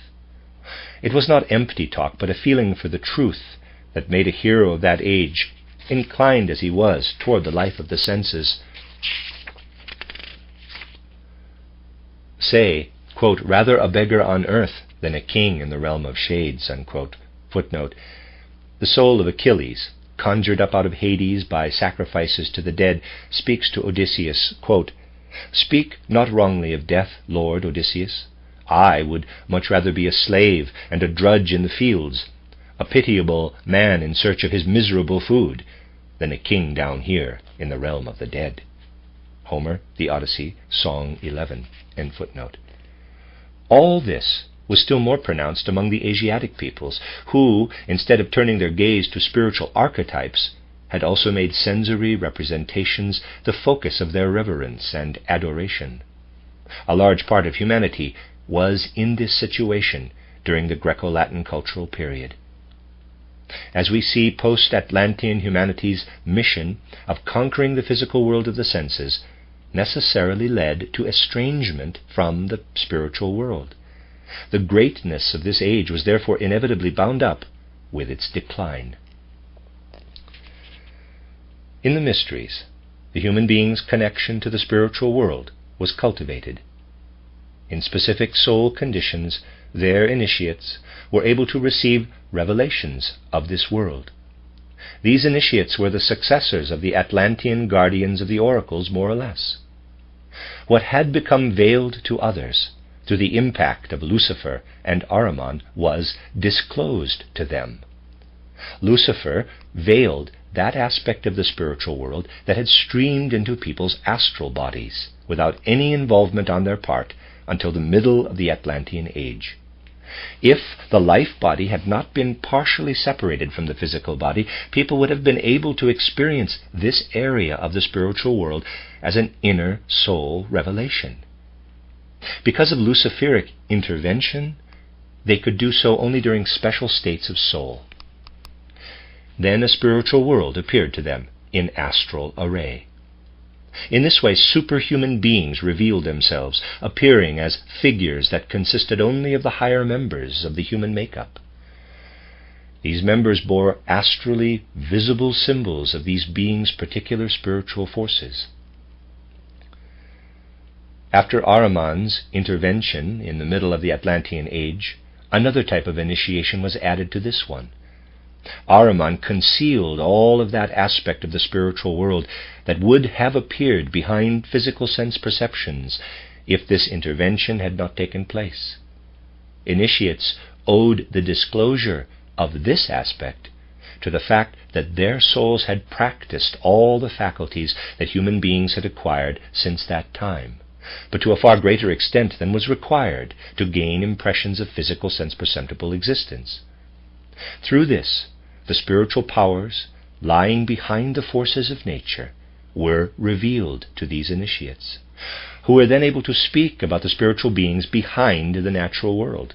It was not empty talk, but a feeling for the truth that made a hero of that age, inclined as he was toward the life of the senses, say, quote, "Rather a beggar on earth than a king in the realm of shades," unquote. Footnote, the soul of Achilles, conjured up out of Hades by sacrifices to the dead, speaks to Odysseus, quote, "Speak not wrongly of death, Lord Odysseus. I would much rather be a slave and a drudge in the fields, a pitiable man in search of his miserable food, than a king down here in the realm of the dead." Homer, The Odyssey, Song 11, end footnote. All this was still more pronounced among the Asiatic peoples, who, instead of turning their gaze to spiritual archetypes, had also made sensory representations the focus of their reverence and adoration. A large part of humanity was in this situation during the Greco-Latin cultural period. As we see, post-Atlantean humanity's mission of conquering the physical world of the senses necessarily led to estrangement from the spiritual world. The greatness of this age was therefore inevitably bound up with its decline. In the mysteries, the human being's connection to the spiritual world was cultivated. In specific soul conditions, their initiates were able to receive revelations of this world. These initiates were the successors of the Atlantean guardians of the oracles, more or less. What had become veiled to others through the impact of Lucifer and Ahriman was disclosed to them. Lucifer veiled that aspect of the spiritual world that had streamed into people's astral bodies without any involvement on their part until the middle of the Atlantean age. If the life body had not been partially separated from the physical body, people would have been able to experience this area of the spiritual world as an inner soul revelation. Because of Luciferic intervention, they could do so only during special states of soul. Then a spiritual world appeared to them in astral array. In this way, superhuman beings revealed themselves, appearing as figures that consisted only of the higher members of the human makeup. These members bore astrally visible symbols of these beings' particular spiritual forces. After Ahriman's intervention in the middle of the Atlantean age, another type of initiation was added to this one. Ahriman concealed all of that aspect of the spiritual world that would have appeared behind physical sense perceptions if this intervention had not taken place. Initiates owed the disclosure of this aspect to the fact that their souls had practiced all the faculties that human beings had acquired since that time, but to a far greater extent than was required to gain impressions of physical sense-perceptible existence. Through this, the spiritual powers lying behind the forces of nature were revealed to these initiates, who were then able to speak about the spiritual beings behind the natural world.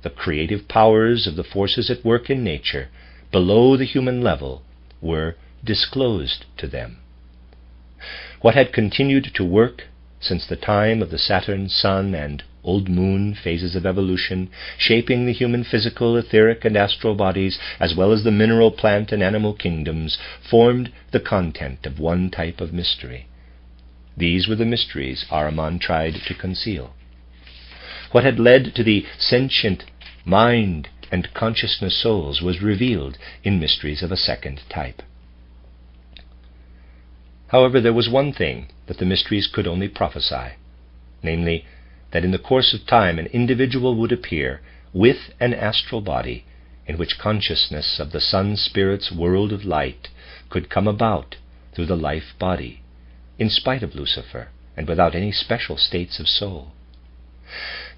The creative powers of the forces at work in nature below the human level were disclosed to them. What had continued to work since the time of the Saturn, Sun, and Old Moon phases of evolution, shaping the human physical, etheric, and astral bodies, as well as the mineral, plant, and animal kingdoms, formed the content of one type of mystery. These were the mysteries Ahriman tried to conceal. What had led to the sentient mind and consciousness souls was revealed in mysteries of a second type. However, there was one thing that the mysteries could only prophesy, namely, that in the course of time an individual would appear with an astral body in which consciousness of the Sun Spirit's world of light could come about through the life body, in spite of Lucifer, and without any special states of soul.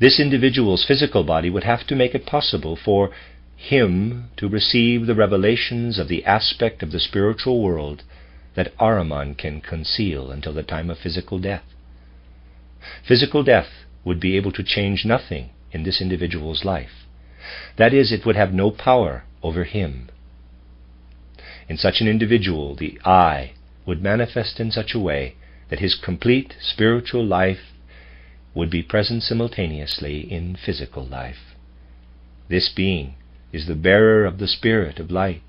This individual's physical body would have to make it possible for him to receive the revelations of the aspect of the spiritual world that Ahriman can conceal until the time of physical death. Physical death would be able to change nothing in this individual's life. That is, it would have no power over him. In such an individual, the I would manifest in such a way that his complete spiritual life would be present simultaneously in physical life. This being is the bearer of the Spirit of light,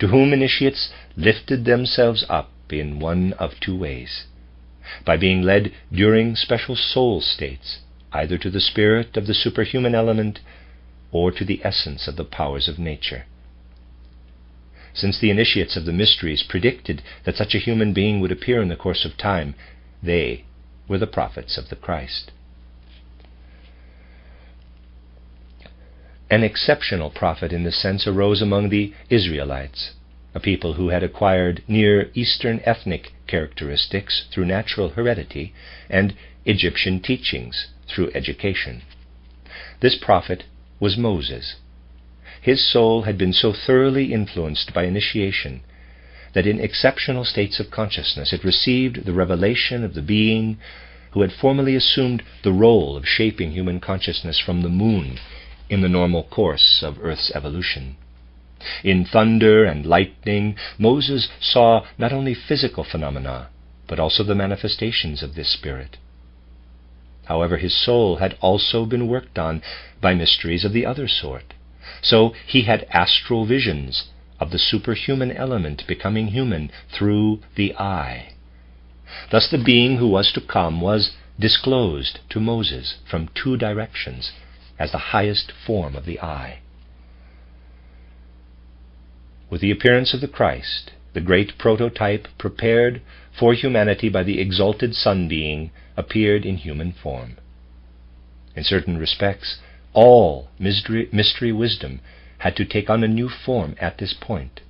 to whom initiates lifted themselves up in one of two ways: by being led during special soul states, either to the spirit of the superhuman element or to the essence of the powers of nature. Since the initiates of the mysteries predicted that such a human being would appear in the course of time, they were the prophets of the Christ. An exceptional prophet in this sense arose among the Israelites, a people who had acquired Near Eastern ethnic characteristics through natural heredity and Egyptian teachings through education. This prophet was Moses. His soul had been so thoroughly influenced by initiation that in exceptional states of consciousness it received the revelation of the being who had formerly assumed the role of shaping human consciousness from the moon in the normal course of Earth's evolution. In thunder and lightning, Moses saw not only physical phenomena, but also the manifestations of this spirit. However, his soul had also been worked on by mysteries of the other sort, so he had astral visions of the superhuman element becoming human through the eye. Thus the being who was to come was disclosed to Moses from two directions as the highest form of the eye. With the appearance of the Christ, the great prototype prepared for humanity by the exalted Sun being appeared in human form. In certain respects, all mystery wisdom had to take on a new form at this point.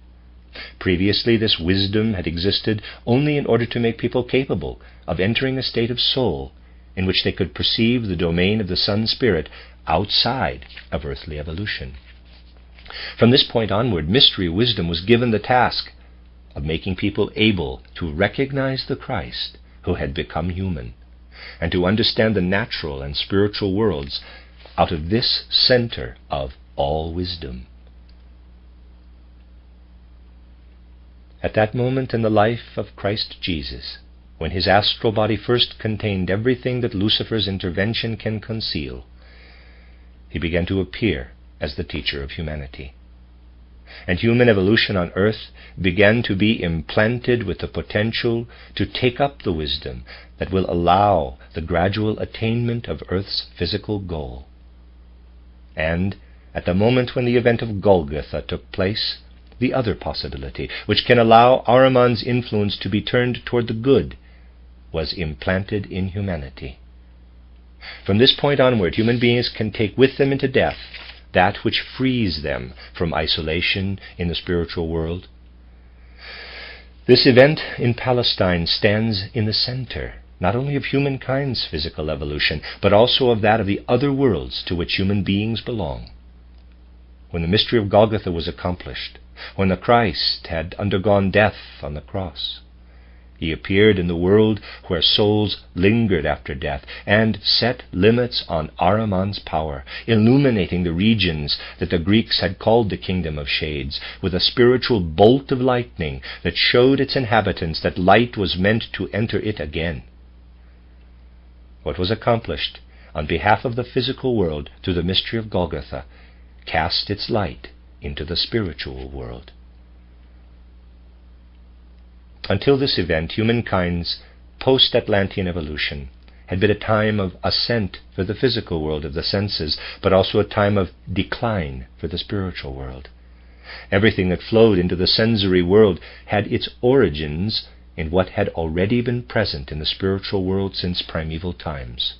Previously, this wisdom had existed only in order to make people capable of entering a state of soul in which they could perceive the domain of the Sun Spirit outside of earthly evolution. From this point onward, mystery wisdom was given the task of making people able to recognize the Christ who had become human, and to understand the natural and spiritual worlds out of this center of all wisdom. At that moment in the life of Christ Jesus, when his astral body first contained everything that Lucifer's intervention can conceal, he began to appear as the teacher of humanity. And human evolution on earth began to be implanted with the potential to take up the wisdom that will allow the gradual attainment of earth's physical goal. And at the moment when the event of Golgotha took place, the other possibility, which can allow Ahriman's influence to be turned toward the good, was implanted in humanity. From this point onward, human beings can take with them into death that which frees them from isolation in the spiritual world. This event in Palestine stands in the center, not only of humankind's physical evolution, but also of that of the other worlds to which human beings belong. When the mystery of Golgotha was accomplished, when the Christ had undergone death on the cross, he appeared in the world where souls lingered after death and set limits on Ahriman's power, illuminating the regions that the Greeks had called the kingdom of shades with a spiritual bolt of lightning that showed its inhabitants that light was meant to enter it again. What was accomplished on behalf of the physical world through the mystery of Golgotha cast its light into the spiritual world. Until this event, humankind's post-Atlantean evolution had been a time of ascent for the physical world of the senses, but also a time of decline for the spiritual world. Everything that flowed into the sensory world had its origins in what had already been present in the spiritual world since primeval times.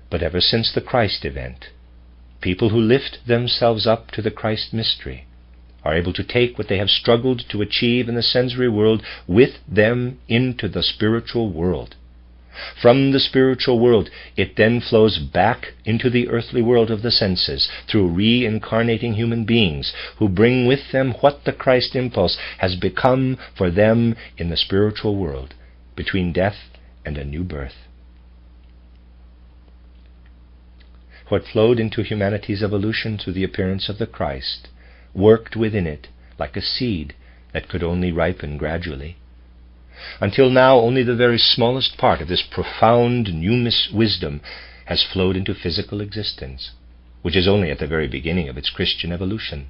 But ever since the Christ event, people who lift themselves up to the Christ mystery are able to take what they have struggled to achieve in the sensory world with them into the spiritual world. From the spiritual world, it then flows back into the earthly world of the senses through reincarnating human beings who bring with them what the Christ impulse has become for them in the spiritual world, between death and a new birth. What flowed into humanity's evolution through the appearance of the Christ worked within it like a seed that could only ripen gradually. Until now, only the very smallest part of this profound new wisdom has flowed into physical existence, which is only at the very beginning of its Christian evolution.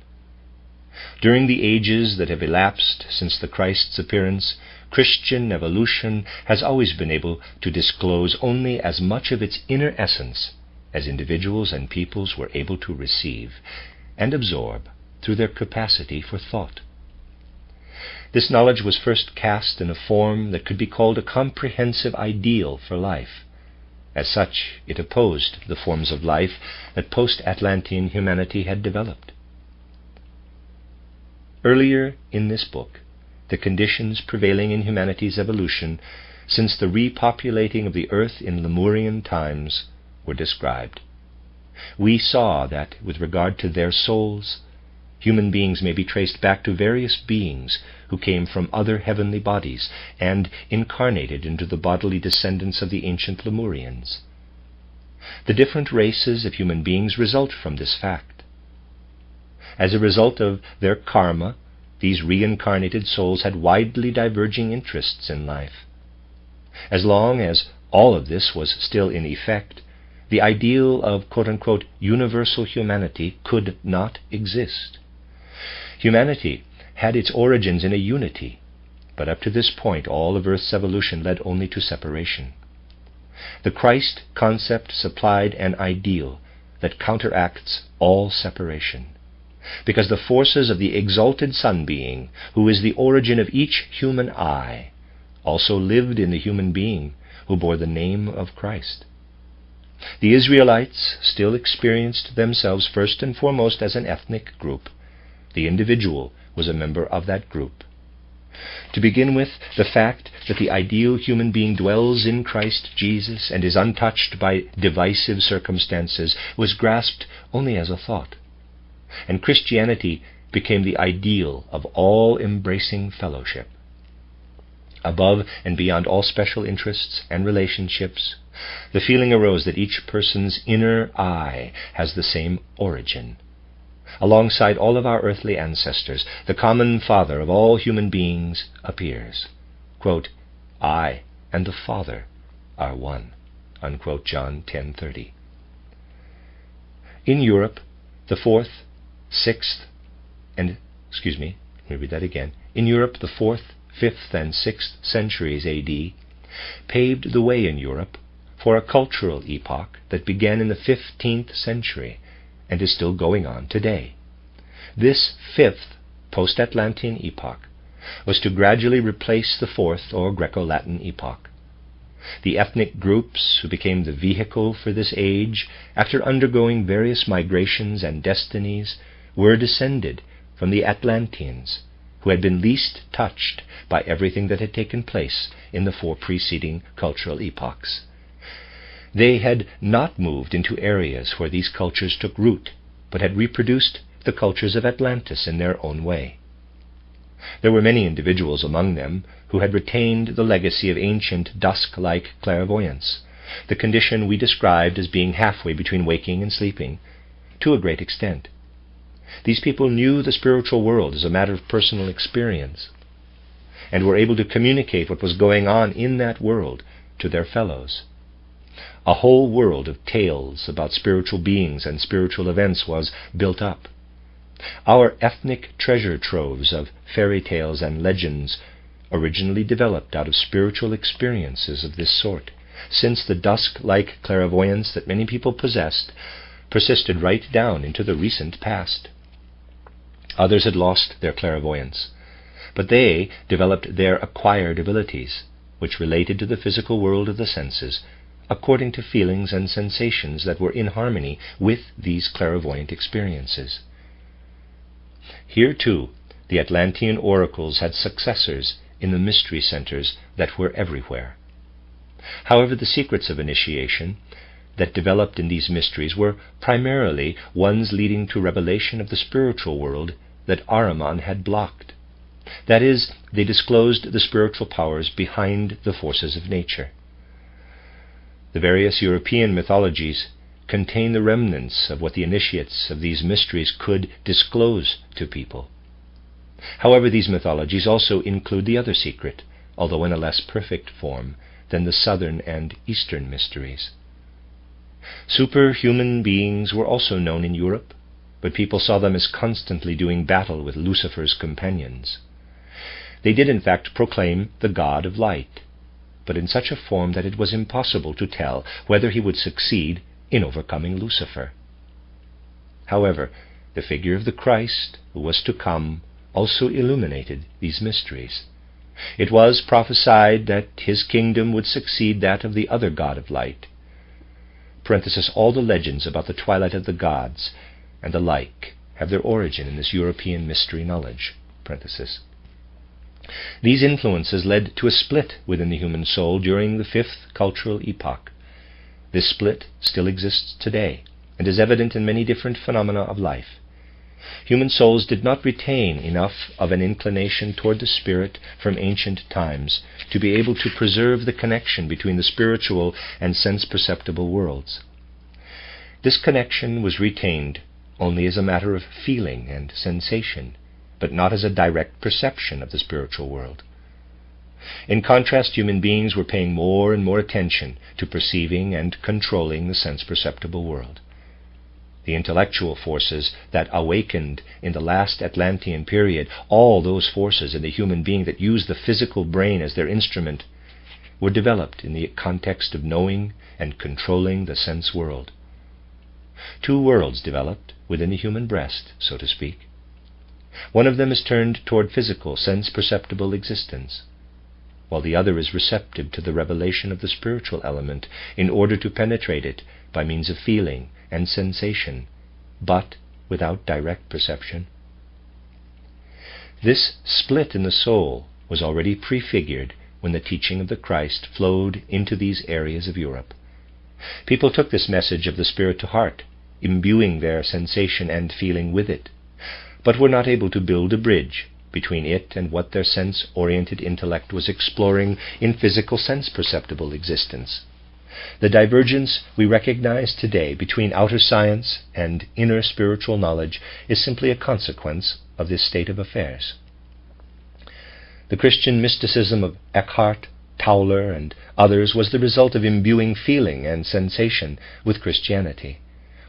During the ages that have elapsed since the Christ's appearance, Christian evolution has always been able to disclose only as much of its inner essence as individuals and peoples were able to receive and absorb through their capacity for thought. This knowledge was first cast in a form that could be called a comprehensive ideal for life. As such, it opposed the forms of life that post-Atlantean humanity had developed. Earlier in this book, the conditions prevailing in humanity's evolution since the repopulating of the earth in Lemurian times were described. We saw that, with regard to their souls, human beings may be traced back to various beings who came from other heavenly bodies and incarnated into the bodily descendants of the ancient Lemurians. The different races of human beings result from this fact. As a result of their karma, these reincarnated souls had widely diverging interests in life. As long as all of this was still in effect, the ideal of quote-unquote universal humanity could not exist. Humanity had its origins in a unity, but up to this point all of Earth's evolution led only to separation. The Christ concept supplied an ideal that counteracts all separation, because the forces of the exalted Sun being, who is the origin of each human eye, also lived in the human being who bore the name of Christ. The Israelites still experienced themselves first and foremost as an ethnic group. The individual was a member of that group. To begin with, the fact that the ideal human being dwells in Christ Jesus and is untouched by divisive circumstances was grasped only as a thought, and Christianity became the ideal of all-embracing fellowship. Above and beyond all special interests and relationships, the feeling arose that each person's inner I has the same origin. Alongside all of our earthly ancestors, the common Father of all human beings appears. Quote, "I and the Father are one." Unquote, John 10:30. In Europe, the 4th, 6th, and, In Europe, the 4th, 5th, and 6th centuries A.D. paved the way in Europe for a cultural epoch that began in the 15th century and is still going on today. This 5th post-Atlantean epoch was to gradually replace the 4th or Greco-Latin epoch. The ethnic groups who became the vehicle for this age, after undergoing various migrations and destinies, were descended from the Atlanteans, who had been least touched by everything that had taken place in the 4 preceding cultural epochs. They had not moved into areas where these cultures took root, but had reproduced the cultures of Atlantis in their own way. There were many individuals among them who had retained the legacy of ancient dusk-like clairvoyance, the condition we described as being halfway between waking and sleeping, to a great extent. These people knew the spiritual world as a matter of personal experience, and were able to communicate what was going on in that world to their fellows. A whole world of tales about spiritual beings and spiritual events was built up. Our ethnic treasure troves of fairy tales and legends originally developed out of spiritual experiences of this sort, since the dusk-like clairvoyance that many people possessed persisted right down into the recent past. Others had lost their clairvoyance, but they developed their acquired abilities, which related to the physical world of the senses, according to feelings and sensations that were in harmony with these clairvoyant experiences. Here, too, the Atlantean oracles had successors in the mystery centers that were everywhere. However, the secrets of initiation that developed in these mysteries were primarily ones leading to revelation of the spiritual world that Ahriman had blocked. That is, they disclosed the spiritual powers behind the forces of nature. The various European mythologies contain the remnants of what the initiates of these mysteries could disclose to people. However, these mythologies also include the other secret, although in a less perfect form than the southern and eastern mysteries. Superhuman beings were also known in Europe, but people saw them as constantly doing battle with Lucifer's companions. They did in fact proclaim the God of light, but in such a form that it was impossible to tell whether he would succeed in overcoming Lucifer. However, the figure of the Christ who was to come also illuminated these mysteries. It was prophesied that his kingdom would succeed that of the other God of light. All the legends about the twilight of the gods and the like have their origin in this European mystery knowledge. These influences led to a split within the human soul during the 5th cultural epoch. This split still exists today and is evident in many different phenomena of life. Human souls did not retain enough of an inclination toward the spirit from ancient times to be able to preserve the connection between the spiritual and sense-perceptible worlds. This connection was retained only as a matter of feeling and sensation, but not as a direct perception of the spiritual world. In contrast, human beings were paying more and more attention to perceiving and controlling the sense-perceptible world. The intellectual forces that awakened in the last Atlantean period, all those forces in the human being that use the physical brain as their instrument, were developed in the context of knowing and controlling the sense world. 2 worlds developed within the human breast, so to speak. One of them is turned toward physical, sense-perceptible existence, while the other is receptive to the revelation of the spiritual element in order to penetrate it by means of feeling and sensation, but without direct perception. This split in the soul was already prefigured when the teaching of the Christ flowed into these areas of Europe. People took this message of the Spirit to heart, imbuing their sensation and feeling with it, but were not able to build a bridge between it and what their sense-oriented intellect was exploring in physical sense-perceptible existence. The divergence we recognize today between outer science and inner spiritual knowledge is simply a consequence of this state of affairs. The Christian mysticism of Eckhart, Tauler, and others was the result of imbuing feeling and sensation with Christianity,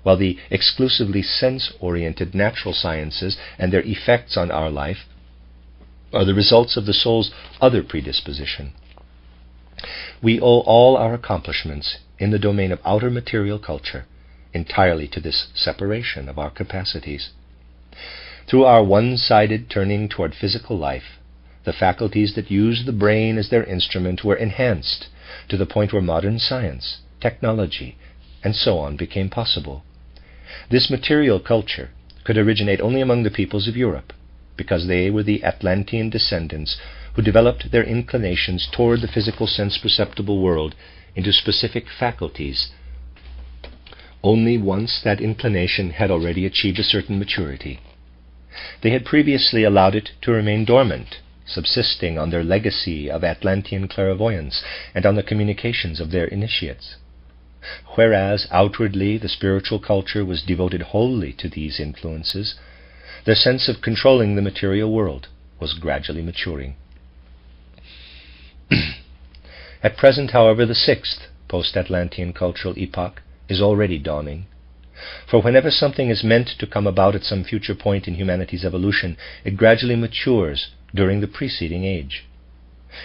while the exclusively sense-oriented natural sciences and their effects on our life are the results of the soul's other predisposition. We owe all our accomplishments in the domain of outer material culture entirely to this separation of our capacities. Through our one-sided turning toward physical life, the faculties that use the brain as their instrument were enhanced to the point where modern science, technology, and so on became possible. This material culture could originate only among the peoples of Europe, because they were the Atlantean descendants who developed their inclinations toward the physical sense-perceptible world into specific faculties only once that inclination had already achieved a certain maturity. They had previously allowed it to remain dormant, subsisting on their legacy of Atlantean clairvoyance and on the communications of their initiates. Whereas outwardly the spiritual culture was devoted wholly to these influences, their sense of controlling the material world was gradually maturing. At present, however, the sixth post-Atlantean cultural epoch is already dawning. For whenever something is meant to come about at some future point in humanity's evolution, it gradually matures during the preceding age.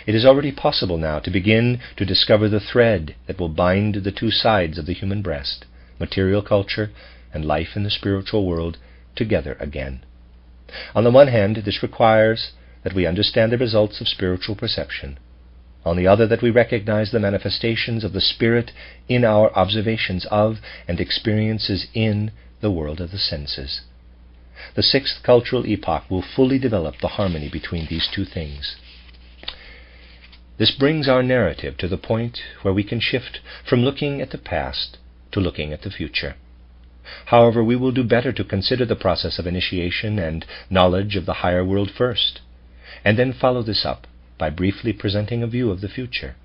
It is already possible now to begin to discover the thread that will bind the two sides of the human breast, material culture and life in the spiritual world, together again. On the one hand, this requires that we understand the results of spiritual perception. On the other, that we recognize the manifestations of the Spirit in our observations of and experiences in the world of the senses. The sixth cultural epoch will fully develop the harmony between these two things. This brings our narrative to the point where we can shift from looking at the past to looking at the future. However, we will do better to consider the process of initiation and knowledge of the higher world first, and then follow this up by briefly presenting a view of the future,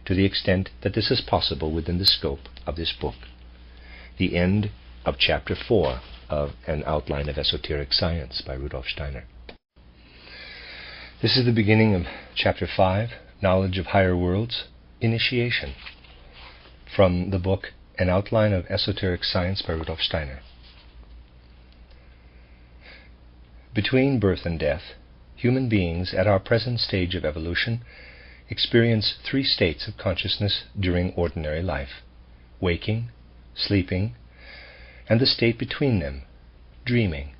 to the extent that this is possible within the scope of this book. The end of Chapter 4 of An Outline of Esoteric Science by Rudolf Штайнер. This is the beginning of Chapter 5, Knowledge of Higher Worlds, Initiation, from the book An Outline of Esoteric Science by Rudolf Штайнер. Between birth and death, human beings at our present stage of evolution experience three states of consciousness during ordinary life: waking, sleeping, and the state between them, dreaming.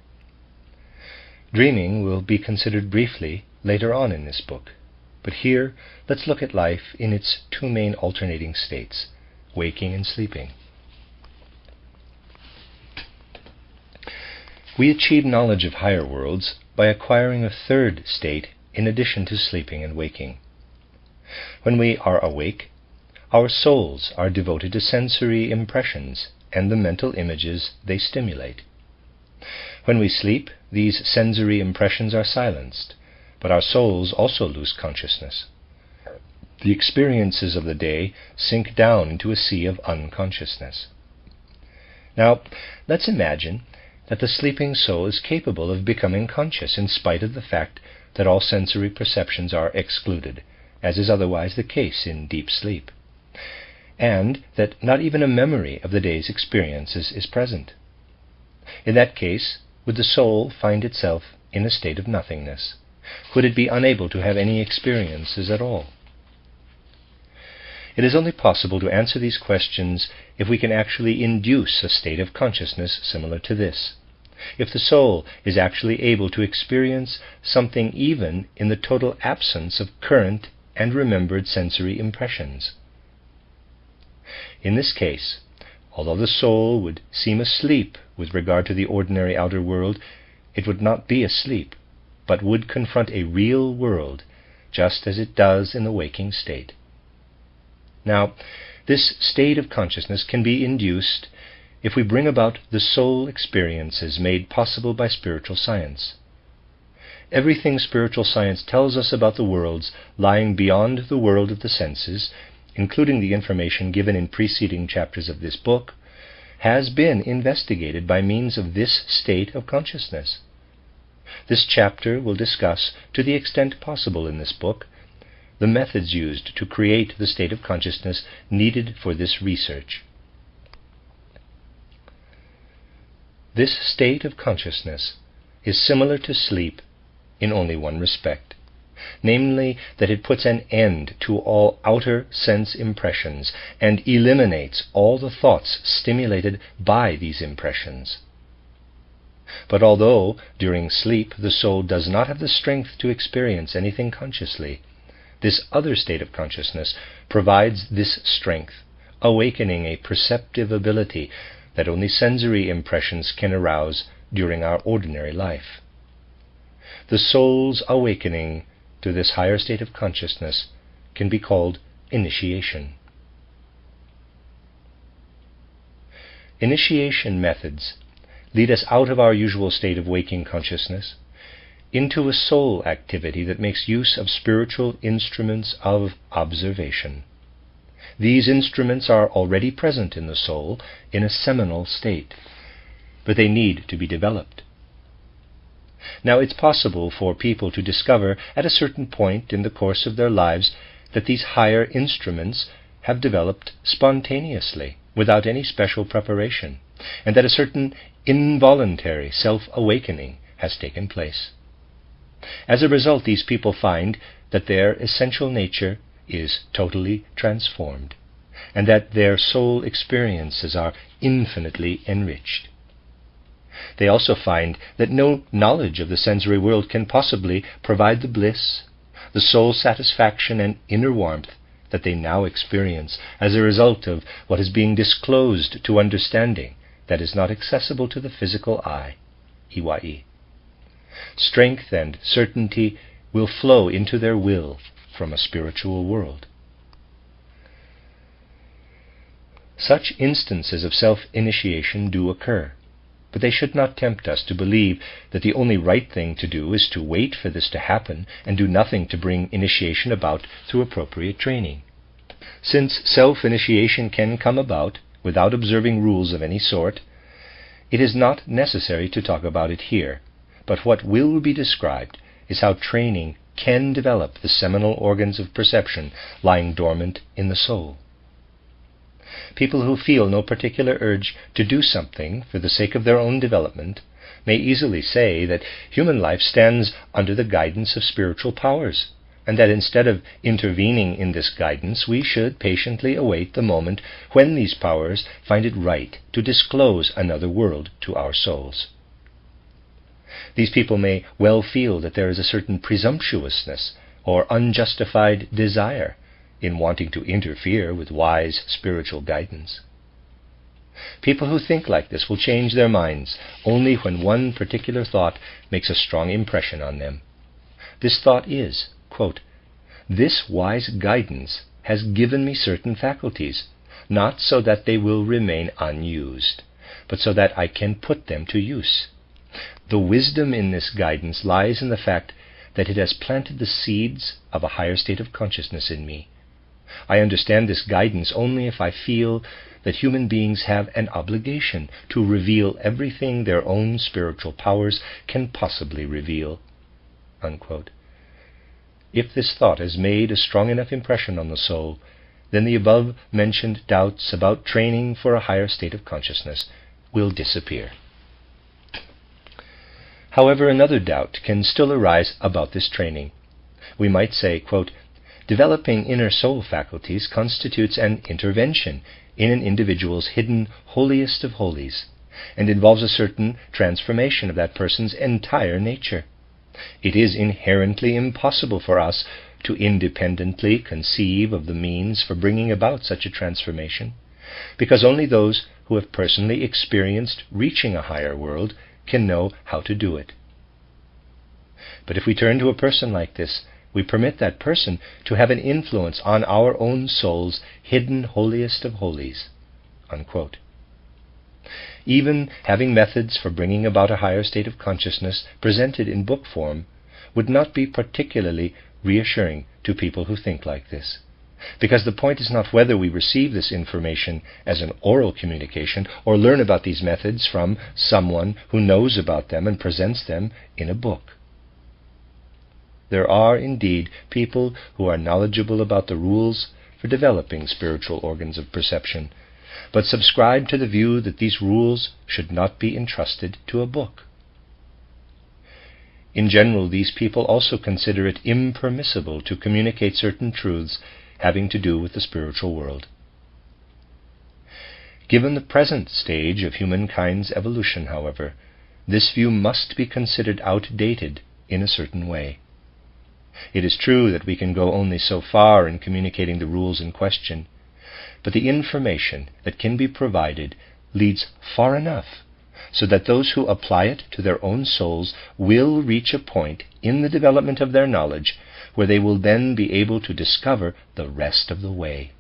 Dreaming will be considered briefly later on in this book, but here let's look at life in its two main alternating states, waking and sleeping. We achieve knowledge of higher worlds by acquiring a third state in addition to sleeping and waking. When we are awake, our souls are devoted to sensory impressions and the mental images they stimulate. When we sleep, these sensory impressions are silenced, but our souls also lose consciousness. The experiences of the day sink down into a sea of unconsciousness. Now, let's imagine that the sleeping soul is capable of becoming conscious in spite of the fact that all sensory perceptions are excluded, as is otherwise the case in deep sleep, and that not even a memory of the day's experiences is present. In that case, would the soul find itself in a state of nothingness? Would it be unable to have any experiences at all? It is only possible to answer these questions if we can actually induce a state of consciousness similar to this, if the soul is actually able to experience something even in the total absence of current and remembered sensory impressions. In this case, although the soul would seem asleep with regard to the ordinary outer world, it would not be asleep, but would confront a real world, just as it does in the waking state. Now, this state of consciousness can be induced if we bring about the soul experiences made possible by spiritual science. Everything spiritual science tells us about the worlds lying beyond the world of the senses, including the information given in preceding chapters of this book, has been investigated by means of this state of consciousness. This chapter will discuss, to the extent possible in this book, the methods used to create the state of consciousness needed for this research. This state of consciousness is similar to sleep in only one respect, namely that it puts an end to all outer sense impressions and eliminates all the thoughts stimulated by these impressions. But although during sleep the soul does not have the strength to experience anything consciously, this other state of consciousness provides this strength, awakening a perceptive ability that only sensory impressions can arouse during our ordinary life. The soul's awakening to this higher state of consciousness can be called initiation. Initiation methods lead us out of our usual state of waking consciousness into a soul activity that makes use of spiritual instruments of observation. These instruments are already present in the soul in a seminal state, but they need to be developed. Now, it's possible for people to discover at a certain point in the course of their lives that these higher instruments have developed spontaneously, without any special preparation, and that a certain involuntary self-awakening has taken place. As a result, these people find that their essential nature is totally transformed, and that their soul experiences are infinitely enriched. They also find that no knowledge of the sensory world can possibly provide the bliss, the soul satisfaction and inner warmth that they now experience as a result of what is being disclosed to understanding that is not accessible to the physical eye, Iwai. Strength and certainty will flow into their will from a spiritual world. Such instances of self-initiation do occur, but they should not tempt us to believe that the only right thing to do is to wait for this to happen and do nothing to bring initiation about through appropriate training. Since self-initiation can come about without observing rules of any sort, it is not necessary to talk about it here, but what will be described is how training can develop the seminal organs of perception lying dormant in the soul. People who feel no particular urge to do something for the sake of their own development may easily say that human life stands under the guidance of spiritual powers, and that instead of intervening in this guidance, we should patiently await the moment when these powers find it right to disclose another world to our souls. These people may well feel that there is a certain presumptuousness or unjustified desire in wanting to interfere with wise spiritual guidance. People who think like this will change their minds only when one particular thought makes a strong impression on them. This thought is, quote, "This wise guidance has given me certain faculties, not so that they will remain unused, but so that I can put them to use. The wisdom in this guidance lies in the fact that it has planted the seeds of a higher state of consciousness in me. I understand this guidance only if I feel that human beings have an obligation to reveal everything their own spiritual powers can possibly reveal." Unquote. If this thought has made a strong enough impression on the soul, then the above-mentioned doubts about training for a higher state of consciousness will disappear. However, another doubt can still arise about this training. We might say, quote, "Developing inner soul faculties constitutes an intervention in an individual's hidden holiest of holies, and involves a certain transformation of that person's entire nature. It is inherently impossible for us to independently conceive of the means for bringing about such a transformation, because only those who have personally experienced reaching a higher world can know how to do it. But if we turn to a person like this, we permit that person to have an influence on our own soul's hidden holiest of holies." Unquote. Even having methods for bringing about a higher state of consciousness presented in book form would not be particularly reassuring to people who think like this, because the point is not whether we receive this information as an oral communication or learn about these methods from someone who knows about them and presents them in a book. There are indeed people who are knowledgeable about the rules for developing spiritual organs of perception, but subscribe to the view that these rules should not be entrusted to a book. In general, these people also consider it impermissible to communicate certain truths having to do with the spiritual world. Given the present stage of humankind's evolution, however, this view must be considered outdated in a certain way. It is true that we can go only so far in communicating the rules in question, but the information that can be provided leads far enough so that those who apply it to their own souls will reach a point in the development of their knowledge where they will then be able to discover the rest of the way.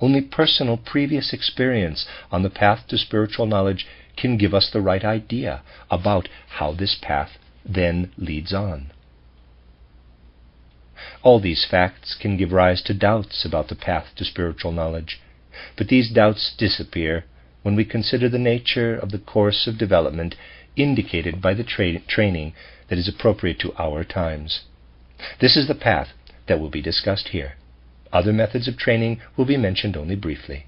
Only personal previous experience on the path to spiritual knowledge can give us the right idea about how this path then leads on. All these facts can give rise to doubts about the path to spiritual knowledge, but these doubts disappear when we consider the nature of the course of development indicated by the training that is appropriate to our times. This is the path that will be discussed here. Other methods of training will be mentioned only briefly.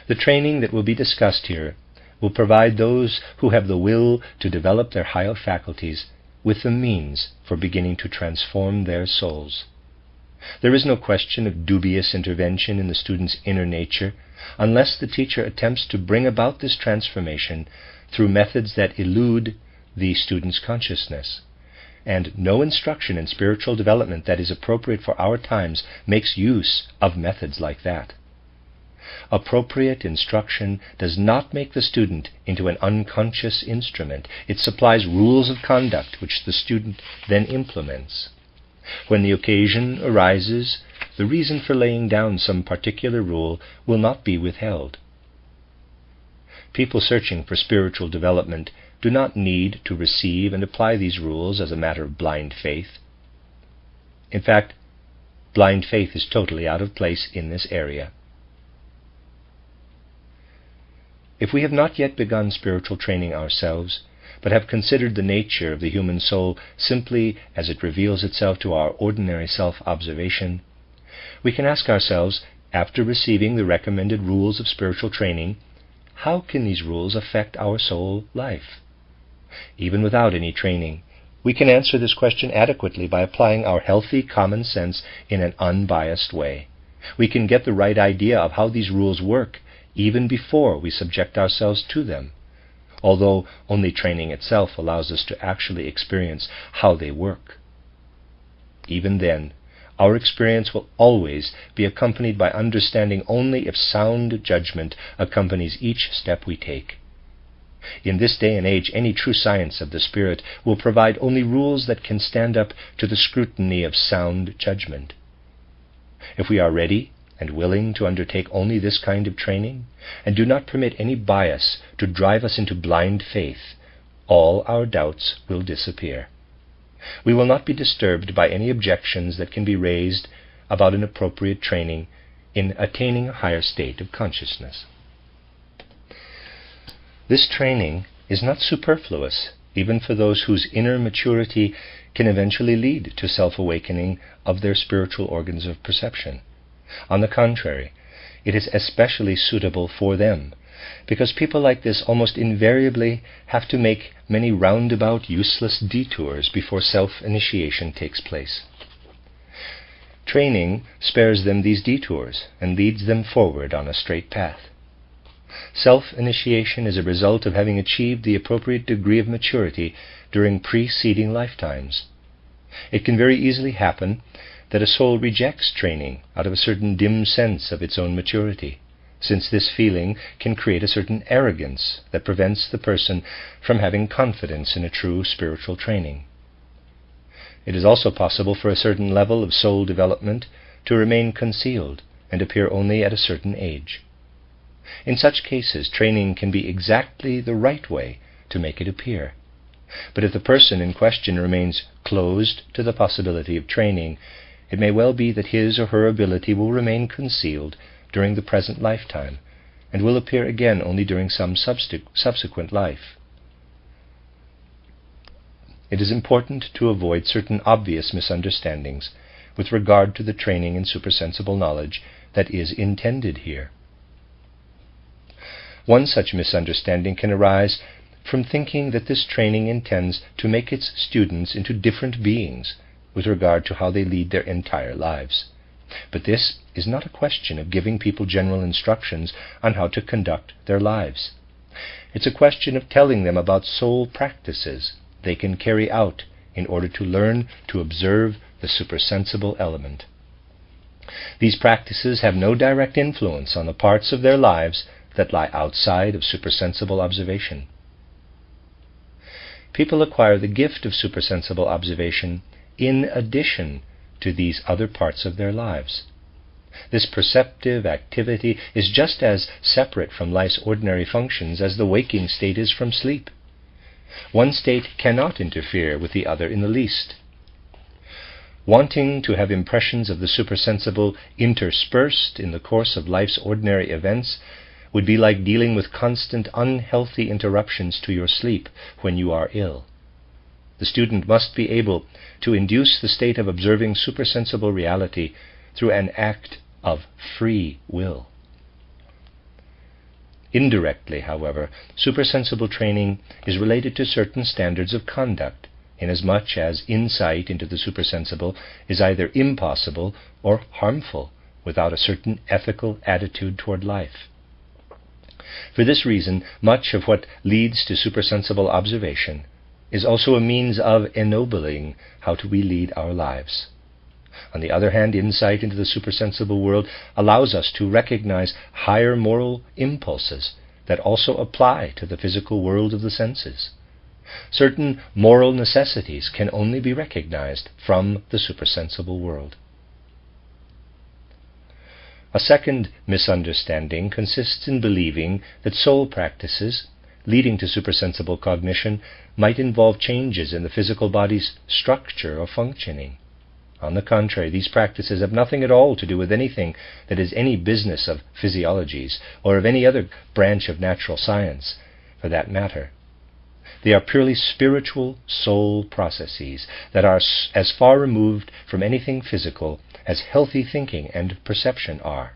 The training that will be discussed here will provide those who have the will to develop their higher faculties with the means for beginning to transform their souls. There is no question of dubious intervention in the student's inner nature unless the teacher attempts to bring about this transformation through methods that elude the student's consciousness. And no instruction in spiritual development that is appropriate for our times makes use of methods like that. Appropriate instruction does not make the student into an unconscious instrument. It supplies rules of conduct which the student then implements. When the occasion arises, the reason for laying down some particular rule will not be withheld. People searching for spiritual development do not need to receive and apply these rules as a matter of blind faith. In fact, blind faith is totally out of place in this area. If we have not yet begun spiritual training ourselves, but have considered the nature of the human soul simply as it reveals itself to our ordinary self-observation, we can ask ourselves, after receiving the recommended rules of spiritual training, how can these rules affect our soul life? Even without any training, we can answer this question adequately by applying our healthy common sense in an unbiased way. We can get the right idea of how these rules work even before we subject ourselves to them, although only training itself allows us to actually experience how they work. Even then, our experience will always be accompanied by understanding only if sound judgment accompanies each step we take. In this day and age, any true science of the Spirit will provide only rules that can stand up to the scrutiny of sound judgment. If we are ready and willing to undertake only this kind of training, and do not permit any bias to drive us into blind faith, all our doubts will disappear. We will not be disturbed by any objections that can be raised about an appropriate training in attaining a higher state of consciousness. This training is not superfluous, even for those whose inner maturity can eventually lead to self-awakening of their spiritual organs of perception. On the contrary, it is especially suitable for them, because people like this almost invariably have to make many roundabout, useless detours before self-initiation takes place. Training spares them these detours and leads them forward on a straight path. Self-initiation is a result of having achieved the appropriate degree of maturity during preceding lifetimes. It can very easily happen that a soul rejects training out of a certain dim sense of its own maturity, since this feeling can create a certain arrogance that prevents the person from having confidence in a true spiritual training. It is also possible for a certain level of soul development to remain concealed and appear only at a certain age. In such cases, training can be exactly the right way to make it appear. But if the person in question remains closed to the possibility of training, it may well be that his or her ability will remain concealed during the present lifetime, and will appear again only during some subsequent life. It is important to avoid certain obvious misunderstandings with regard to the training in supersensible knowledge that is intended here. One such misunderstanding can arise from thinking that this training intends to make its students into different beings with regard to how they lead their entire lives. But this is not a question of giving people general instructions on how to conduct their lives. It's a question of telling them about soul practices they can carry out in order to learn to observe the supersensible element. These practices have no direct influence on the parts of their lives that lie outside of supersensible observation. People acquire the gift of supersensible observation in addition to these other parts of their lives. This perceptive activity is just as separate from life's ordinary functions as the waking state is from sleep. One state cannot interfere with the other in the least. Wanting to have impressions of the supersensible interspersed in the course of life's ordinary events would be like dealing with constant unhealthy interruptions to your sleep when you are ill. The student must be able to induce the state of observing supersensible reality through an act of free will. Indirectly, however, supersensible training is related to certain standards of conduct, inasmuch as insight into the supersensible is either impossible or harmful without a certain ethical attitude toward life. For this reason, much of what leads to supersensible observation is also a means of ennobling how we lead our lives. On the other hand, insight into the supersensible world allows us to recognize higher moral impulses that also apply to the physical world of the senses. Certain moral necessities can only be recognized from the supersensible world. A second misunderstanding consists in believing that soul practices leading to supersensible cognition might involve changes in the physical body's structure or functioning. On the contrary, these practices have nothing at all to do with anything that is any business of physiologies or of any other branch of natural science, for that matter. They are purely spiritual soul processes that are as far removed from anything physical as healthy thinking and perception are.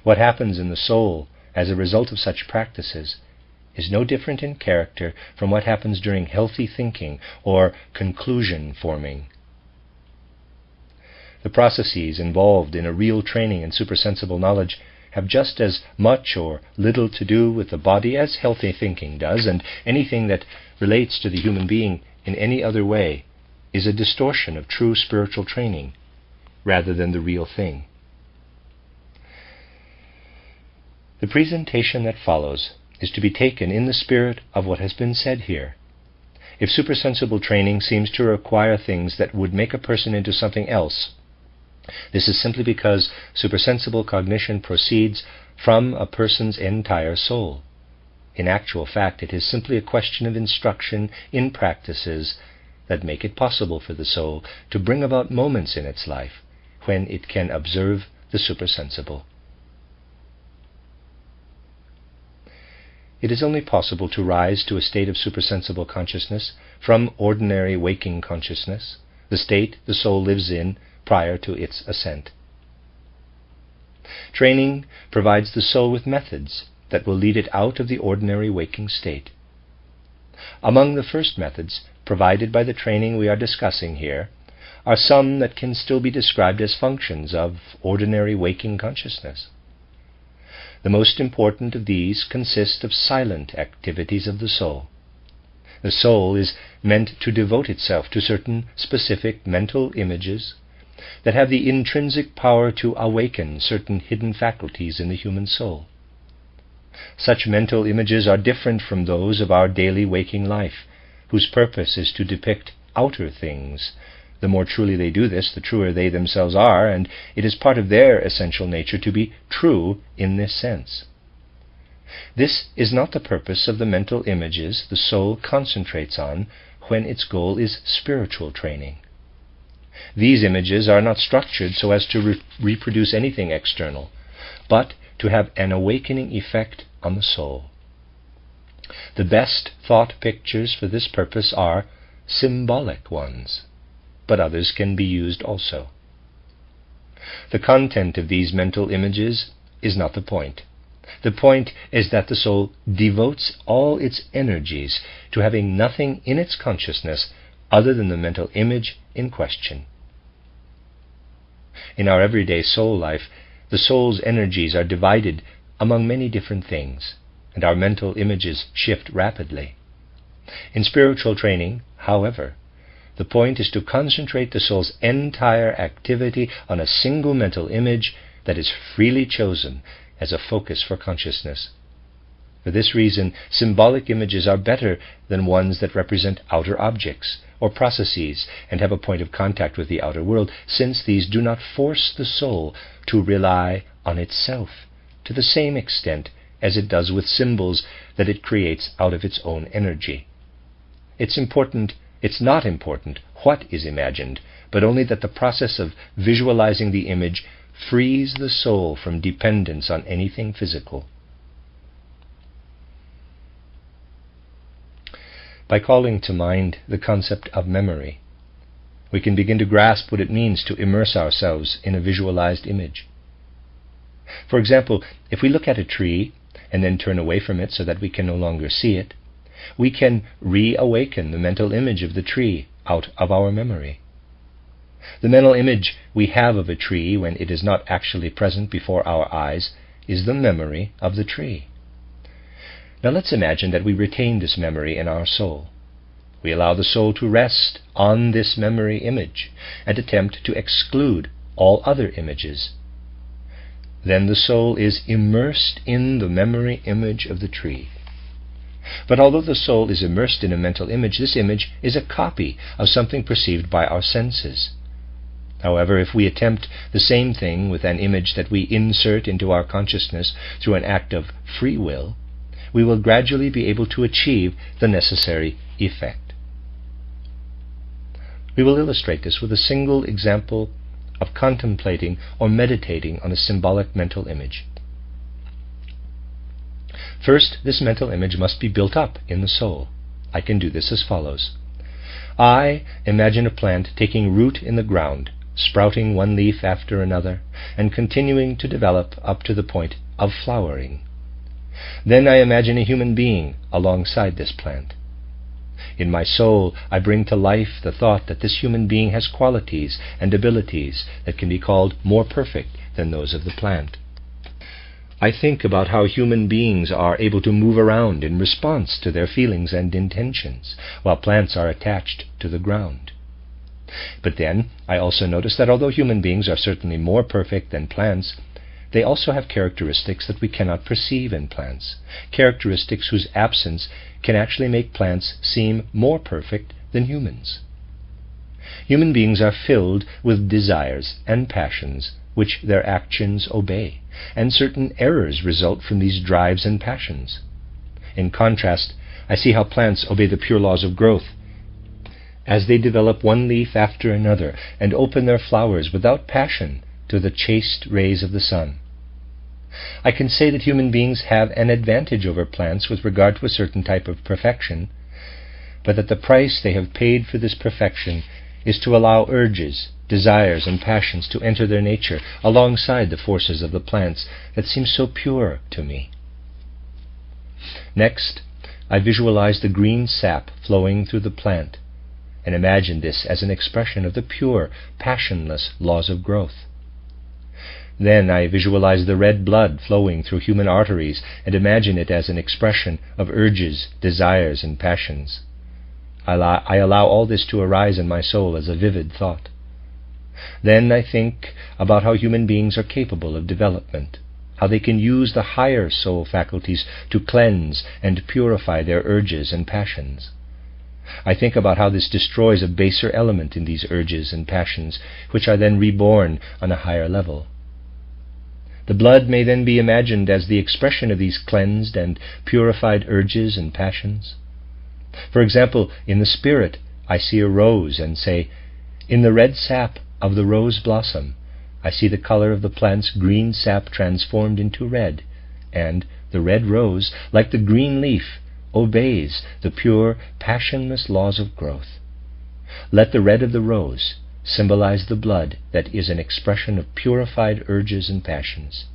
What happens in the soul as a result of such practices is no different in character from what happens during healthy thinking or conclusion forming. The processes involved in a real training in supersensible knowledge have just as much or little to do with the body as healthy thinking does, and anything that relates to the human being in any other way is a distortion of true spiritual training rather than the real thing. The presentation that follows is to be taken in the spirit of what has been said here. If supersensible training seems to require things that would make a person into something else, this is simply because supersensible cognition proceeds from a person's entire soul. In actual fact, it is simply a question of instruction in practices that make it possible for the soul to bring about moments in its life when it can observe the supersensible. It is only possible to rise to a state of supersensible consciousness from ordinary waking consciousness, the state the soul lives in prior to its ascent. Training provides the soul with methods that will lead it out of the ordinary waking state. Among the first methods provided by the training we are discussing here are some that can still be described as functions of ordinary waking consciousness. The most important of these consist of silent activities of the soul. The soul is meant to devote itself to certain specific mental images that have the intrinsic power to awaken certain hidden faculties in the human soul. Such mental images are different from those of our daily waking life, whose purpose is to depict outer things. The more truly they do this, the truer they themselves are, and it is part of their essential nature to be true in this sense. This is not the purpose of the mental images the soul concentrates on when its goal is spiritual training. These images are not structured so as to reproduce anything external, but to have an awakening effect on the soul. The best thought pictures for this purpose are symbolic ones, but others can be used also. The content of these mental images is not the point. The point is that the soul devotes all its energies to having nothing in its consciousness other than the mental image in question. In our everyday soul life, the soul's energies are divided among many different things, and our mental images shift rapidly. In spiritual training, however, the point is to concentrate the soul's entire activity on a single mental image that is freely chosen as a focus for consciousness. For this reason, symbolic images are better than ones that represent outer objects or processes and have a point of contact with the outer world, since these do not force the soul to rely on itself to the same extent as it does with symbols that it creates out of its own energy. It's not important what is imagined, but only that the process of visualizing the image frees the soul from dependence on anything physical. By calling to mind the concept of memory, we can begin to grasp what it means to immerse ourselves in a visualized image. For example, if we look at a tree and then turn away from it so that we can no longer see it, we can reawaken the mental image of the tree out of our memory. The mental image we have of a tree when it is not actually present before our eyes is the memory of the tree. Now let's imagine that we retain this memory in our soul. We allow the soul to rest on this memory image and attempt to exclude all other images. Then the soul is immersed in the memory image of the tree. But although the soul is immersed in a mental image, this image is a copy of something perceived by our senses. However, if we attempt the same thing with an image that we insert into our consciousness through an act of free will, we will gradually be able to achieve the necessary effect. We will illustrate this with a single example of contemplating or meditating on a symbolic mental image. First, this mental image must be built up in the soul. I can do this as follows. I imagine a plant taking root in the ground, sprouting one leaf after another, and continuing to develop up to the point of flowering. Then I imagine a human being alongside this plant. In my soul, I bring to life the thought that this human being has qualities and abilities that can be called more perfect than those of the plant. I think about how human beings are able to move around in response to their feelings and intentions, while plants are attached to the ground. But then I also notice that although human beings are certainly more perfect than plants, they also have characteristics that we cannot perceive in plants, characteristics whose absence can actually make plants seem more perfect than humans. Human beings are filled with desires and passions which their actions obey, and certain errors result from these drives and passions. In contrast, I see how plants obey the pure laws of growth, as they develop one leaf after another and open their flowers without passion to the chaste rays of the sun. I can say that human beings have an advantage over plants with regard to a certain type of perfection, but that the price they have paid for this perfection is to allow urges, desires, and passions to enter their nature alongside the forces of the plants that seem so pure to me. Next, I visualize the green sap flowing through the plant, and imagine this as an expression of the pure, passionless laws of growth. Then I visualize the red blood flowing through human arteries and imagine it as an expression of urges, desires, and passions. I allow all this to arise in my soul as a vivid thought. Then I think about how human beings are capable of development, how they can use the higher soul faculties to cleanse and purify their urges and passions. I think about how this destroys a baser element in these urges and passions, which are then reborn on a higher level. The blood may then be imagined as the expression of these cleansed and purified urges and passions. For example, in the spirit, I see a rose and say, "In the red sap of the rose blossom, I see the color of the plant's green sap transformed into red, and the red rose, like the green leaf, obeys the pure, passionless laws of growth. Let the red of the rose symbolize the blood that is an expression of purified urges and passions.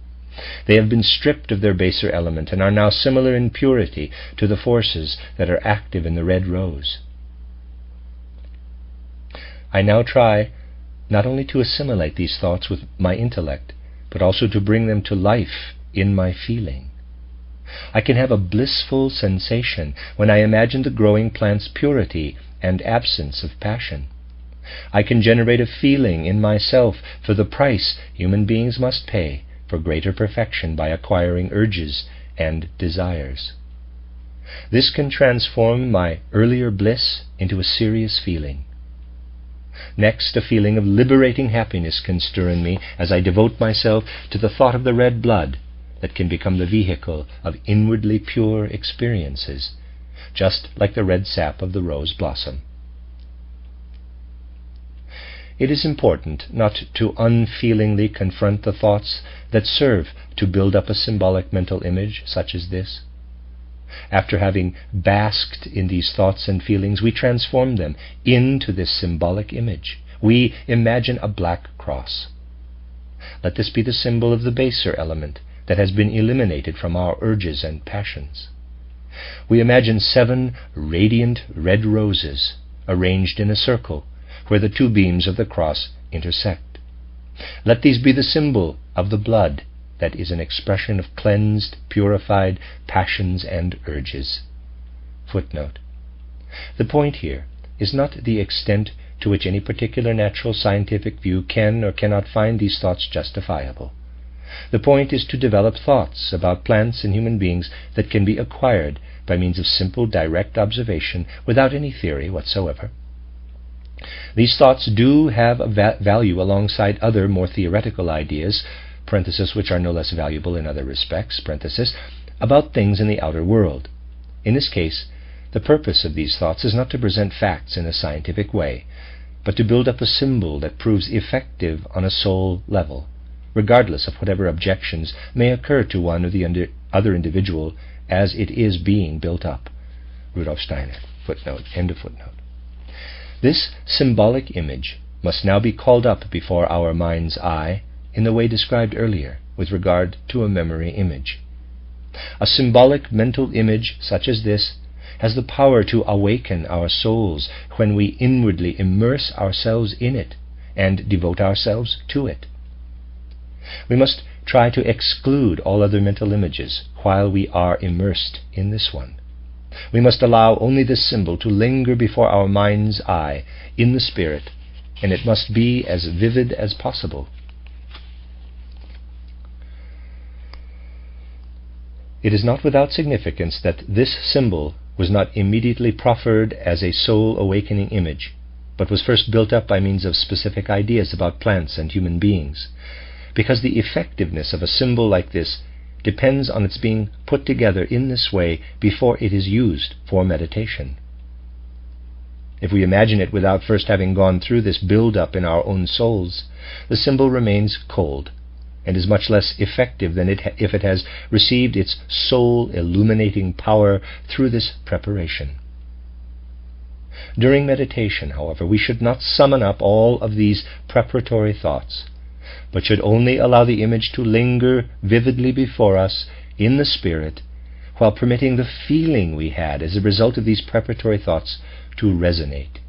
They have been stripped of their baser element and are now similar in purity to the forces that are active in the red rose." I now try not only to assimilate these thoughts with my intellect, but also to bring them to life in my feeling. I can have a blissful sensation when I imagine the growing plant's purity and absence of passion. I can generate a feeling in myself for the price human beings must pay for greater perfection by acquiring urges and desires. This can transform my earlier bliss into a serious feeling. Next, a feeling of liberating happiness can stir in me as I devote myself to the thought of the red blood that can become the vehicle of inwardly pure experiences, just like the red sap of the rose blossom. It is important not to unfeelingly confront the thoughts that serve to build up a symbolic mental image such as this. After having basked in these thoughts and feelings, we transform them into this symbolic image. We imagine a black cross. Let this be the symbol of the baser element that has been eliminated from our urges and passions. We imagine 7 radiant red roses arranged in a circle where the 2 beams of the cross intersect. Let these be the symbol of the blood that is an expression of cleansed, purified passions and urges. Footnote. The point here is not the extent to which any particular natural scientific view can or cannot find these thoughts justifiable. The point is to develop thoughts about plants and human beings that can be acquired by means of simple, direct observation without any theory whatsoever. These thoughts do have a value alongside other more theoretical ideas, which are no less valuable in other respects, about things in the outer world. In this case, the purpose of these thoughts is not to present facts in a scientific way, but to build up a symbol that proves effective on a soul level, regardless of whatever objections may occur to one or the other individual as it is being built up. Rudolf Штайнер. Footnote. End of footnote. This symbolic image must now be called up before our mind's eye in the way described earlier with regard to a memory image. A symbolic mental image such as this has the power to awaken our souls when we inwardly immerse ourselves in it and devote ourselves to it. We must try to exclude all other mental images while we are immersed in this one. We must allow only this symbol to linger before our mind's eye in the spirit, and it must be as vivid as possible. It is not without significance that this symbol was not immediately proffered as a soul-awakening image, but was first built up by means of specific ideas about plants and human beings, because the effectiveness of a symbol like this depends on its being put together in this way before it is used for meditation. If we imagine it without first having gone through this build-up in our own souls, the symbol remains cold, and is much less effective than if it has received its soul-illuminating power through this preparation. During meditation, however, we should not summon up all of these preparatory thoughts, but should only allow the image to linger vividly before us in the spirit, while permitting the feeling we had as a result of these preparatory thoughts to resonate.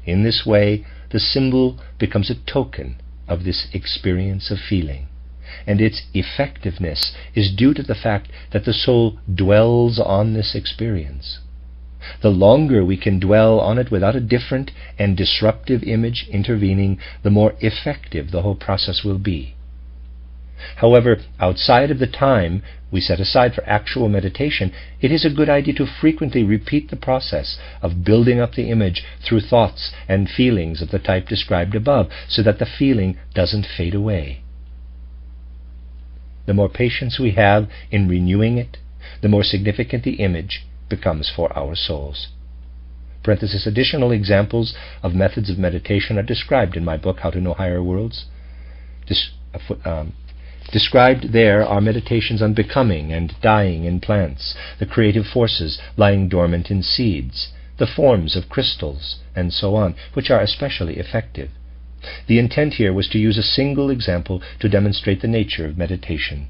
In this way, the symbol becomes a token of this experience of feeling, and its effectiveness is due to the fact that the soul dwells on this experience. The longer we can dwell on it without a different and disruptive image intervening, the more effective the whole process will be. However, outside of the time we set aside for actual meditation, it is a good idea to frequently repeat the process of building up the image through thoughts and feelings of the type described above, so that the feeling doesn't fade away. The more patience we have in renewing it, the more significant the image becomes for our souls. Additional examples of methods of meditation are described in my book, How to Know Higher Worlds. Described there are meditations on becoming and dying in plants, the creative forces lying dormant in seeds, the forms of crystals, and so on, which are especially effective. The intent here was to use a single example to demonstrate the nature of meditation.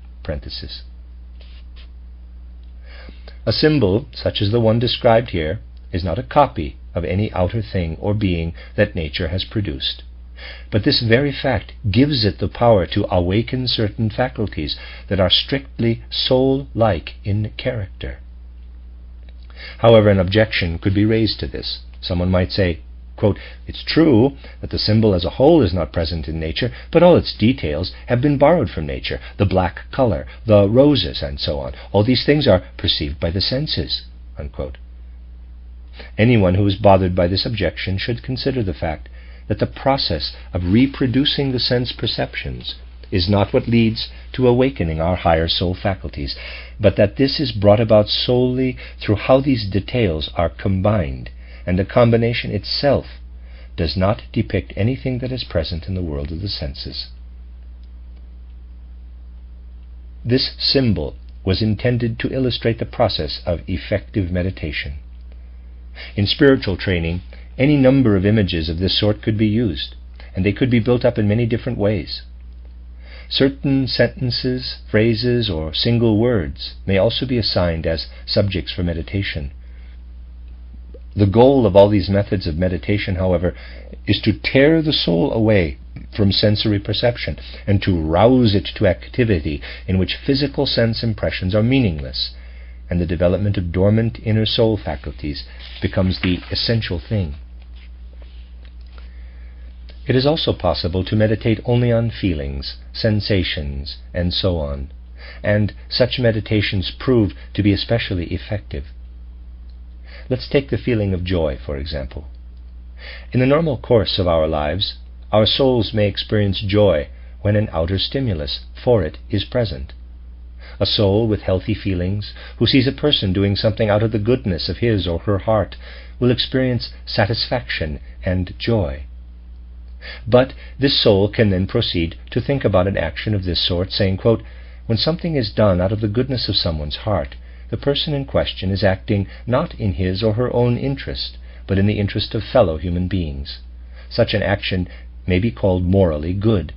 A symbol, such as the one described here, is not a copy of any outer thing or being that nature has produced. but this very fact gives it the power to awaken certain faculties that are strictly soul-like in character. However, an objection could be raised to this. Someone might say, quote, "It's true that the symbol as a whole is not present in nature, but all its details have been borrowed from nature. The black color, the roses, and so on. All these things are perceived by the senses." Unquote. Anyone who is bothered by this objection should consider the fact that the process of reproducing the sense perceptions is not what leads to awakening our higher soul faculties, but that this is brought about solely through how these details are combined, and the combination itself does not depict anything that is present in the world of the senses. This symbol was intended to illustrate the process of effective meditation. In spiritual training, any number of images of this sort could be used, and they could be built up in many different ways. Certain sentences, phrases, or single words may also be assigned as subjects for meditation. The goal of all these methods of meditation, however, is to tear the soul away from sensory perception and to rouse it to activity in which physical sense impressions are meaningless, and the development of dormant inner soul faculties becomes the essential thing. It is also possible to meditate only on feelings, sensations, and so on, and such meditations prove to be especially effective. Let's take the feeling of joy, for example. In the normal course of our lives, our souls may experience joy when an outer stimulus for it is present. A soul with healthy feelings, who sees a person doing something out of the goodness of his or her heart, will experience satisfaction and joy. But this soul can then proceed to think about an action of this sort, saying, quote, "When something is done out of the goodness of someone's heart, the person in question is acting not in his or her own interest, but in the interest of fellow human beings. Such an action may be called morally good."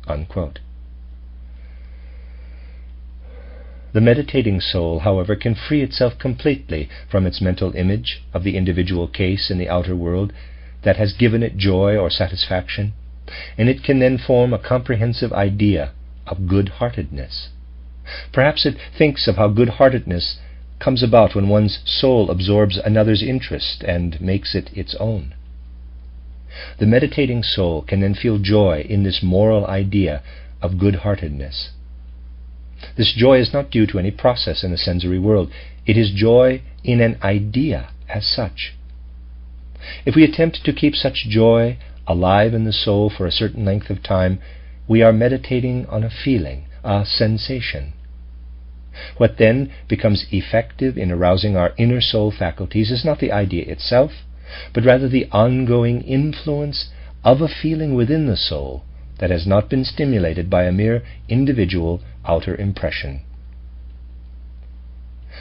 Unquote. The meditating soul, however, can free itself completely from its mental image of the individual case in the outer world that has given it joy or satisfaction, and it can then form a comprehensive idea of good-heartedness. Perhaps it thinks of how good-heartedness comes about when one's soul absorbs another's interest and makes it its own. The meditating soul can then feel joy in this moral idea of good-heartedness. This joy is not due to any process in the sensory world. It is joy in an idea as such. If we attempt to keep such joy alive in the soul for a certain length of time, we are meditating on a feeling, a sensation. What then becomes effective in arousing our inner soul faculties is not the idea itself, but rather the ongoing influence of a feeling within the soul that has not been stimulated by a mere individual outer impression.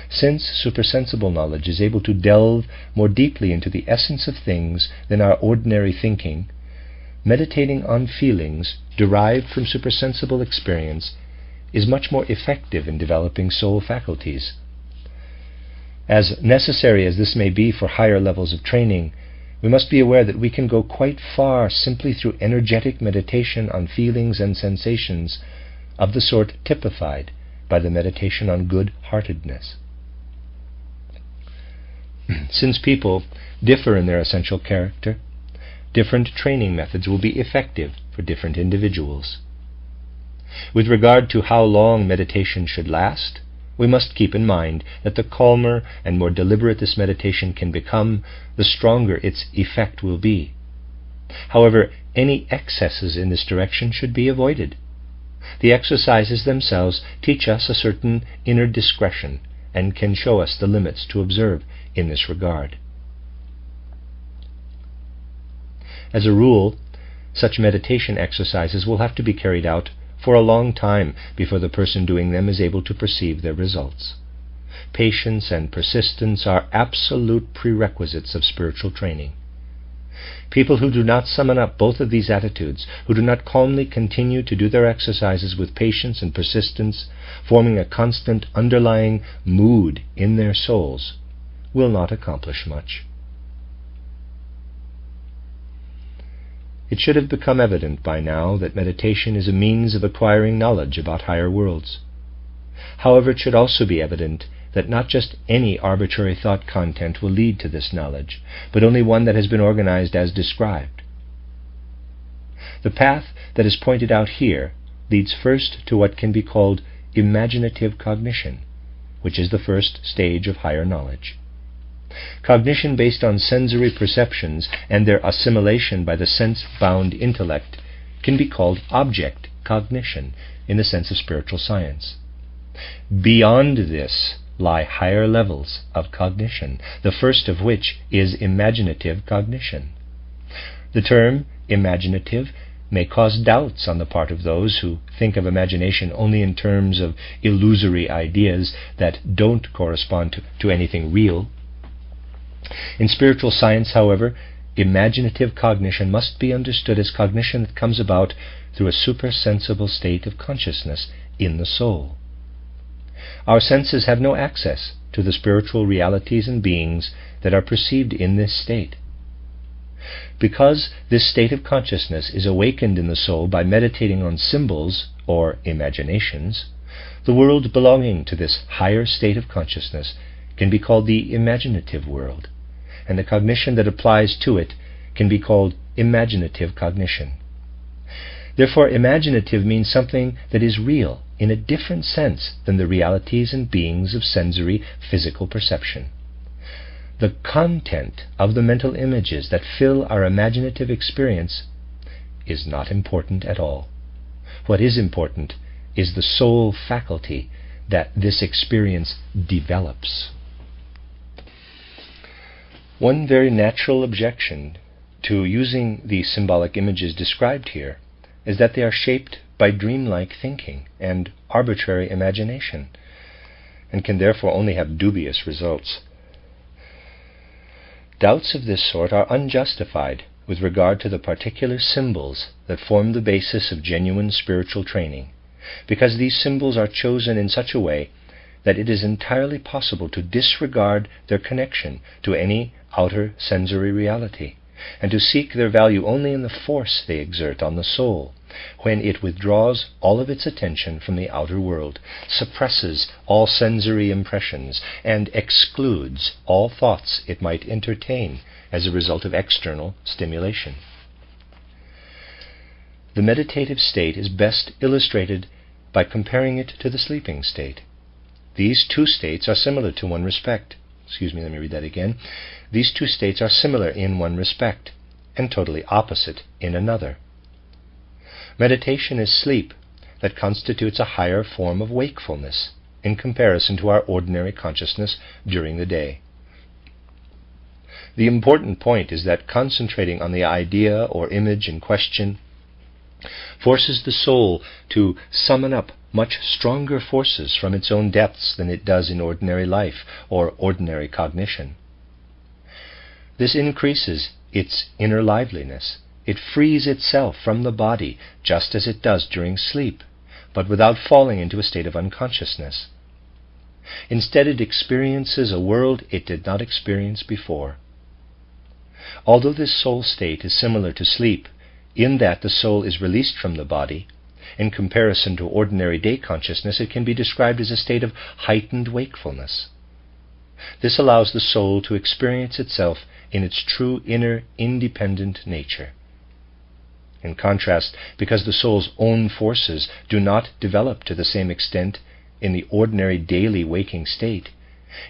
Since supersensible knowledge is able to delve more deeply into the essence of things than our ordinary thinking, meditating on feelings derived from supersensible experience is much more effective in developing soul faculties. As necessary as this may be for higher levels of training, we must be aware that we can go quite far simply through energetic meditation on feelings and sensations of the sort typified by the meditation on good-heartedness. Since people differ in their essential character, different training methods will be effective for different individuals. With regard to how long meditation should last, we must keep in mind that the calmer and more deliberate this meditation can become, the stronger its effect will be. However, any excesses in this direction should be avoided. The exercises themselves teach us a certain inner discretion and can show us the limits to observe in this regard. As a rule, such meditation exercises will have to be carried out for a long time before the person doing them is able to perceive their results. Patience and persistence are absolute prerequisites of spiritual training. People who do not summon up both of these attitudes, who do not calmly continue to do their exercises with patience and persistence, forming a constant underlying mood in their souls, will not accomplish much. It should have become evident by now that meditation is a means of acquiring knowledge about higher worlds. However, it should also be evident that not just any arbitrary thought content will lead to this knowledge, but only one that has been organized as described. The path that is pointed out here leads first to what can be called imaginative cognition, which is the first stage of higher knowledge. Cognition based on sensory perceptions and their assimilation by the sense-bound intellect can be called object cognition in the sense of spiritual science. Beyond this lie higher levels of cognition, the first of which is imaginative cognition. The term imaginative may cause doubts on the part of those who think of imagination only in terms of illusory ideas that don't correspond to anything real. In spiritual science, however, imaginative cognition must be understood as cognition that comes about through a supersensible state of consciousness in the soul. Our senses have no access to the spiritual realities and beings that are perceived in this state. Because this state of consciousness is awakened in the soul by meditating on symbols or imaginations, the world belonging to this higher state of consciousness can be called the imaginative world, and the cognition that applies to it can be called imaginative cognition. Therefore, imaginative means something that is real in a different sense than the realities and beings of sensory physical perception. The content of the mental images that fill our imaginative experience is not important at all. What is important is the soul faculty that this experience develops. One very natural objection to using the symbolic images described here is that they are shaped by dreamlike thinking and arbitrary imagination, and can therefore only have dubious results. Doubts of this sort are unjustified with regard to the particular symbols that form the basis of genuine spiritual training, because these symbols are chosen in such a way that it is entirely possible to disregard their connection to any outer sensory reality, and to seek their value only in the force they exert on the soul, when it withdraws all of its attention from the outer world, suppresses all sensory impressions, and excludes all thoughts it might entertain as a result of external stimulation. The meditative state is best illustrated by comparing it to the sleeping state. These two states are similar to one respect. Let me read that again. These two states are similar in one respect, and totally opposite in another. Meditation is sleep that constitutes a higher form of wakefulness in comparison to our ordinary consciousness during the day. The important point is that concentrating on the idea or image in question forces the soul to summon up much stronger forces from its own depths than it does in ordinary life or ordinary cognition. This increases its inner liveliness. It frees itself from the body just as it does during sleep, but without falling into a state of unconsciousness. Instead, it experiences a world it did not experience before. Although this soul state is similar to sleep, in that the soul is released from the body, in comparison to ordinary day consciousness, it can be described as a state of heightened wakefulness. This allows the soul to experience itself in its true inner independent nature. In contrast, because the soul's own forces do not develop to the same extent in the ordinary daily waking state,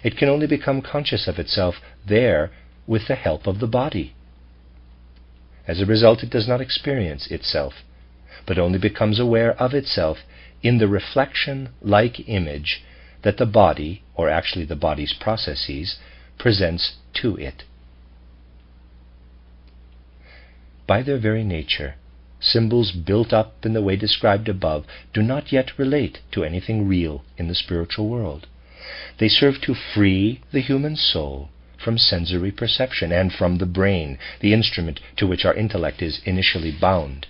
it can only become conscious of itself there with the help of the body. As a result, it does not experience itself, but only becomes aware of itself in the reflection-like image that the body, or actually the body's processes, presents to it. By their very nature, symbols built up in the way described above do not yet relate to anything real in the spiritual world. They serve to free the human soul from sensory perception and from the brain, the instrument to which our intellect is initially bound.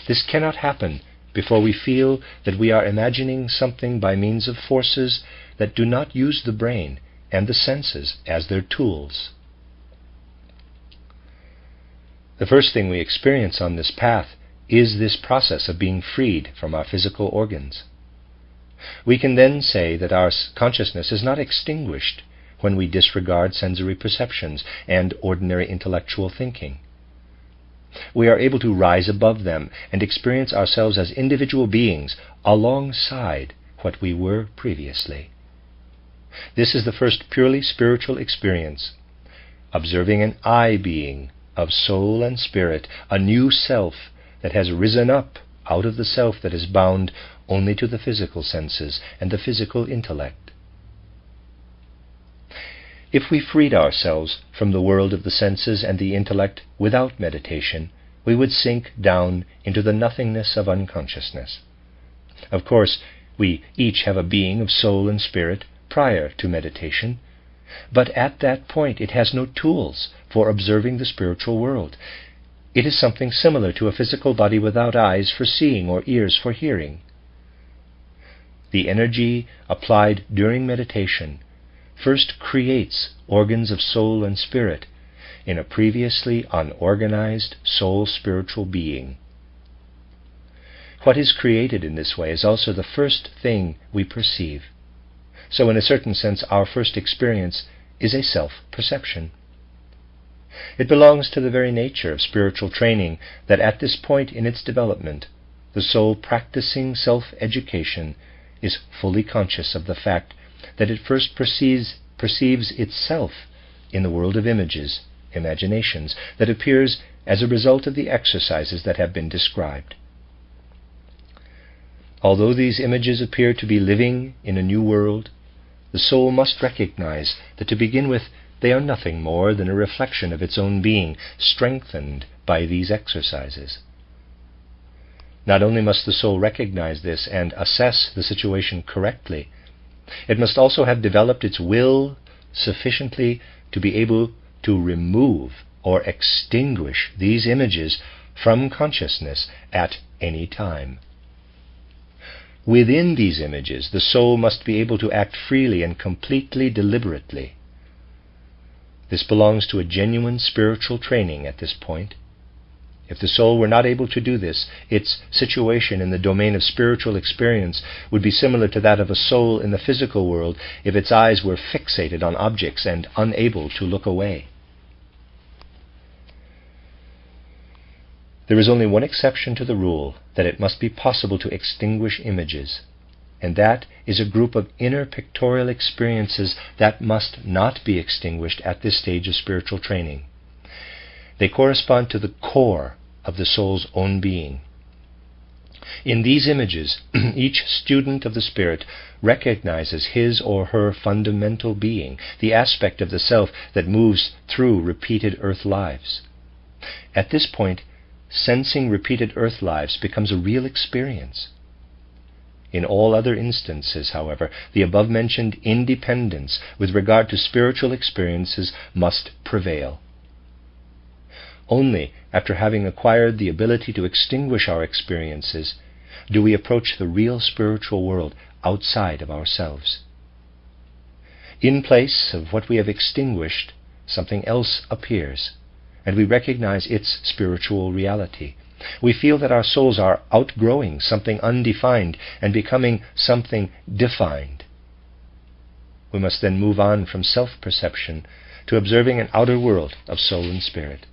This cannot happen before we feel that we are imagining something by means of forces that do not use the brain and the senses as their tools. The first thing we experience on this path is this process of being freed from our physical organs. We can then say that our consciousness is not extinguished when we disregard sensory perceptions and ordinary intellectual thinking. We are able to rise above them and experience ourselves as individual beings alongside what we were previously. This is the first purely spiritual experience, observing an I being of soul and spirit, a new self that has risen up out of the self that is bound only to the physical senses and the physical intellect. If we freed ourselves from the world of the senses and the intellect without meditation, we would sink down into the nothingness of unconsciousness. Of course, we each have a being of soul and spirit prior to meditation, but at that point it has no tools for observing the spiritual world. It is something similar to a physical body without eyes for seeing or ears for hearing. The energy applied during meditation first creates organs of soul and spirit in a previously unorganized soul-spiritual being. What is created in this way is also the first thing we perceive. So in a certain sense, our first experience is a self-perception. It belongs to the very nature of spiritual training that at this point in its development, the soul practicing self-education is fully conscious of the fact that it first perceives itself in the world of images, imaginations, that appears as a result of the exercises that have been described. Although these images appear to be living in a new world, the soul must recognize that to begin with they are nothing more than a reflection of its own being, strengthened by these exercises. Not only must the soul recognize this and assess the situation correctly, it must also have developed its will sufficiently to be able to remove or extinguish these images from consciousness at any time. Within these images, the soul must be able to act freely and completely deliberately. This belongs to a genuine spiritual training at this point. If the soul were not able to do this, its situation in the domain of spiritual experience would be similar to that of a soul in the physical world if its eyes were fixated on objects and unable to look away. There is only one exception to the rule that it must be possible to extinguish images, and that is a group of inner pictorial experiences that must not be extinguished at this stage of spiritual training. They correspond to the core of the soul's own being. In these images, each student of the spirit recognizes his or her fundamental being, the aspect of the self that moves through repeated earth lives. At this point, sensing repeated earth lives becomes a real experience. In all other instances, however, the above-mentioned independence with regard to spiritual experiences must prevail. Only after having acquired the ability to extinguish our experiences do we approach the real spiritual world outside of ourselves. In place of what we have extinguished, something else appears, and we recognize its spiritual reality. We feel that our souls are outgrowing something undefined and becoming something defined. We must then move on from self-perception to observing an outer world of soul and spirit.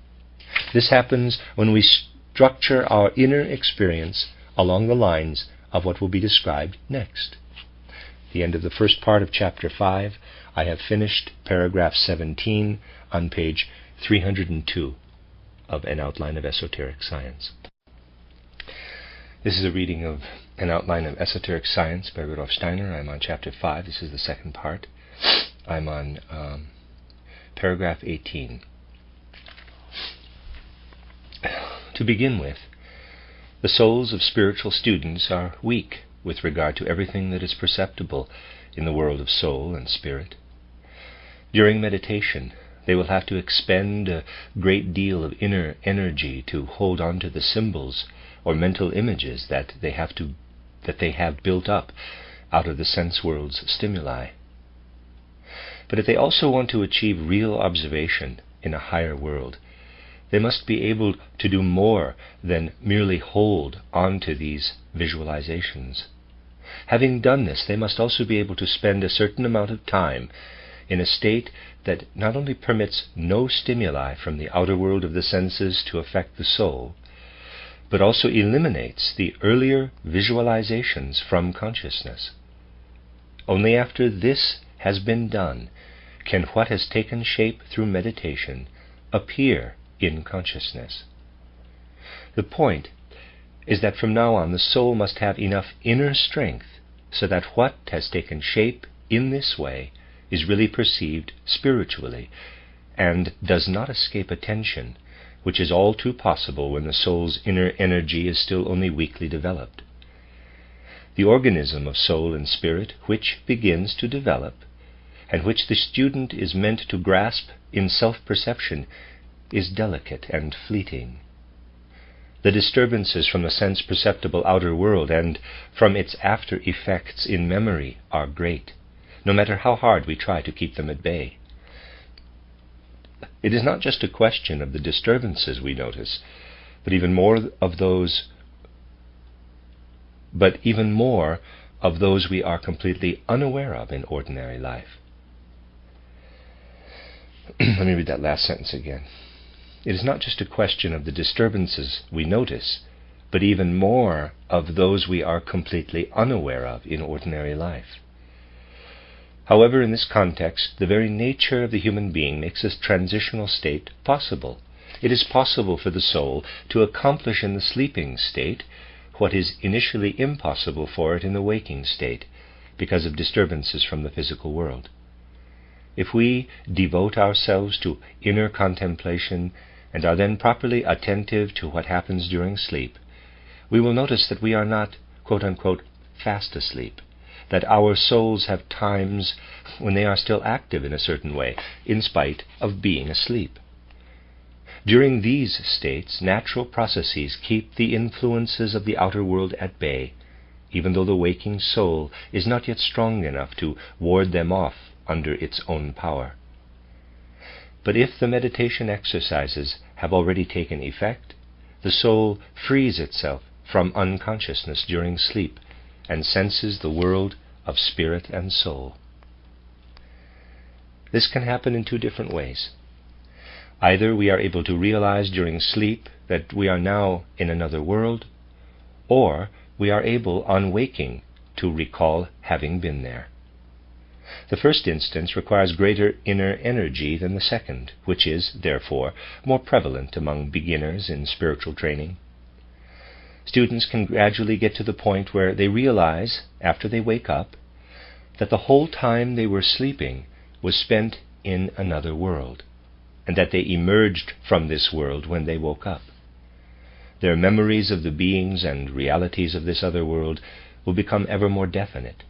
This happens when we structure our inner experience along the lines of what will be described next. At the end of the first part of Chapter 5, I have finished paragraph 17 on page 302 of An Outline of Esoteric Science. This is a reading of An Outline of Esoteric Science by Rudolf Штайнер. I'm on Chapter 5. This is the second part. I'm on paragraph 18. To begin with, the souls of spiritual students are weak with regard to everything that is perceptible in the world of soul and spirit. During meditation, they will have to expend a great deal of inner energy to hold on to the symbols or mental images that they have built up out of the sense world's stimuli. But if they also want to achieve real observation in a higher world, they must be able to do more than merely hold on to these visualizations. Having done this, they must also be able to spend a certain amount of time in a state that not only permits no stimuli from the outer world of the senses to affect the soul, but also eliminates the earlier visualizations from consciousness. Only after this has been done can what has taken shape through meditation appear in consciousness. The point is that from now on the soul must have enough inner strength so that what has taken shape in this way is really perceived spiritually and does not escape attention, which is all too possible when the soul's inner energy is still only weakly developed. The organism of soul and spirit which begins to develop, and which the student is meant to grasp in self-perception, is delicate and fleeting. The disturbances from the sense-perceptible outer world and from its after-effects in memory are great, no matter how hard we try to keep them at bay. It is not just a question of the disturbances we notice, but even more of those we are completely unaware of in ordinary life. Let me read that last sentence again. It is not just a question of the disturbances we notice, but even more of those we are completely unaware of in ordinary life. However, in this context, the very nature of the human being makes this transitional state possible. It is possible for the soul to accomplish in the sleeping state what is initially impossible for it in the waking state, because of disturbances from the physical world. If we devote ourselves to inner contemplation and are then properly attentive to what happens during sleep, we will notice that we are not, quote-unquote, fast asleep, that our souls have times when they are still active in a certain way, in spite of being asleep. During these states, natural processes keep the influences of the outer world at bay, even though the waking soul is not yet strong enough to ward them off under its own power. But if the meditation exercises have already taken effect, the soul frees itself from unconsciousness during sleep and senses the world of spirit and soul. This can happen in two different ways. Either we are able to realize during sleep that we are now in another world, or we are able, on waking, to recall having been there. The first instance requires greater inner energy than the second, which is, therefore, more prevalent among beginners in spiritual training. Students can gradually get to the point where they realize, after they wake up, that the whole time they were sleeping was spent in another world, and that they emerged from this world when they woke up. Their memories of the beings and realities of this other world will become ever more definite.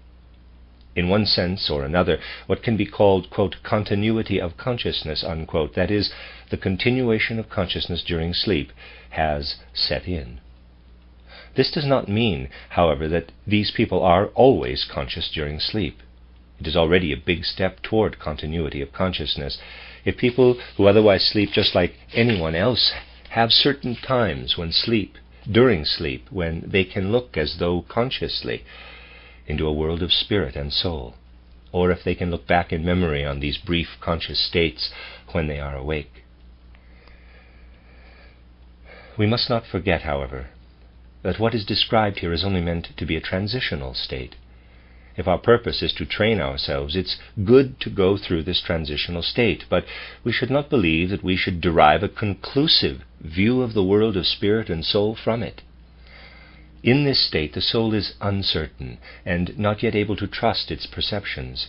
In one sense or another, what can be called, quote, continuity of consciousness, unquote, that is, the continuation of consciousness during sleep, has set in. This does not mean, however, that these people are always conscious during sleep. It is already a big step toward continuity of consciousness. If people who otherwise sleep just like anyone else have certain times during sleep, when they can look as though consciously into a world of spirit and soul, or if they can look back in memory on these brief conscious states when they are awake. We must not forget, however, that what is described here is only meant to be a transitional state. If our purpose is to train ourselves, it's good to go through this transitional state, but we should not believe that we should derive a conclusive view of the world of spirit and soul from it. In this state, the soul is uncertain and not yet able to trust its perceptions.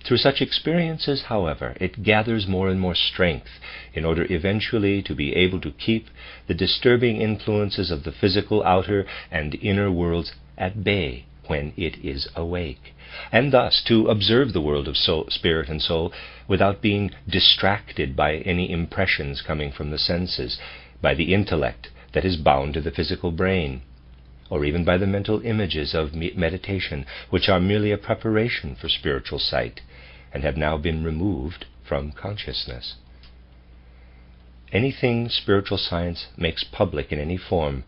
Through such experiences, however, it gathers more and more strength in order eventually to be able to keep the disturbing influences of the physical outer and inner worlds at bay when it is awake, and thus to observe the world of spirit and soul without being distracted by any impressions coming from the senses, by the intellect that is bound to the physical brain, or even by the mental images of meditation, which are merely a preparation for spiritual sight and have now been removed from consciousness. anything spiritual science makes public in any form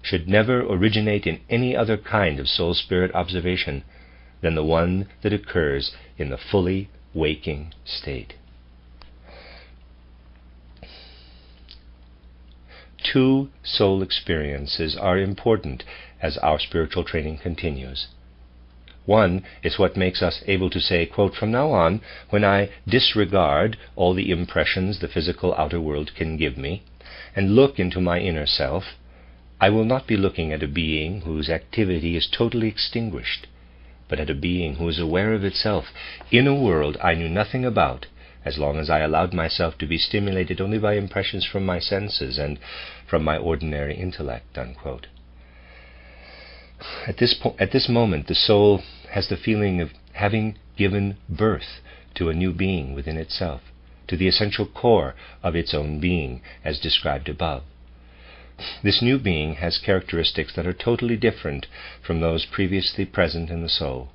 should never originate in any other kind of soul-spirit observation than the one that occurs in the fully waking state. 2 soul experiences are important as our spiritual training continues. One is what makes us able to say, quote, "From now on, when I disregard all the impressions the physical outer world can give me, and look into my inner self, I will not be looking at a being whose activity is totally extinguished, but at a being who is aware of itself in a world I knew nothing about, as long as I allowed myself to be stimulated only by impressions from my senses and from my ordinary intellect," unquote. At this moment, the soul has the feeling of having given birth to a new being within itself, to the essential core of its own being, as described above. This new being has characteristics that are totally different from those previously present in the soul.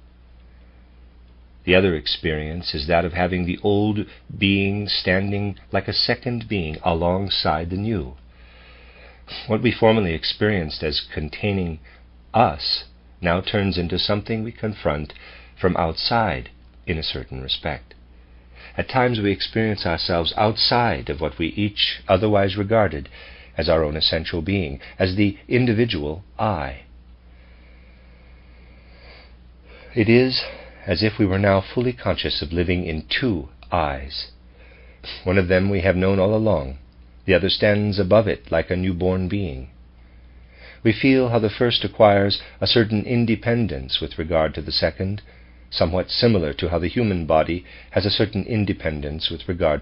The other experience is that of having the old being standing like a second being alongside the new. What we formerly experienced as containing us now turns into something we confront from outside in a certain respect. At times we experience ourselves outside of what we each otherwise regarded as our own essential being, as the individual I. It is as if we were now fully conscious of living in 2 I's. One of them we have known all along. The other stands above it like a newborn being. We feel how the first acquires a certain independence with regard to the second, somewhat similar to how the human body has a certain independence with regard to